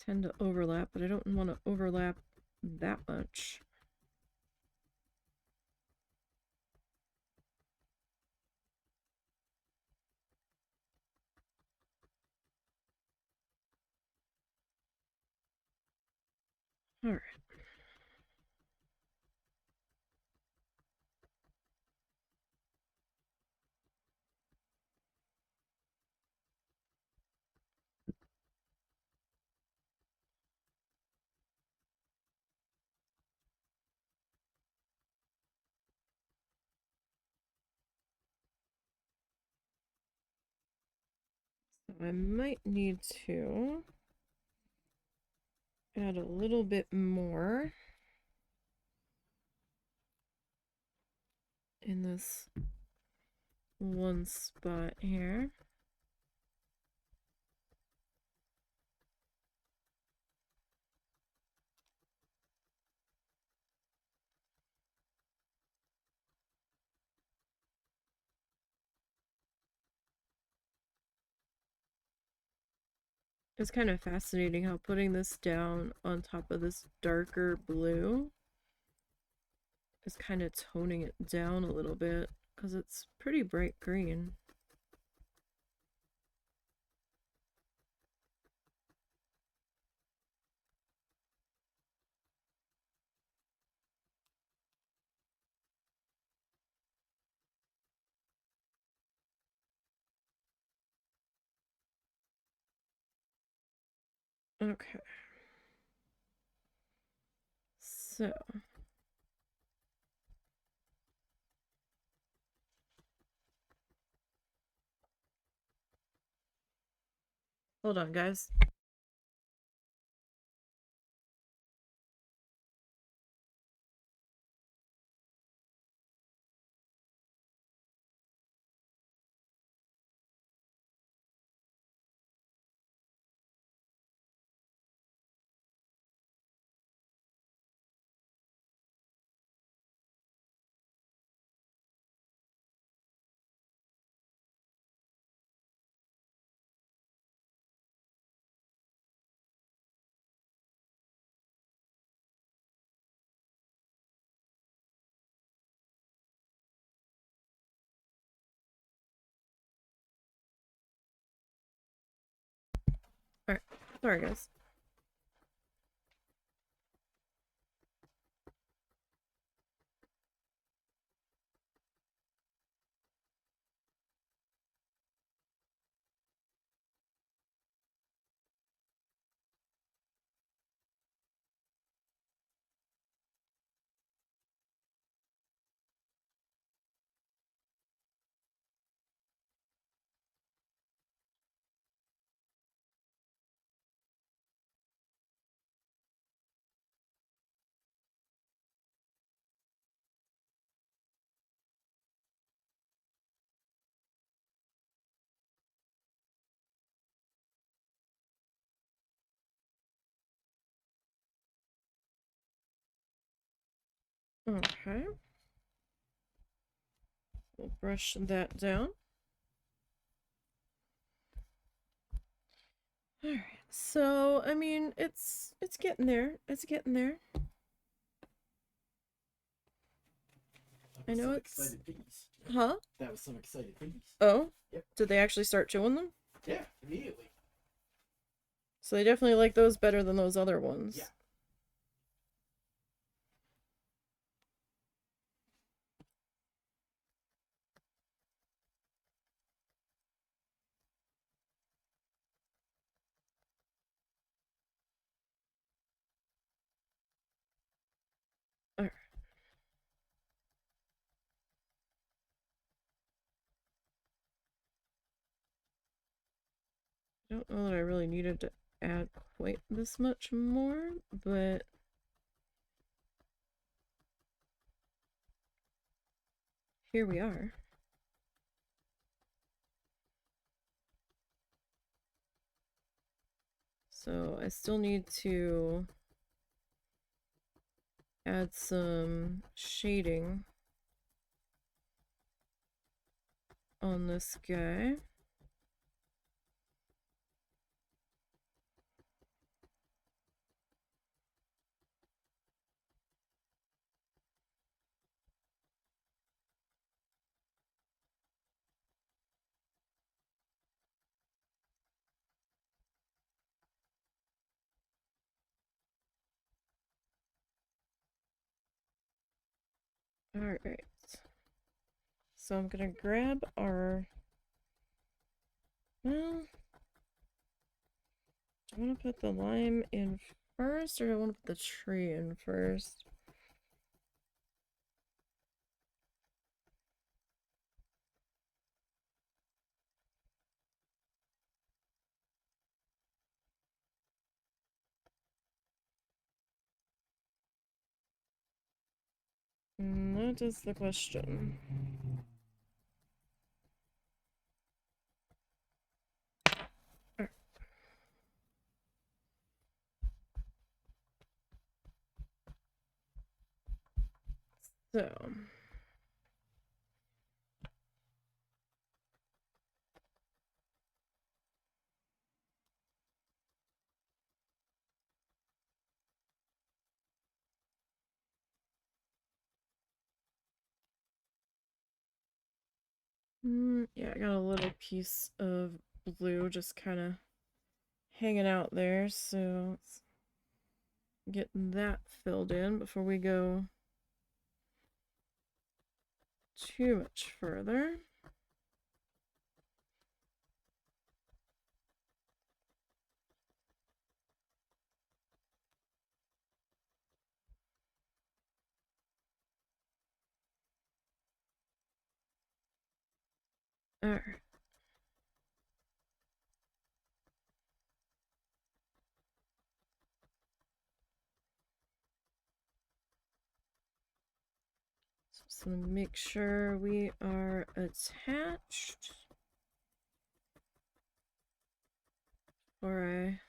Tend to overlap, but I don't want to overlap that much. All right. So I might need to add a little bit more in this one spot here. It's kind of fascinating how putting this down on top of this darker blue is kind of toning it down a little bit, because it's pretty bright green. Okay. So hold on, guys. All right. Sorry, guys. Okay. We'll brush that down. Alright, so, I mean, it's getting there. It's getting there. I know it's... Excited piggies. Huh? That was some excited piggies. Oh? Yep. Did they actually start chewing them? Yeah, immediately. So they definitely like those better than those other ones. Yeah. Alright. I don't know that I really needed to add quite this much more, but here we are. So I still need to add some shading on this guy. Alright. So I'm gonna grab our... Well, do I want to put the lime in first, or do I want to put the tree in first? That is the question. So, yeah, I got a little piece of blue just kind of hanging out there, so let's get that filled in before we go too much further. Alright. Just want to make sure we are attached before I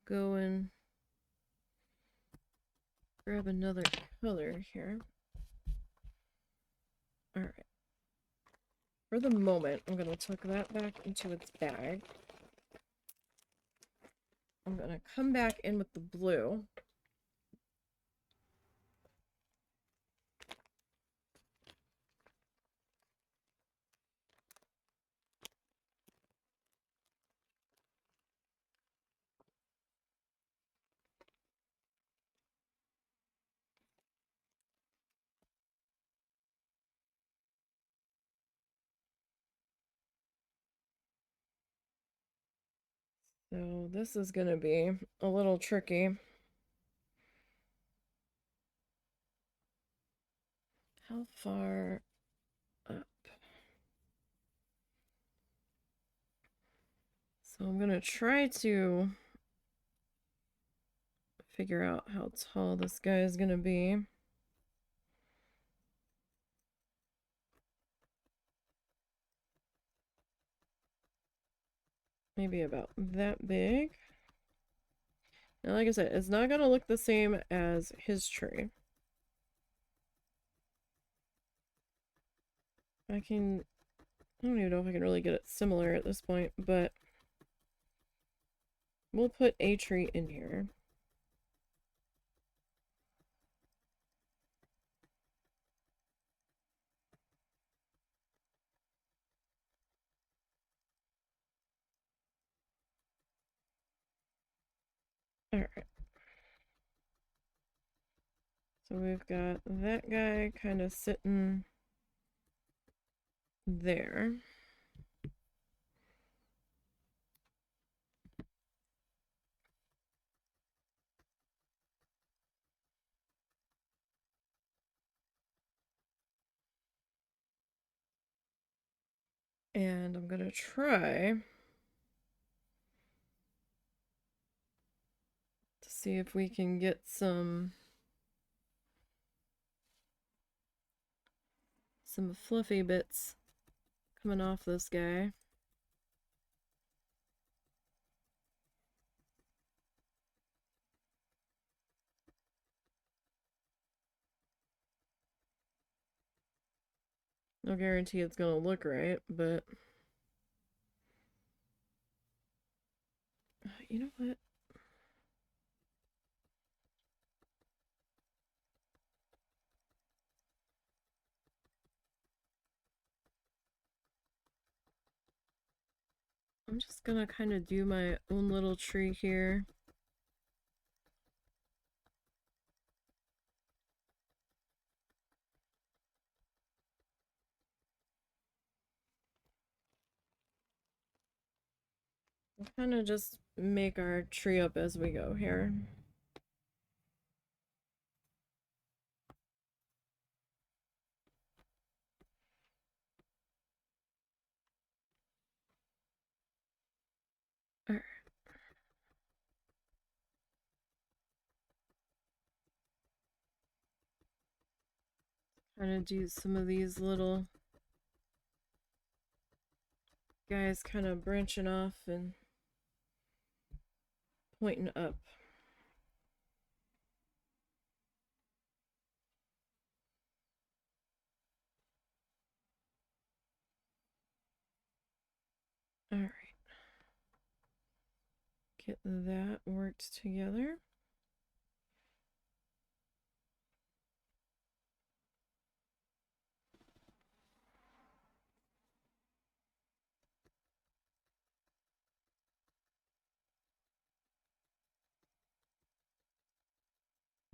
go and grab another color here. Alright. For the moment, I'm going to tuck that back into its bag. I'm going to come back in with the blue. So this is going to be a little tricky. How far up? So I'm going to try to figure out how tall this guy is going to be. Maybe about that big. Now, like I said, it's not going to look the same as his tree. I don't even know if I can really get it similar at this point, but we'll put a tree in here. Alright. So we've got that guy kind of sitting there. And I'm gonna try to see if we can get some fluffy bits coming off this guy. No guarantee it's gonna look right, but you know what? I'm just gonna kind of do my own little tree here. We'll kind of just make our tree up as we go here. Alright. Kind of do some of these little guys kind of branching off and pointing up. Alright. Get that worked together.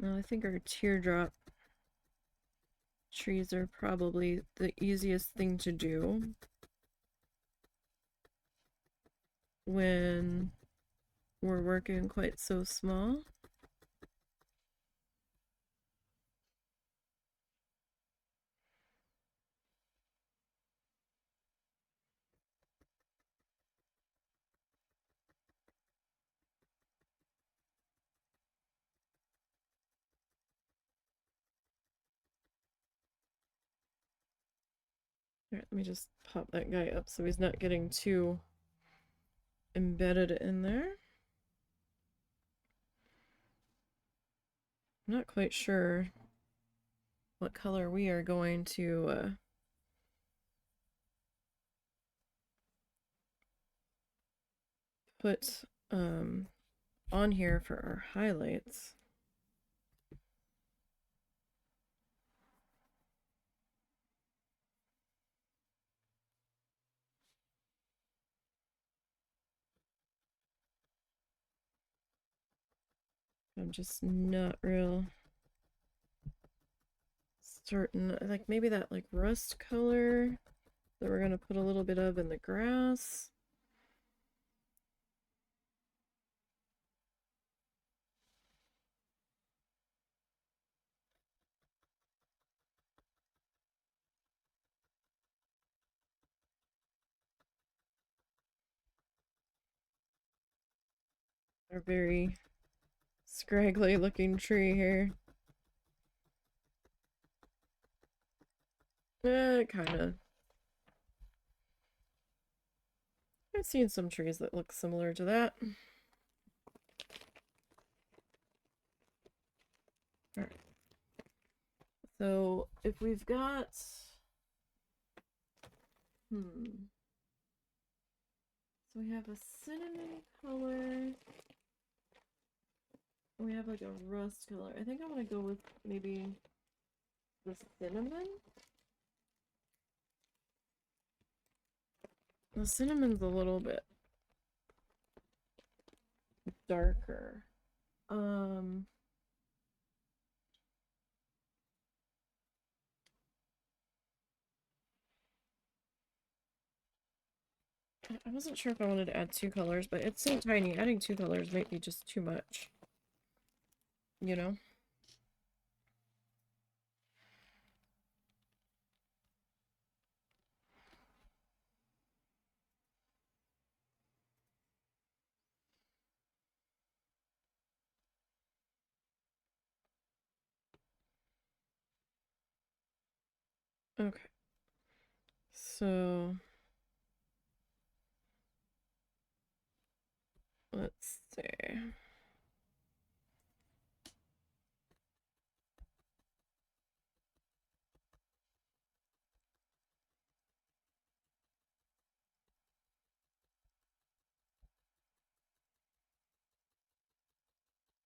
Well, I think our teardrop trees are probably the easiest thing to do when we're working quite so small. Alright, let me just pop that guy up so he's not getting too embedded in there. I'm not quite sure what color we are going to put on here for our highlights. I'm just not real certain. Like maybe that like rust color that we're gonna put a little bit of in the grass. Our very scraggly looking tree here. Kind of. I've seen some trees that look similar to that. Alright. So if we've got Hmm. So we have a cinnamon color. We have like a rust color. I think I want to go with maybe the cinnamon. The cinnamon's a little bit darker. Um, I wasn't sure if I wanted to add two colors, but it's so tiny. Adding two colors might be just too much. You know? Okay. So let's see.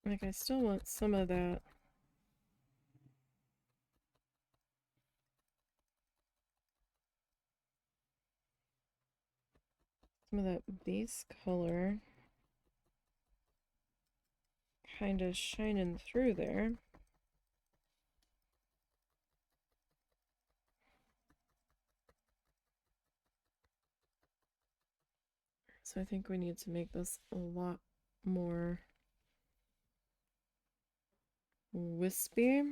Like, I still want some of that. Some of that base color kind of shining through there. So I think we need to make this a lot more wispy.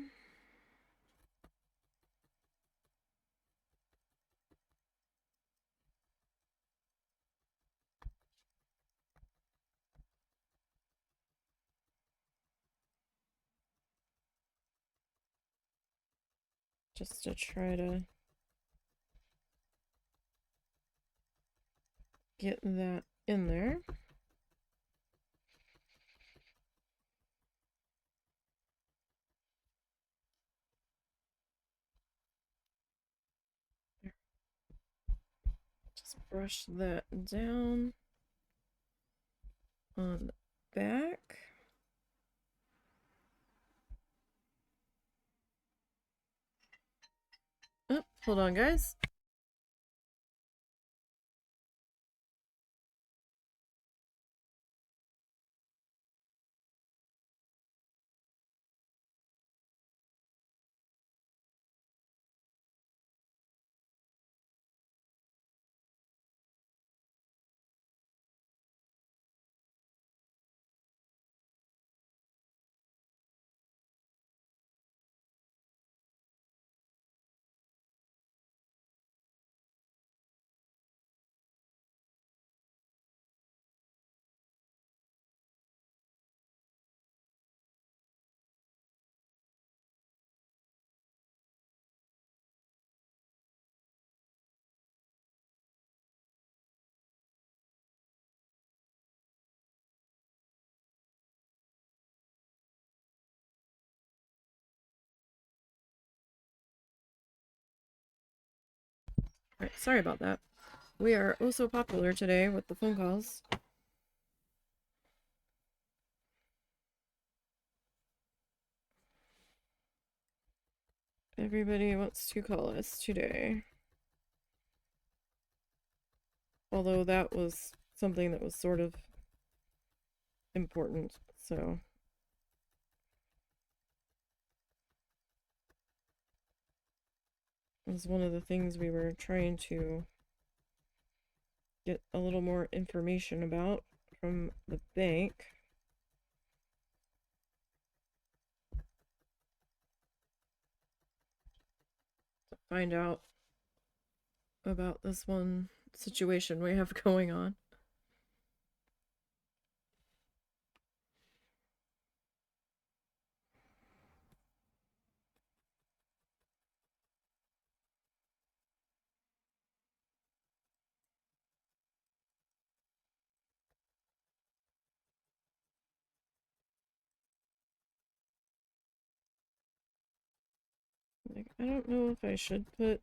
Just to try to get that in there. Just brush that down on the back. Oh, hold on, guys. All right, sorry about that. We are oh so popular today with the phone calls. Everybody wants to call us today. Although that was something that was sort of important, so it was one of the things we were trying to get a little more information about from the bank. To find out about this one situation we have going on. Like, I don't know if I should put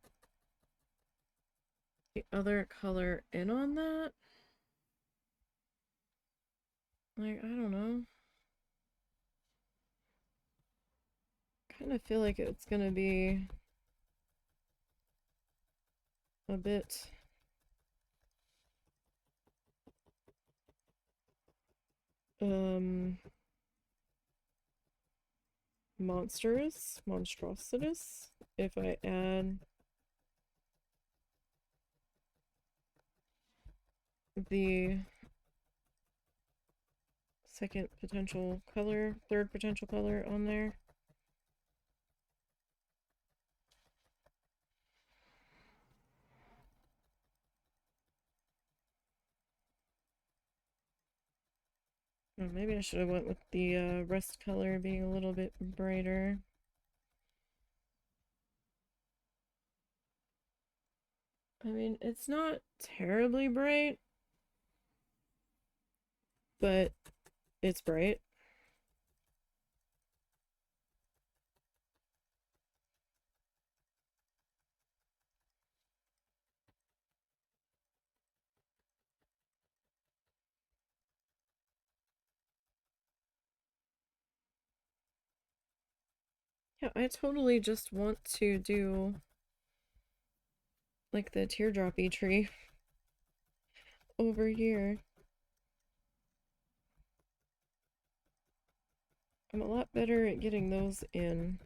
the other color in on that. Like, I don't know. Kind of feel like it's gonna be a bit um monstrositous if I add the second potential color, third potential color on there. Oh, maybe I should have went with the rust color being a little bit brighter. I mean, it's not terribly bright, but it's bright. Yeah, I totally just want to do like the teardroppy tree over here. I'm a lot better at getting those in.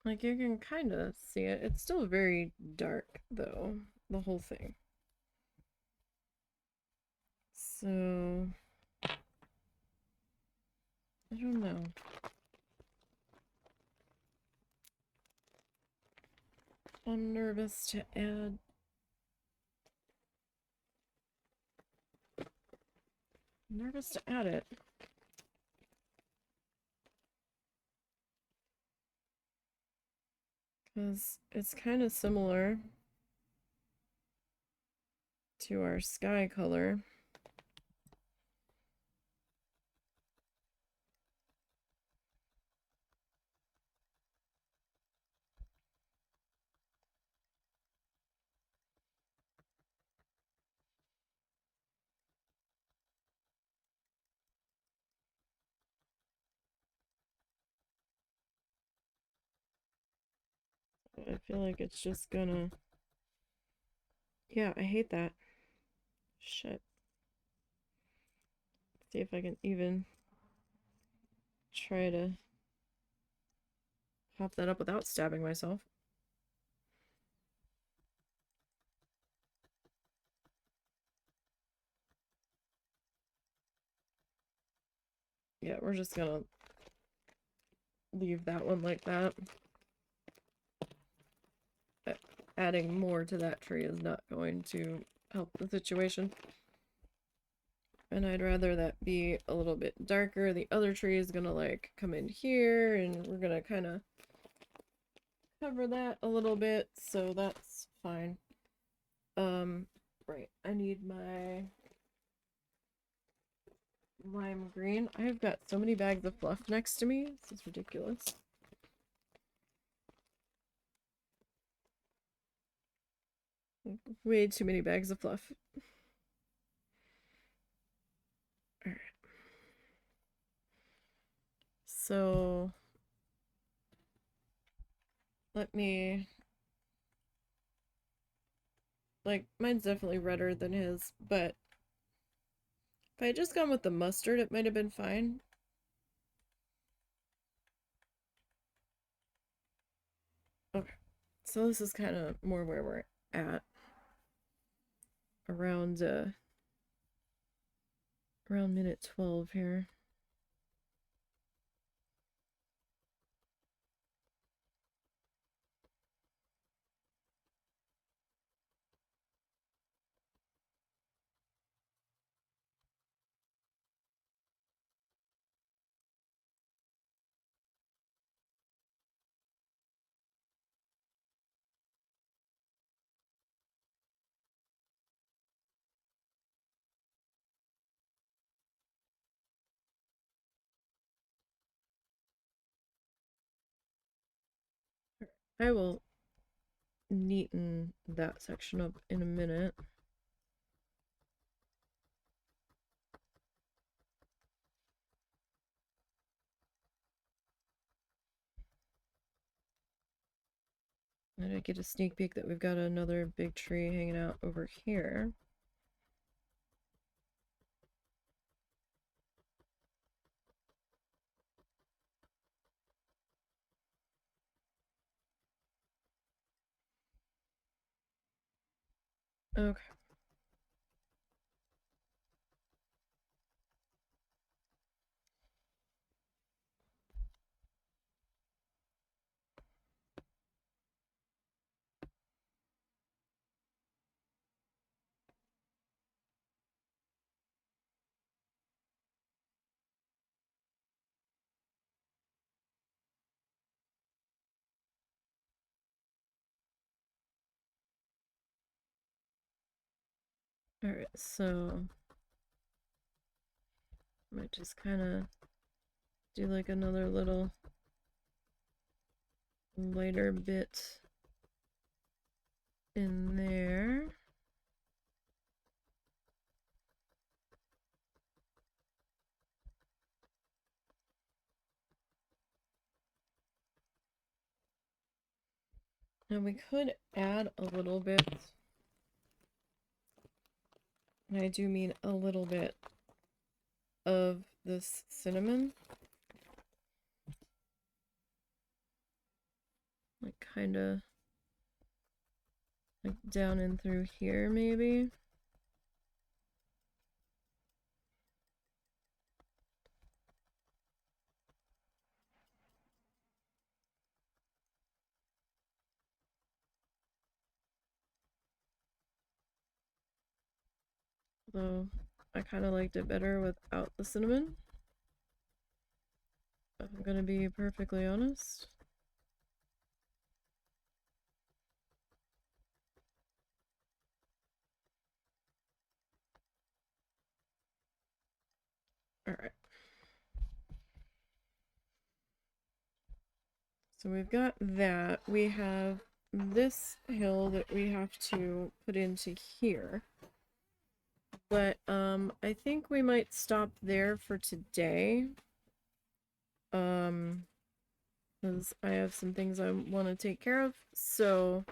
Like you can kind of see it. It's still very dark though, the whole thing. So, I don't know. I'm nervous to add. Nervous to add it. Because it's kind of similar to our sky color. I feel like it's just gonna. Yeah, I hate that. Shit. See if I can even try to pop that up without stabbing myself. Yeah, we're just gonna leave that one like that. Adding more to that tree is not going to help the situation. And I'd rather that be a little bit darker. The other tree is gonna like come in here and we're gonna kind of cover that a little bit, so that's fine. Right, I need my lime green. I've got so many bags of fluff next to me. This is ridiculous. Way too many bags of fluff. Alright. So let me, like, mine's definitely redder than his, but if I had just gone with the mustard, it might have been fine. Okay, so this is kind of more where we're at. Around around minute 12 here. I will neaten that section up in a minute. And I get a sneak peek that we've got another big tree hanging out over here. Okay. Alright, so I might just kind of do like another little lighter bit in there. And we could add a little bit, and I do mean a little bit, of this cinnamon. Like kind of like down and through here maybe. Though I kind of liked it better without the cinnamon, if I'm gonna be perfectly honest. Alright. So we've got that. We have this hill that we have to put into here. But I think we might stop there for today. Because I have some things I want to take care of. So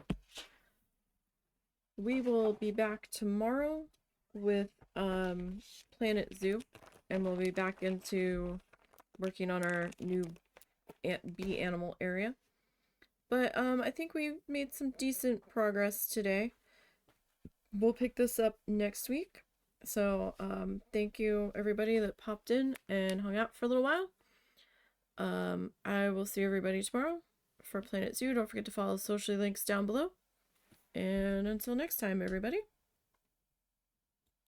we will be back tomorrow with Planet Zoo, and we'll be back into working on our new bee animal area. But I think we made some decent progress today. We'll pick this up next week. So thank you everybody that popped in and hung out for a little while. I will see everybody tomorrow for Planet Zoo. Don't forget to follow the social links down below. And until next time, everybody.